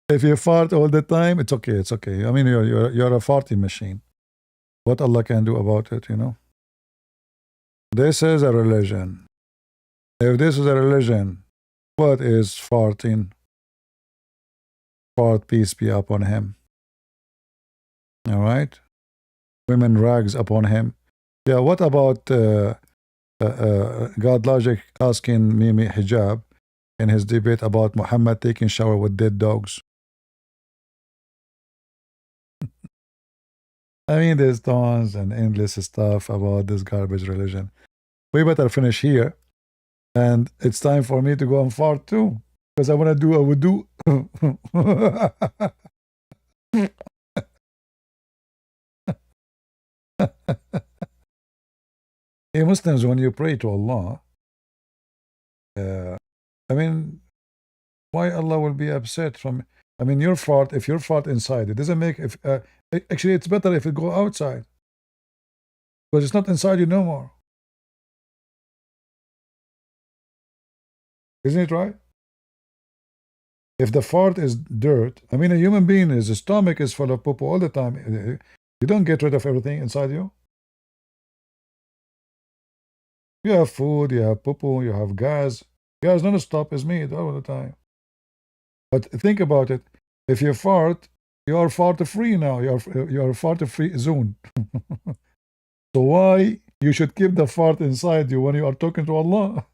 If you fart all the time, it's okay. It's okay. I mean, you're a farting machine. What Allah can do about it, you know? This is a religion. If this is a religion, what is farting? Fart, peace be upon him. All right? Women rags upon him. Yeah, what about God Logic asking Mimi Hijab in his debate about Muhammad taking shower with dead dogs? I mean, there's tons and endless stuff about this garbage religion. We better finish here. And it's time for me to go and fart too. Because I want to do a wudu. Hey, Muslims, when you pray to Allah, I mean, why Allah will be upset from... I mean, your fart, if your fart inside, it doesn't make... actually, it's better if it go outside. Because it's not inside you no more. Isn't it right? If the fart is dirt, I mean, a human being, his stomach is full of poo all the time. You don't get rid of everything inside you. You have food, you have poo, you have gas. Gas non-stop is made all the time. But think about it. If you fart, you are fart-free now. You are fart-free zone. So why you should keep the fart inside you when you are talking to Allah?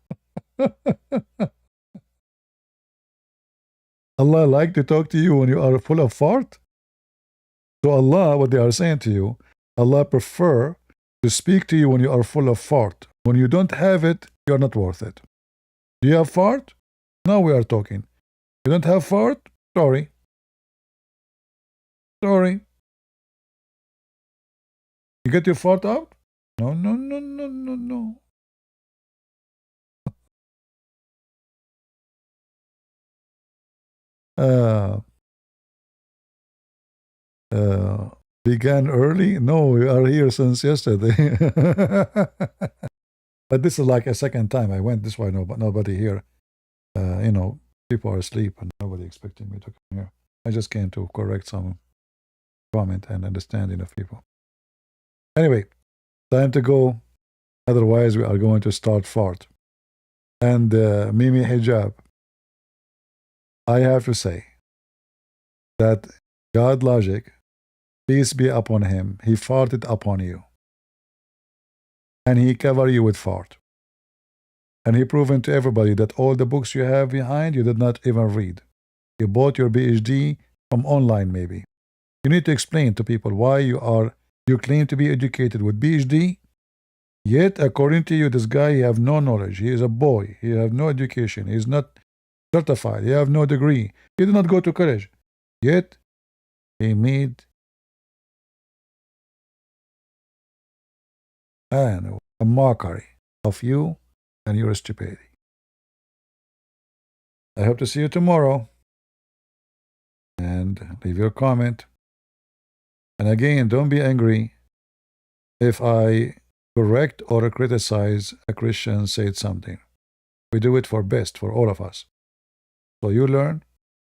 Allah like to talk to you when you are full of fart? So Allah, what they are saying to you, Allah prefer to speak to you when you are full of fart. When you don't have it, you're not worth it. Do you have fart? Now we are talking. You don't have fart? Sorry. Sorry. You get your fart out? No, no, no, no, no, no. Began early? No, we are here since yesterday. But this is like a second time I went. This way, nobody here. You know, people are asleep and nobody expecting me to come here. I just came to correct some comment and understanding of people. Anyway, time to go. Otherwise, we are going to start fart. And Mimi Hijab, I have to say that God Logic, peace be upon him, he farted upon you. And he covered you with fart. And he proven to everybody that all the books you have behind, you did not even read. You bought your PhD from online maybe. You need to explain to people why you claim to be educated with PhD, yet according to you, this guy, he have no knowledge. He is a boy. He have no education. He is not certified. He have no degree. He did not go to college. Yet he made, I don't know, a mockery of you and your stupidity. I hope to see you tomorrow. And leave your comment. And again, don't be angry if I correct or criticize a Christian said something. We do it for best for all of us. So you learn,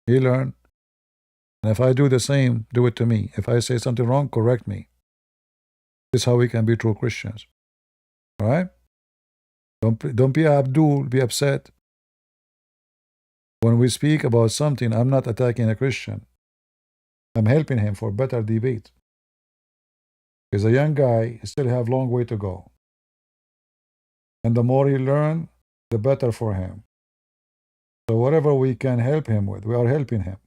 he learn, and if I do the same, do it to me. If I say something wrong, correct me. This is how we can be true Christians. All right? Don't be Abdul, be upset. When we speak about something, I'm not attacking a Christian. I'm helping him for better debate. He's a young guy, he still have a long way to go. And the more he learn, the better for him. So whatever we can help him with, we are helping him.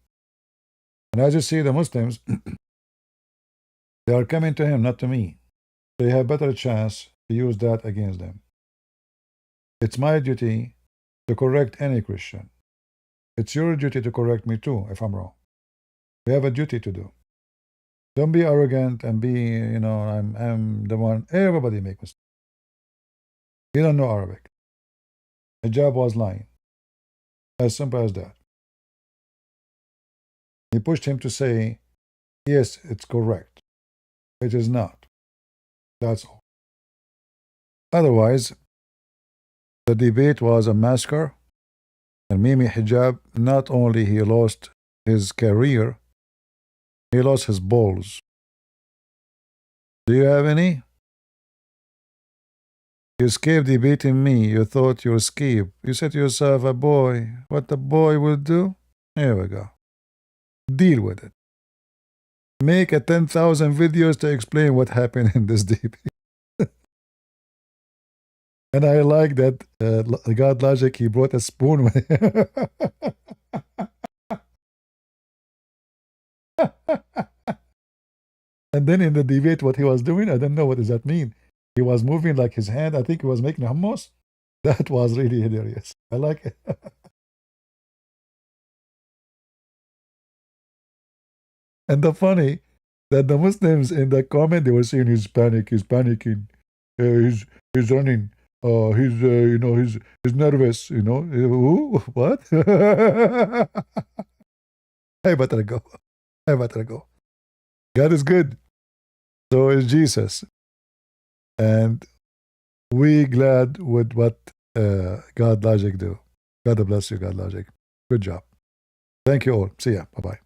And as you see, the Muslims, they are coming to him, not to me. They have better chance to use that against them. It's my duty to correct any Christian. It's your duty to correct me too, if I'm wrong. We have a duty to do. Don't be arrogant and be, I'm the one. Everybody make mistakes. He don't know Arabic. Hijab was lying. As simple as that. He pushed him to say, yes, it's correct. It is not. That's all. Otherwise, the debate was a massacre. And Mimi Hijab, not only he lost his career, he lost his balls. Do you have any? You escaped debating me. You thought you escaped. You said to yourself, a boy, what a boy will do? Here we go. Deal with it. Make a 10,000 videos to explain what happened in this debate. And I like that God Logic, he brought a spoon with him. And then in the debate, what he was doing, I don't know, what does that mean? He was moving like his hand. I think he was making hummus. That was really hilarious. I like it. And the funny that the Muslims in the comment, they were saying he's panicking, he's running, he's nervous, Ooh, what? I better go. God is good. So is Jesus. And we glad with what God Logic do. God bless you, God Logic. Good job. Thank you all. See ya. Bye-bye.